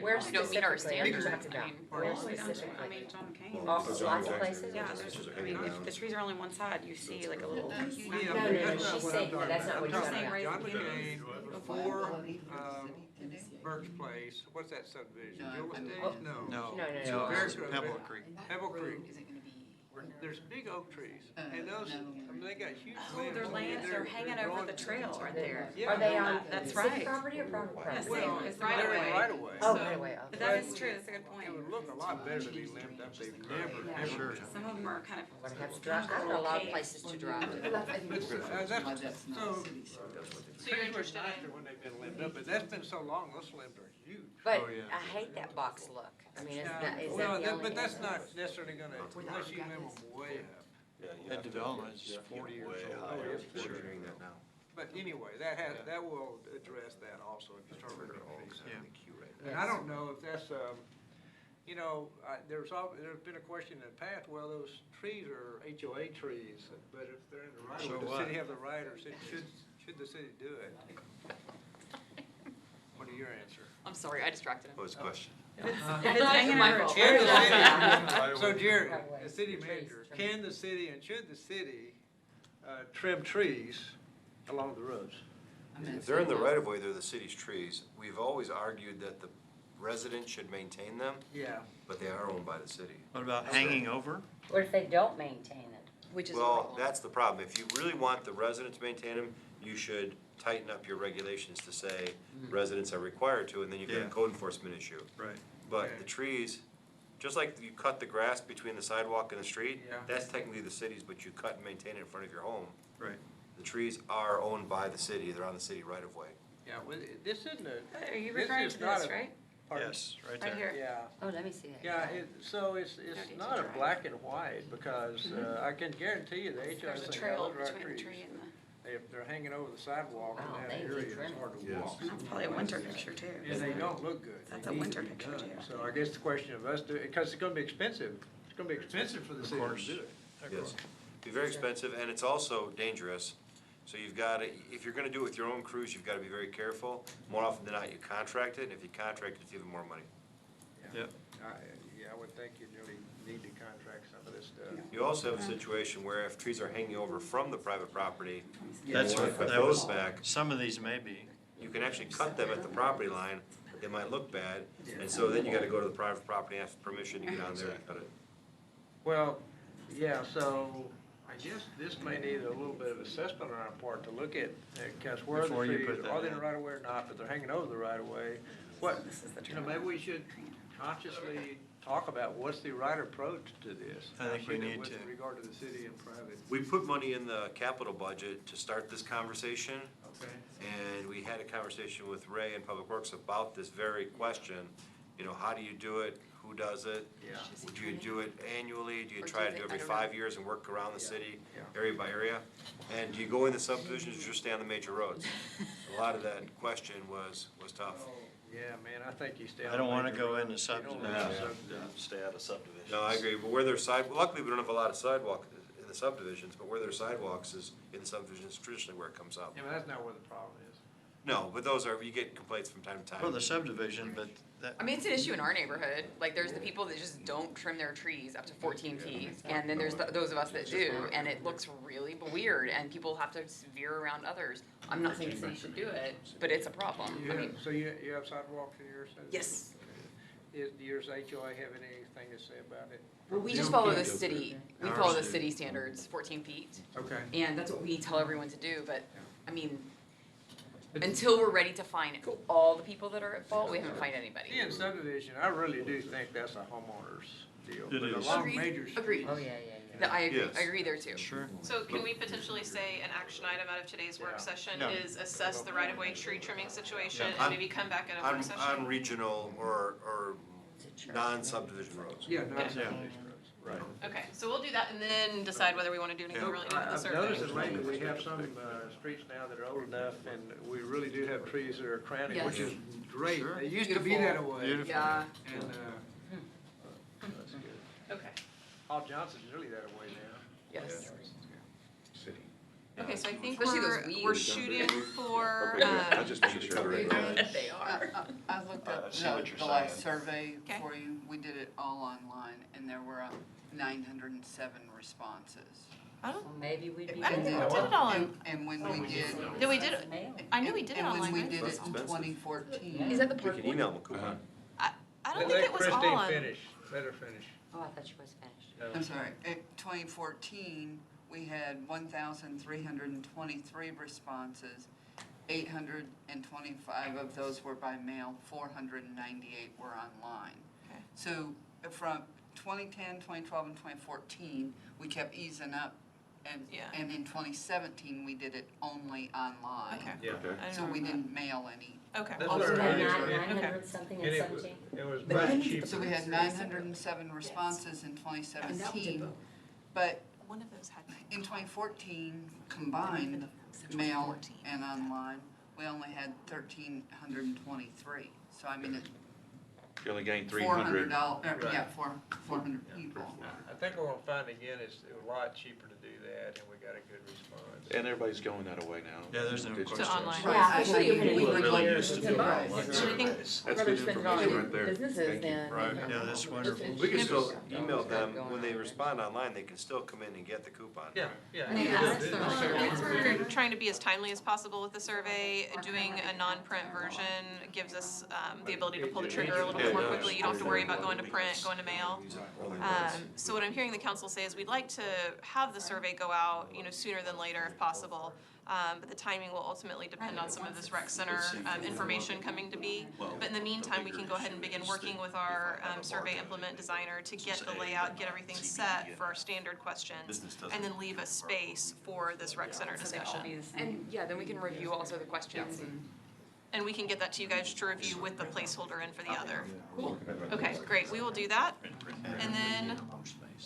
Where We don't meet our specifically are you standards. talking I about? mean, Where All the way down to, I specifically? mean, John McCain. Lots of places? Yeah, This is a I mean, hang if down. the trees are only one side, you see like a little. Yeah, No, but no, that's not she's what saying I'm talking that's not about. what I'm you're talking talking about about. John McCain, before, Burke's Place, what's that subdivision, Jewel Estates? Oh. No. No. No, no, it's no. Very Pebble good. Creek. Pebble Creek, Isn't gonna be. there's big oak trees, and those, I mean, they got huge limbs. Oh, they're I mean, laying, they're hanging over growing- the trail right there. Yeah. Are they on That's city right. property or private property? Yes, Well, it's they're right in away. right away. Oh, So- right away, But okay. that is true, that's a good point. It would look a lot better to be limbed up, they've never, Yeah. ever. Some of them are kind of. I'm gonna have to drive, I've got a lot of places to drive to. So you're interested Trees were nicer in, when they've been limbed up, but that's been so long, those limbs are huge. But Oh, yeah. I hate that box look. I mean, is Yeah, that, is well, that the only? but that's not necessarily gonna, unless you limb them way up. That development is 40 years Way old. higher. yes, Sure, doing that now. But anyway, that will address that also, if you start looking at trees. Yeah. And I don't know if that's, you know, there's been a question in the past, well, those trees are HOA trees, but if they're in the right, So of way, what? the city have the right, or should the city do it? What are your answer? I'm sorry, I distracted him. What was the question? If it's hanging My over a fault. tree. Can the city, so Jerry, Right away. the city Trees, manager, trim. can the city and should the city trim trees along the roads? If they're in the right of way, they're the city's trees. We've always argued that the residents should maintain them, Yeah. but they are owned by the city. What about hanging over? What if they don't maintain it? Which is a Well, problem. that's the problem. If you really want the residents to maintain them, you should tighten up your regulations to say residents are required to, and then you've got a Yeah. code enforcement issue. Right. But Okay. the trees, just like you cut the grass between the sidewalk and the street, Yeah. that's technically the city's, but you cut and maintain it in front of your home. Right. The trees are owned by the city, they're on the city right of way. Yeah, well, this isn't a. Are you this referring is to not this, a- right? pardon? Yes, right Right there. here. Yeah, Oh, let me see that. yeah, so it's need to not a drive. black and white, because I can guarantee you the HOA There's a saying, trail those are our between the trees. tree and the, If they're hanging over the sidewalk Wow, in that they do area, it's trim hard to Yes. walk. that's probably a winter picture too. And they don't look good. That's They a need winter to be picture, done. too. So I guess the question of us doing, because it's gonna be expensive, it's gonna be expensive for the Of city to course. do it. Yes. Be very expensive, and it's also dangerous. So you've got to, if you're gonna do it with your own crews, you've got to be very careful. More often than not, you contract it, and if you contract it, it's even more money. Yep. Yeah, I would think you'd really need to contract some of this stuff. You also have a situation where if trees are hanging over from the private property, you That's wanna what, cut that those was, back, some of these may be. you can actually cut them at the property line, but they might look bad. And so then you gotta go to the private property and ask permission to get down there and cut it. Well, yeah, so I guess this may need a little bit of assessment on our part to look at, because where are the Before you trees, put that are they in the in. right of way or not, but they're hanging over the right of way. What, This is the you know, trail. maybe we should consciously talk about what's the right approach to this. I think we Should it need with to. regard to the city and private. We put money in the capital budget to start this conversation. Okay. And we had a conversation with Ray in Public Works about this very question. You know, how do you do it? Who does it? Yeah. Would you do it annually? Do you Or try do to they- do it I every don't know. 5 years and work around the city, Yeah. area by area? And do you go in the subdivisions or just stay on the major roads? A lot of that question was tough. Yeah, man, I think you stay on. I don't the wanna major go roads. into You don't subdivisions. want Yeah, subdivisions. stay out of subdivisions. No, I agree, but where there's luckily, we don't have a lot of sidewalk in the subdivisions, but where there's sidewalks is, in the subdivisions, traditionally where it comes up. Yeah, but that's not where the problem is. No, but those are, you get complaints from time to time. Well, the subdivision, but that, I mean, it's an issue in our neighborhood. Like, there's the people that just don't trim their trees up to 14 feet, and then there's those of us that do, and it looks really weird, and people have to veer around others. I'm not saying the city should do it, but it's a problem. You I have, mean, so you have sidewalks in your subdivision? yes. Do your HOA have anything to say about it? Well, we just follow the city, we follow the city standards, 14 feet, Okay. and that's what we tell everyone to do, but, I mean, until we're ready to find all the people that are at fault, we haven't found anybody. In subdivision, I really do think that's a homeowner's deal. It But is. along Agreed, major streets. agreed. Oh, yeah. That I agree, Yes. I agree there too. sure. so can we potentially say an action item out of today's Yeah. work session Yeah. is assess the right-of-way tree trimming situation Yeah. and maybe come back at a work On session? regional or non-subdivision roads. Yeah, not Yeah. subdivision roads. Right. Okay, so we'll do that and then decide whether we want to do anything related to the I've survey. noticed that lately we have some streets now that are old enough, and we really do have trees that are crowning, which is great. Sure. They used to be that way. Beautiful. Yeah. And, that's good. Okay. Hall Johnson's really that way now. Yes. City. Okay, so I think Especially those we're weeds. shooting for, Okay, I just made sure they're in there. They are. I looked I up see what you're the last saying. survey Okay. for you. We did it all online, and there were 907 responses. I don't, Well, maybe we'd be. I didn't think we better did it all in, And when we did. did we did it? Mail. I knew we did it online, And when right? we did it in Expensive. 2014. Is that the We park can one? email them a coupon. I don't Let think it was all Christine on. finish, let her finish. Oh, I thought she was finished. No. I'm sorry, in 2014, we had 1,323 responses. 825 of those were by mail, 498 were online. Okay. So from 2010, 2012, and 2014, we kept easing up. Yeah. And in 2017, we did it only online. Okay. Yeah. Okay. I don't So we remember didn't mail any. that. Okay. That's I'll what do I that. heard. 900 something And and it was, 17? it was much cheaper. So we had 907 responses in 2017, but One of those had. in 2014, combined mail and online, we only had 1,323. So I mean, it's You only gained $400, 300. yeah, 400 people. I think we're gonna find again, it's a lot cheaper to do that, and we got a good response. And everybody's going that way now. Yeah, there's no Digital. question. online. Right, Yeah, I especially think when we we would were like here to to do buy. that. So I think, That's Rather good spend it information on right there. businesses Thank you. than. Right, yeah, that's wonderful. We can still Just- email them, Going when they on. respond online, they can still come in and get the coupon. Yeah, yeah. we're trying to be as timely as possible with the survey. Doing a non-print version gives us the ability to pull the trigger a little bit more quickly. You don't have to worry about going to print, going to mail. So what I'm hearing the council say is we'd like to have the survey go out, sooner than later if possible. But the timing will ultimately depend on some of this rec center information coming to be. But in the meantime, we can go ahead and begin working with our survey implement designer to get the layout, get everything set for our standard questions, and then leave a space for this rec center discussion. And yeah, then we can review also the questions And we can get that to you guys to review with the placeholder in for the other. Okay, great, we will do that. And then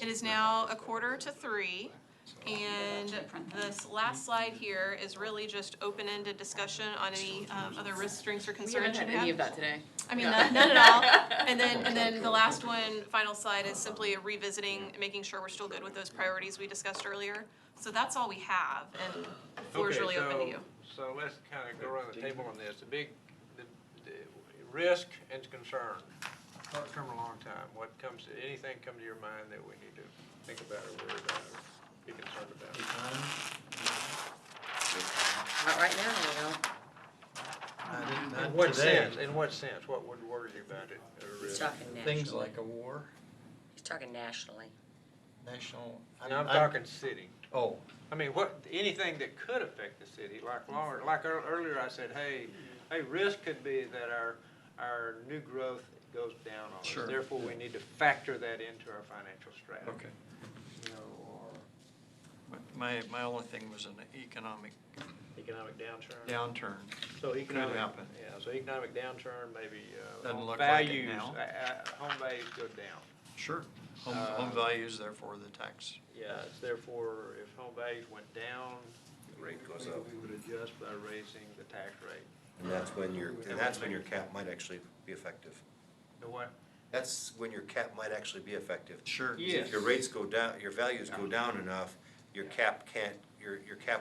it is now 2:45. And this last slide here is really just open-ended discussion on any other risks, strengths, or we haven't concerns you had any of have. that today. I mean, Yeah. none at all. And then the last one, final slide, is simply revisiting, making sure we're still good with those priorities we discussed earlier. So that's all we have, and the floor is really open to you. So let's kind of go around the table on this. The risk and concern, short-term or long-time, anything come to your mind that we need to think about or worry about or be concerned about? Not right now, you know. Not In what today. sense? In what sense? What would worry you about it? or He's risk? talking Things nationally. like a war, He's talking nationally. national. No, I'm talking city. Oh, I mean, anything that could affect the city, earlier I said, hey, risk could be that our new growth goes down on us. Sure. Therefore, we need to factor that into our financial strategy. okay. Or My only thing was an economic economic downturn. downturn. So economic, happen. yeah, so economic downturn, maybe, Doesn't home look like it values, now. home values go down. Sure. Home values, therefore the tax. Yeah, it's therefore, if home values went down, Rate goes up. we would adjust by raising the tax rate. And that's when your cap might actually be effective. The what? That's when your cap might actually be effective. Sure. Yes. If your rates go down, your values go down enough, your cap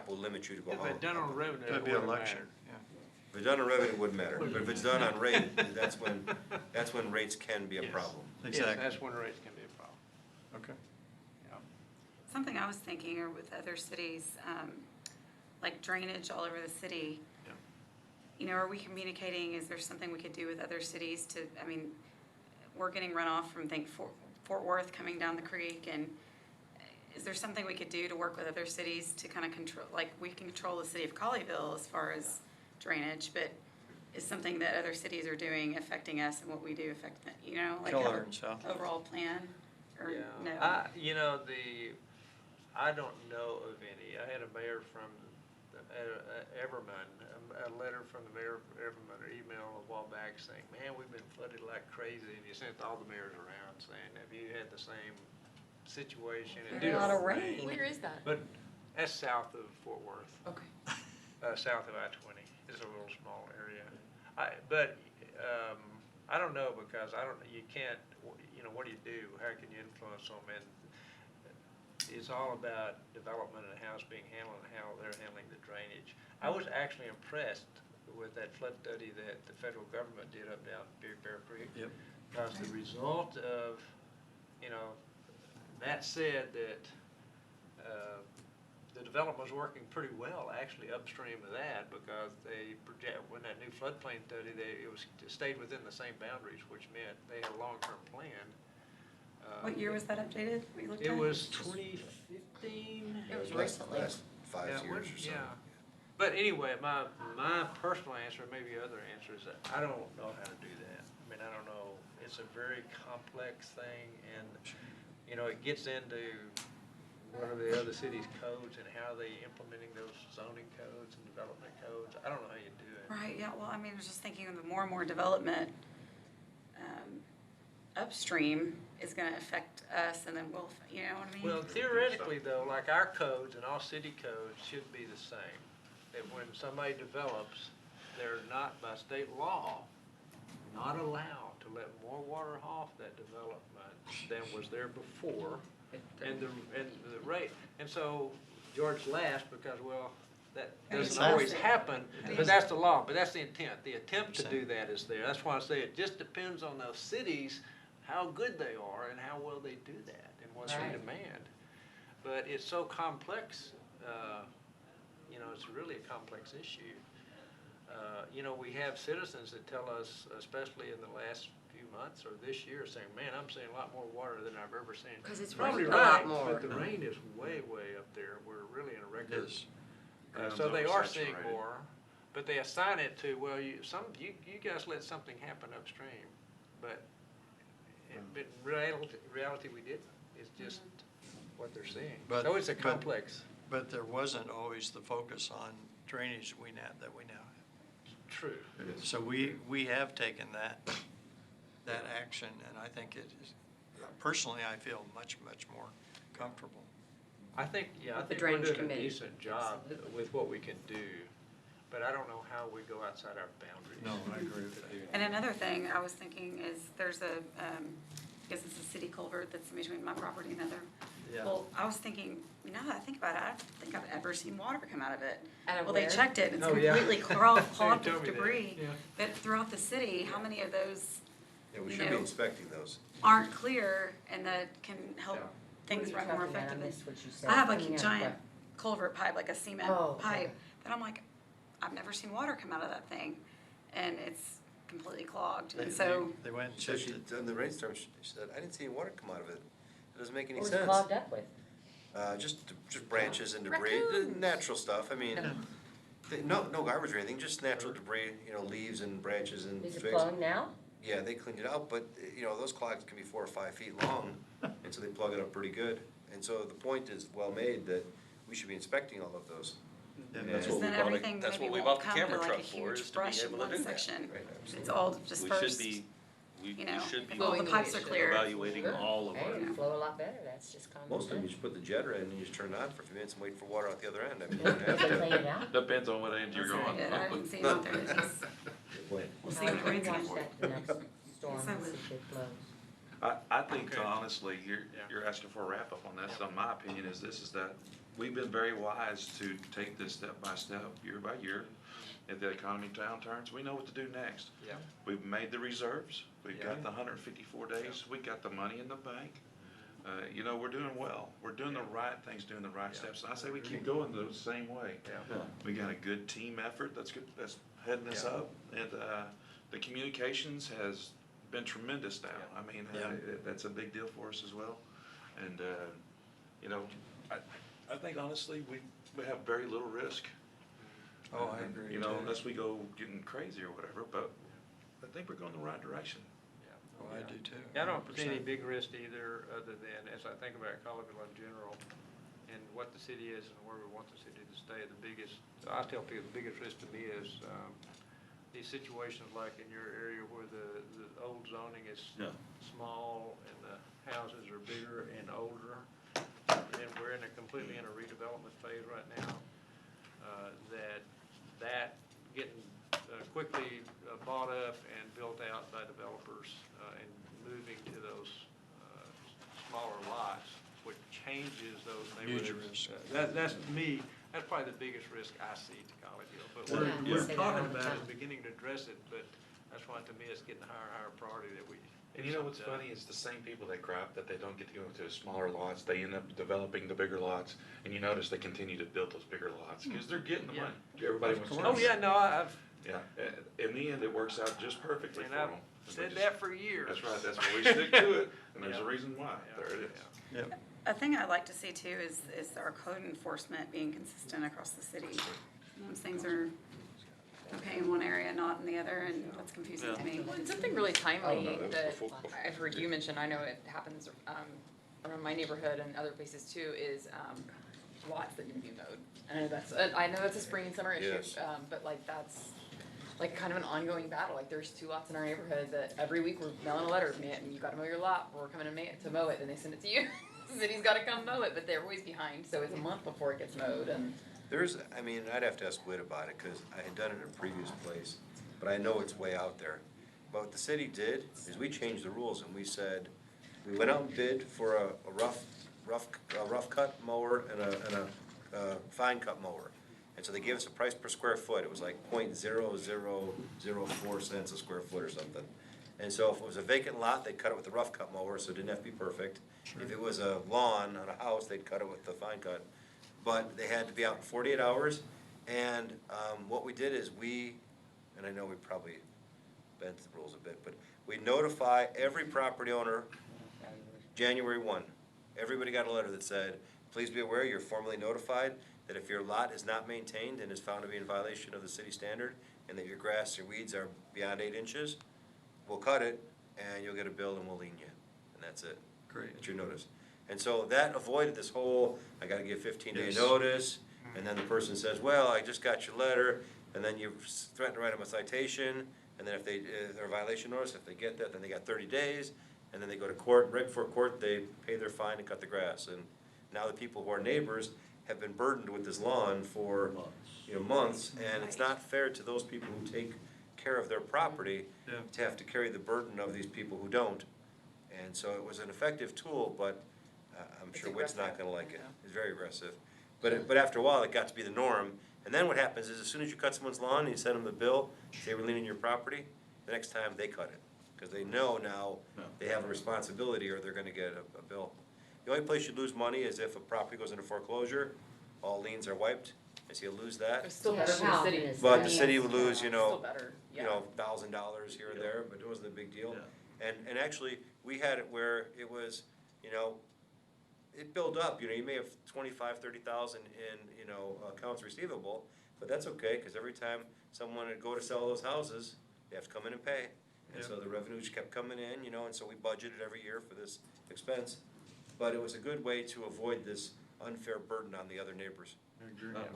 will limit you to go If home. it's done on revenue, it Could be a wouldn't election, matter. yeah. If it's done on revenue, it wouldn't matter, but if it's done on rate, that's when rates can be a Yes. problem. Yes, Exactly. that's when rates can be a problem. Okay. Something I was thinking are with other cities, like drainage all over the city. Yeah. Are we communicating, is there something we could do with other cities to, we're getting runoff from, Fort Worth coming down the creek, and is there something we could do to work with other cities to kind of control, like, we can control the city of Colleyville as far as drainage, but is something that other cities are doing affecting us and what we do affect, like Keller our and South. overall plan? Or Yeah. no? I don't know of any. I had a mayor from Everman, a letter from the mayor of Everman, or email a while back saying, man, we've been flooded like crazy, and you sent all the mayors around saying, have you had the same situation. and Very did lot of rain. Where is that? But that's south of Fort Worth, Okay. south of I-20. It's a little small area. I don't know, because you can't, what do you do? How can you influence them? And it's all about development and how it's being handled and how they're handling the drainage. I was actually impressed with that flood study that the federal government did up down Big Bear Creek. Yep. Because the result of, that said that the development was working pretty well actually upstream of that, because they project, when that new floodplain study, it stayed within the same boundaries, which meant they had a long-term plan. What year was that updated? We looked It at? was 2015. It was Last- recently. Last 5 Yeah, years or so. yeah. But anyway, my personal answer, maybe other answer, is that I don't know how to do that. I mean, I don't know. It's a very complex thing, and, it gets into what are the other cities' codes and how they implementing those zoning codes and development codes. I don't know how you do it. Right, yeah, well, I mean, I was just thinking of the more and more development upstream is gonna affect us, and then we'll, you know what I mean? Well, theoretically, though, like our codes and all city codes should be the same. That when somebody develops, they're not, by state law, not allowed to let more water off that development than was there before. And the rate, and so George laughs because, well, that doesn't always happen, but that's the law, but that's the intent. The attempt to do that is there. That's why I say it just depends on those cities, how good they are and how well they do that and what's in demand. But it's so complex, it's really a complex issue. We have citizens that tell us, especially in the last few months or this year, saying, man, I'm seeing a lot more water than I've ever seen. 'Cause it's Probably rained a lot right, more. but the rain is way, way up there. We're really in a record. Yes. So they are seeing Ground's oversaturated. more, but they assign it to, well, you guys let something happen upstream, but in reality we didn't. It's just what they're seeing. But- So it's a but- complex. But there wasn't always the focus on drainage that we now have. True. So we have taken that action, and I think it is, personally, I feel much, much more comfortable. I think The we're Drainage doing a Committee. decent job with what we can do, but I don't know how we go outside our boundaries. No, I agree with that. And another thing I was thinking is there's a, I guess it's a city culvert that's in between my property and other. Yeah. Well, I was thinking, now that I think about it, I don't think I've ever seen water come out of it. Out of Well, they where? checked it, and it's Oh, yeah. completely clogged told with me that, debris. yeah. But throughout the city, how many of those Yeah, we You should be know. inspecting those. aren't clear and that can help things run more effectively? I have like a giant culvert pipe, like a cement Oh, okay. pipe, that I'm like, I've never seen water come out of that thing, and it's completely clogged, and so, They went and So checked she, it. in the rainstorm, she said, I didn't see any water come out of it. It doesn't make any What was sense. it clogged up with? Just branches and debris, Raccoons. natural stuff, I mean, no garbage or anything, just natural debris, leaves and branches and Is it twigs. plugged now? Yeah, they cleaned it out, but, those clogs can be 4 or 5 feet long, and so they plug it up pretty good. And so the point is well made that we should be inspecting all of those. And That's because what then everything that's maybe what we won't bought the come to camera like a truck for, is huge to be brush in able to one do that. section. Right, absolutely. It's all We dispersed, should be, we you know, should be if all the Flowing the pipes way are it should. clear. evaluating all of Hey, our. it'll flow a lot better, that's just common Most of them, you sense. just put the jetter in and you just turn it on for a few minutes and wait for water out the other end. I mean, you They don't have to. clean it out. Depends on what end you're That's going. very good. I haven't seen out there, it's, Good point. we'll see what rains Watch again. that the next storm, Yes, I and see will. if it flows. I think Okay. honestly, Yeah. you're asking for a wrap up on this, so my opinion is this, is that we've been very wise to take this step by step, year by year. If the economy downturns, we know what to do next. Yeah. We've made the reserves, we've got Yeah. the 154 days, we got the money in the bank. We're doing well, we're doing the right things, doing the right steps, and I say we keep going the same way. Yeah. We got a good team effort that's good, that's heading us Yeah. up, and the communications has been tremendous now. Yeah. I mean, Yeah. that's a big deal for us as well. And, I think honestly, we have very little risk. Oh, I agree. too. Unless we go getting crazy or whatever, but I think we're going the right direction. Oh, I do too. Yeah, I don't see any 100%. big risk either, other than, as I think about Colleyville in general, and what the city is and where we want the city to stay, I tell people the biggest risk to me is, these situations like in your area where the old zoning is Yeah. small and the houses are bigger and older, and we're completely in a redevelopment phase right now, that getting quickly bought up and built out by developers and moving to those smaller lots, which changes those Huge neighborhoods. risk. That's me, that's probably the biggest risk I see to Colleyville. But Yeah, I we're say that talking all the about it, time. beginning to address it, but that's why to me it's getting higher and higher priority that we. And you know what's funny is the same people that gripe that they don't get to go into smaller lots, they end up developing the bigger lots. And you notice they continue to build those bigger lots because they're getting the money. Everybody wants to. Oh, yeah, no, I've, Yeah, in the end, it works out just perfectly and for I've them. said that for years. That's right, that's why we stick to it, and there's a Yeah. reason why. Yeah, There it is. yeah. Yep. A thing I'd like to see too is our code enforcement being consistent across the city. Sometimes things are okay in one area, not in the other, and that's confusing to me. Well, and something really Oh, timely no, that was that before- I've heard you mention, I know it happens around my neighborhood and other places too, is lots that need to be mowed. I know that's a spring and summer issue, Yes. but like that's like kind of an ongoing battle. Like there's 2 lots in our neighborhood that every week we're mailing a letter, man, you gotta mow your lot, we're coming to mow it, and they send it to you. The city's gotta come mow it, but they're always behind, so it's a month before it gets mowed, and I'd have to ask Whit about it, cause I had done it in a previous place, but I know it's way out there. But what the city did is we changed the rules and we said, we went out and bid for a rough cut mower and a fine cut mower. And so they gave us a price per square foot, it was like .0004 a square foot or something. And so if it was a vacant lot, they'd cut it with the rough cut mower, so it didn't have to be perfect. If it was a lawn on a house, they'd cut it with the fine cut. But they had to be out in 48 hours, and what we did is and I know we probably bent the rules a bit, but we notify every property owner January 1. Everybody got a letter that said, please be aware, you're formally notified that if your lot is not maintained and is found to be in violation of the city standard, and that your grass or weeds are beyond 8 inches, we'll cut it, and you'll get a bill and we'll lien you, and that's it. Great. That's your notice. And so that avoided this whole, I gotta give 15-day Yes. notice, and then the person says, well, I just got your letter, and then you threaten to write them a citation, and then if they're a violation notice, if they get that, then they got 30 days, and then they go to court, right before court, they pay their fine and cut the grass. And now the people who are neighbors have been burdened with this lawn for, months, and it's not fair to those people who take care of their property Yeah. to have to carry the burden of these people who don't. And so it was an effective tool, but I'm It's sure Whit's not aggressive, gonna like it. yeah. It's very aggressive. But after a while, it got to be the norm. And then what happens is as soon as you cut someone's lawn and you send them the bill, say we're leaning your property, the next time they cut it. Because they know now Yeah. they have a responsibility or they're gonna get a bill. The only place you lose money is if a property goes into foreclosure, all liens are wiped, and so you lose that. it's still Yeah, better for the how city. often is But that? the city would lose, Still better, yeah. $1,000 here or there, but it wasn't a big deal. Yeah. And actually, we had it where it was, it built up, you may have 25, 30,000 in, accounts receivable, but that's okay, because every time someone would go to sell those houses, they have to come in and pay. And so the revenues kept coming in, and so we budgeted every year for this expense. But it was a good way to avoid this unfair burden on the other neighbors. And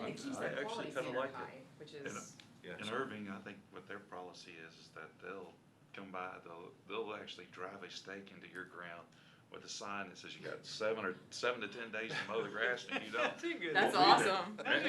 it keeps I that actually quality kinda standard like it. high, which is, Yeah. In Irving, I think what their policy is that they'll come by, they'll actually drive a stake into your ground with a sign that says you got 7 to 10 days to mow the grass, and you don't. that's awesome. I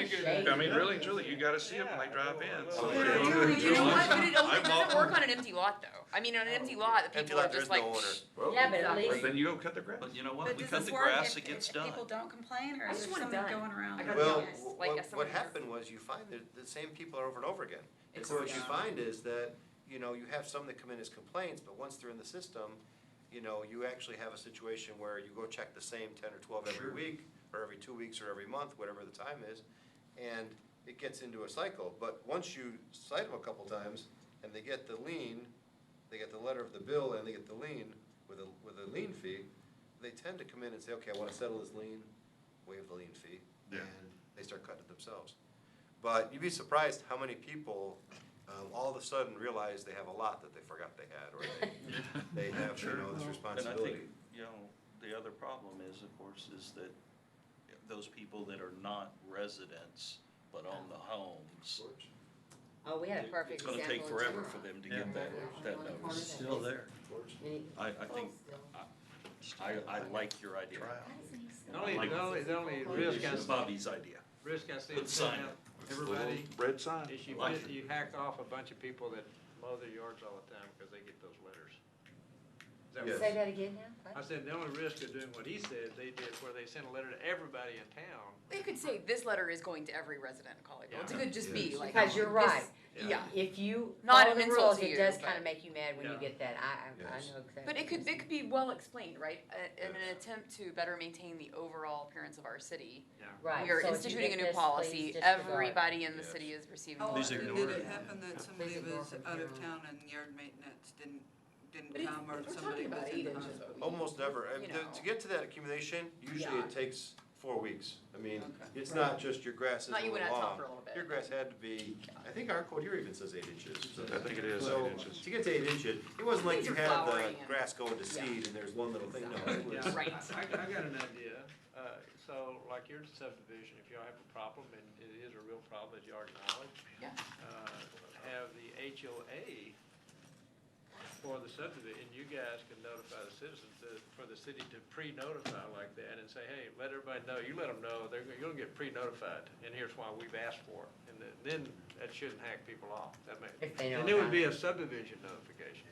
mean, really and truly, you gotta see them when they drive in. So You they're- know what, but it only I'm doesn't all- work on an empty lot though. I mean, on an empty lot, the Empty people are lot, just there's like, no owner. Well, Yeah, but at but least- then you go cut the grass. But you know what, But we does cut this the work grass, if it gets if people done. don't complain, or I is just there want it something done. going around? I got Well, Yes, like, as someone what has- happened was you find that the same people are over and over again. And It's- so what you yeah. find is that, you have some that come in as complaints, but once they're in the system, you actually have a situation where you go check the same 10 or 12 every week, or every 2 weeks, or every month, whatever the time is, and it gets into a cycle. But once you cite them a couple times, and they get the lien, they get the letter of the bill, and they get the lien with a lien fee, they tend to come in and say, okay, I wanna settle this lien, waive the lien fee, Yeah. and they start cutting it themselves. But you'd be surprised how many people, all of a sudden realize they have a lot that they forgot they had, or they have, this And I responsibility. think, the other problem is, of course, is that those people that are not residents, but own the homes, Oh, we had a perfect It's gonna take example in forever Timber for them to Yeah. get that notice. Still there. I think, I like your idea. The only risk I It's see, Bobby's idea. risk I see Put in sign putting up. out everybody Red sign. is Like it. you hack off a bunch of people that mow their yards all the time because they get those letters. Is that Yes. Say that again now? I said, the only risk of doing what he said, they did where they sent a letter to everybody in town. They could say, this letter is going to every resident in Colleyville. It could just be like. Because you're right. this- Yeah. If you Not follow an the insult rules, to it you, does but- kind of make you mad when you Yeah. get that. I Yes. know exactly. But it could be well explained, right? In an attempt to better maintain the overall appearance of our city. Right. We are So if you instituting a get new this, policy. please disregard. Everybody in the Yes. city is receiving. Oh, a Please letter. ignore did it. it happen that somebody Please ignore was from out here of on. town and yard maintenance didn't But it's- come, or we're somebody talking was about in the 8 inches, hospital? but we- Almost never. You To know. get to that accumulation, usually Yeah. it takes 4 weeks. I mean, Okay. it's not just your grass is a Not you little went out top long. for a little bit. Your grass had to be, I think our code here even says 8 inches. I think it is So, 8 inches. to get to 8 inches, it wasn't like Things you are had the flowering and- grass going to seed and there's one little thing. No, it was. Yeah, Right. I got an idea. So like your subdivision, if y'all have a problem, and it is a real problem, as you already acknowledged, Yeah. have the HOA for the subdivision, and you guys can notify the citizens for the city to pre-notify like that and say, hey, let everybody know, you let them know, you'll get pre-notified, and here's why we've asked for it. And then that shouldn't hack people off. That may, If they know and it would about be it. a subdivision notification.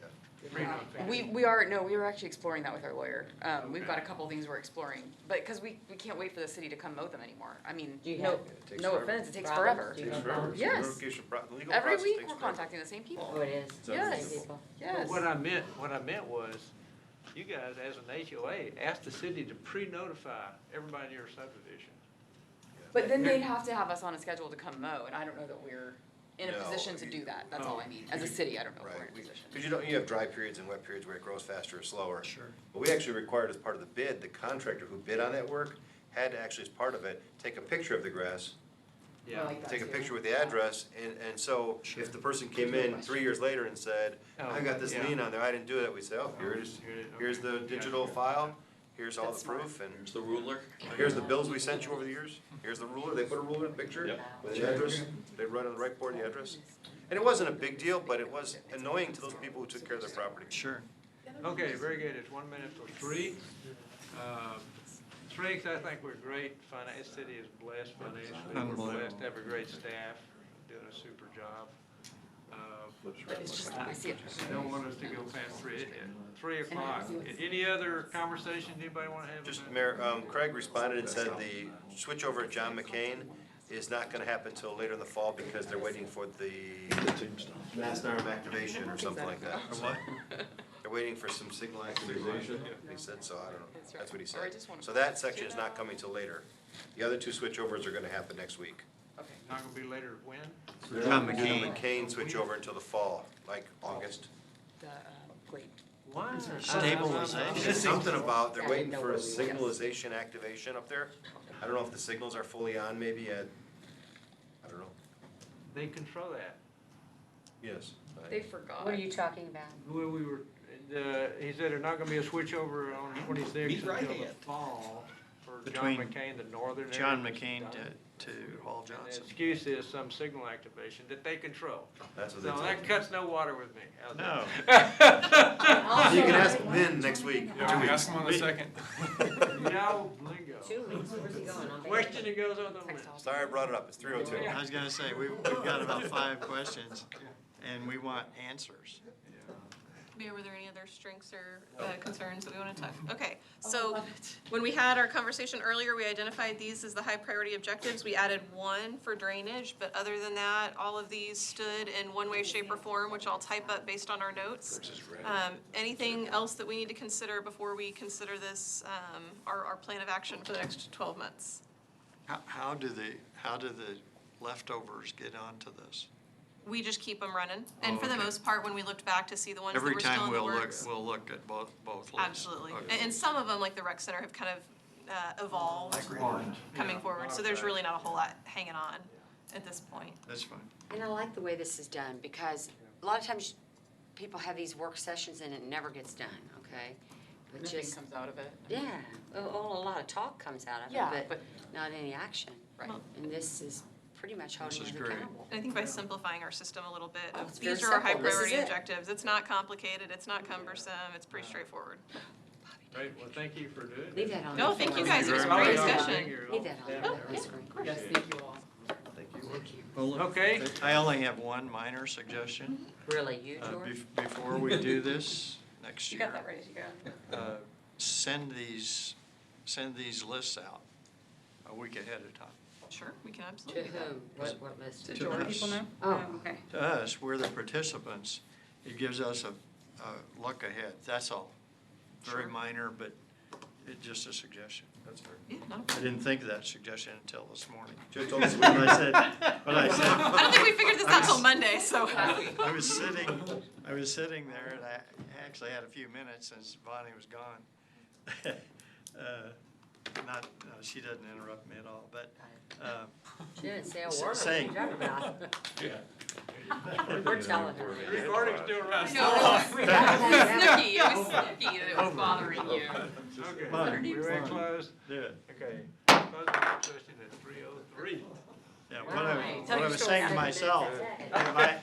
Pre-notification. We are exploring that with our lawyer. We've got a couple things we're exploring, but, because we can't wait for the city to come mow them anymore. I mean, Do you no, have It takes no forever. offense, it takes Problems? forever. Do you Takes have forever. problems? So the Yes. notification the legal Every process week, takes we're forever. contacting the same people. Oh, it is. So- Yes. People. Yes. What I meant was, you guys, as an HOA, ask the city to pre-notify everybody in your subdivision. But then they'd have to have us on a schedule to come mow, and I don't know that we're in a No, position to you- do that. That's all I mean. As a city, I don't know if we're in a position. Because you have dry periods and wet periods where it grows faster or slower. Sure. But we actually required as part of the bid, the contractor who bid on that work had to actually, as part of it, take a picture of the grass, I like that take a too. picture with the address, and so if the person came in 3 years later and said, I got this Oh, yeah. lien on there, I didn't do that, we'd say, oh, here's the digital file, here's all That's the smart. proof, and Here's the ruler. here's the bills we sent you over the years, here's the ruler, they put a ruler in the picture with the address, they write on the right board the address. And it wasn't a big deal, but it was annoying to those people who took care of their property. Sure. Okay, very good. It's 1 minute for three. Strengths, I think we're great. This city is blessed financially. We're blessed to have a great staff doing a super job. But it's just, I see it. I don't want us to go past 3 o'clock. Any other conversation anybody want to have? Just, about- Mayor, Craig responded and said the switchover at John McCain is not gonna happen until later in the fall because they're waiting for the mast arm activation or something like that. What? They're waiting for some signal activation, he said, so I don't know, That's right. that's what he Or I said. just wanna- So that section is not coming till later. The other 2 switchovers are gonna happen next week. Okay. Not gonna be later when? John John McCain. McCain switch over until the fall, like August. The, great. Why? Stabilization. It's something about, they're Yeah, I waiting know for a where we were. signalization activation up there. I don't know if the signals are fully on maybe at, I don't know, They control that. yes. They forgot. What are you talking about? Well, he said there's not gonna be a switchover on 26 Meet right until the hand. fall for John Between McCain, the northern. John area was McCain done. to Hall And the Johnson. excuse is some signal activation that they control. That's what So they told that me. cuts no water with me. How's No. that? You can ask Vin next week. Yeah, we ask him on the second. Y'all lingo. 2 weeks, where's he going? On Question that goes on the list. Sorry I brought it up, it's 3:02. I was gonna say, we've got about 5 questions, and we want answers. Mayor, were there any other strengths or concerns that we want to touch? Okay, so when we had our conversation earlier, we identified these as the high priority objectives. We added 1 for drainage, but other than that, all of these stood in one way, shape, or form, which I'll type up based on our notes. Anything else that we need to consider before we consider this, our plan of action for the next 12 months? How do the leftovers get onto this? We just keep them running. And Oh, for the okay. most part, when we looked back to see the ones that Every were still time in the we'll look, works. we'll look at both lists. Absolutely. Okay. And some of them, like the rec center, have kind of evolved coming forward. So there's really not a whole lot hanging on at this point. That's fine. And I like the way this is done, because a lot of times people have these work sessions and it never gets done, okay? But Nothing just, comes out of it. yeah, a lot of talk comes out of it, Yeah, but but- not any action. Right. And this is pretty much This holding is us great. accountable. And I think by simplifying our system a little bit, It's very these are our high simple. This is priority it. objectives. It's not complicated, it's not cumbersome, it's pretty straightforward. Great, well, thank you for doing Leave this. that on. No, there thank for you us. guys, it was a Thank you great very much. discussion. Leave that on there, that's great. Yes, thank you all. Okay. I only have one minor suggestion. Really, you, George? Before we do this next You year. got that ready to go. Send these lists out a week ahead of time. Sure, we can To absolutely do that. whom? What list? Did To let us. people know? Oh. Okay. To us, we're the participants. It gives us a look ahead, that's all. Very Sure. minor, but it's just a suggestion. That's fair. Yeah, not a I problem. didn't think of that suggestion until this morning. Just told us When I said, I don't think we figured this out till Monday, so. I was sitting there and I actually had a few minutes since Bonnie was gone. She doesn't interrupt me at all, but, She didn't say a S- word. What are saying- you talking about? We're telling her. Recording's still running. Snooky, it was snooky that it was bothering you. Okay, Fine. we ready to close? do it. Okay, close the session at 3:03. Yeah, All what right. I Tell your was story. saying to myself, if I,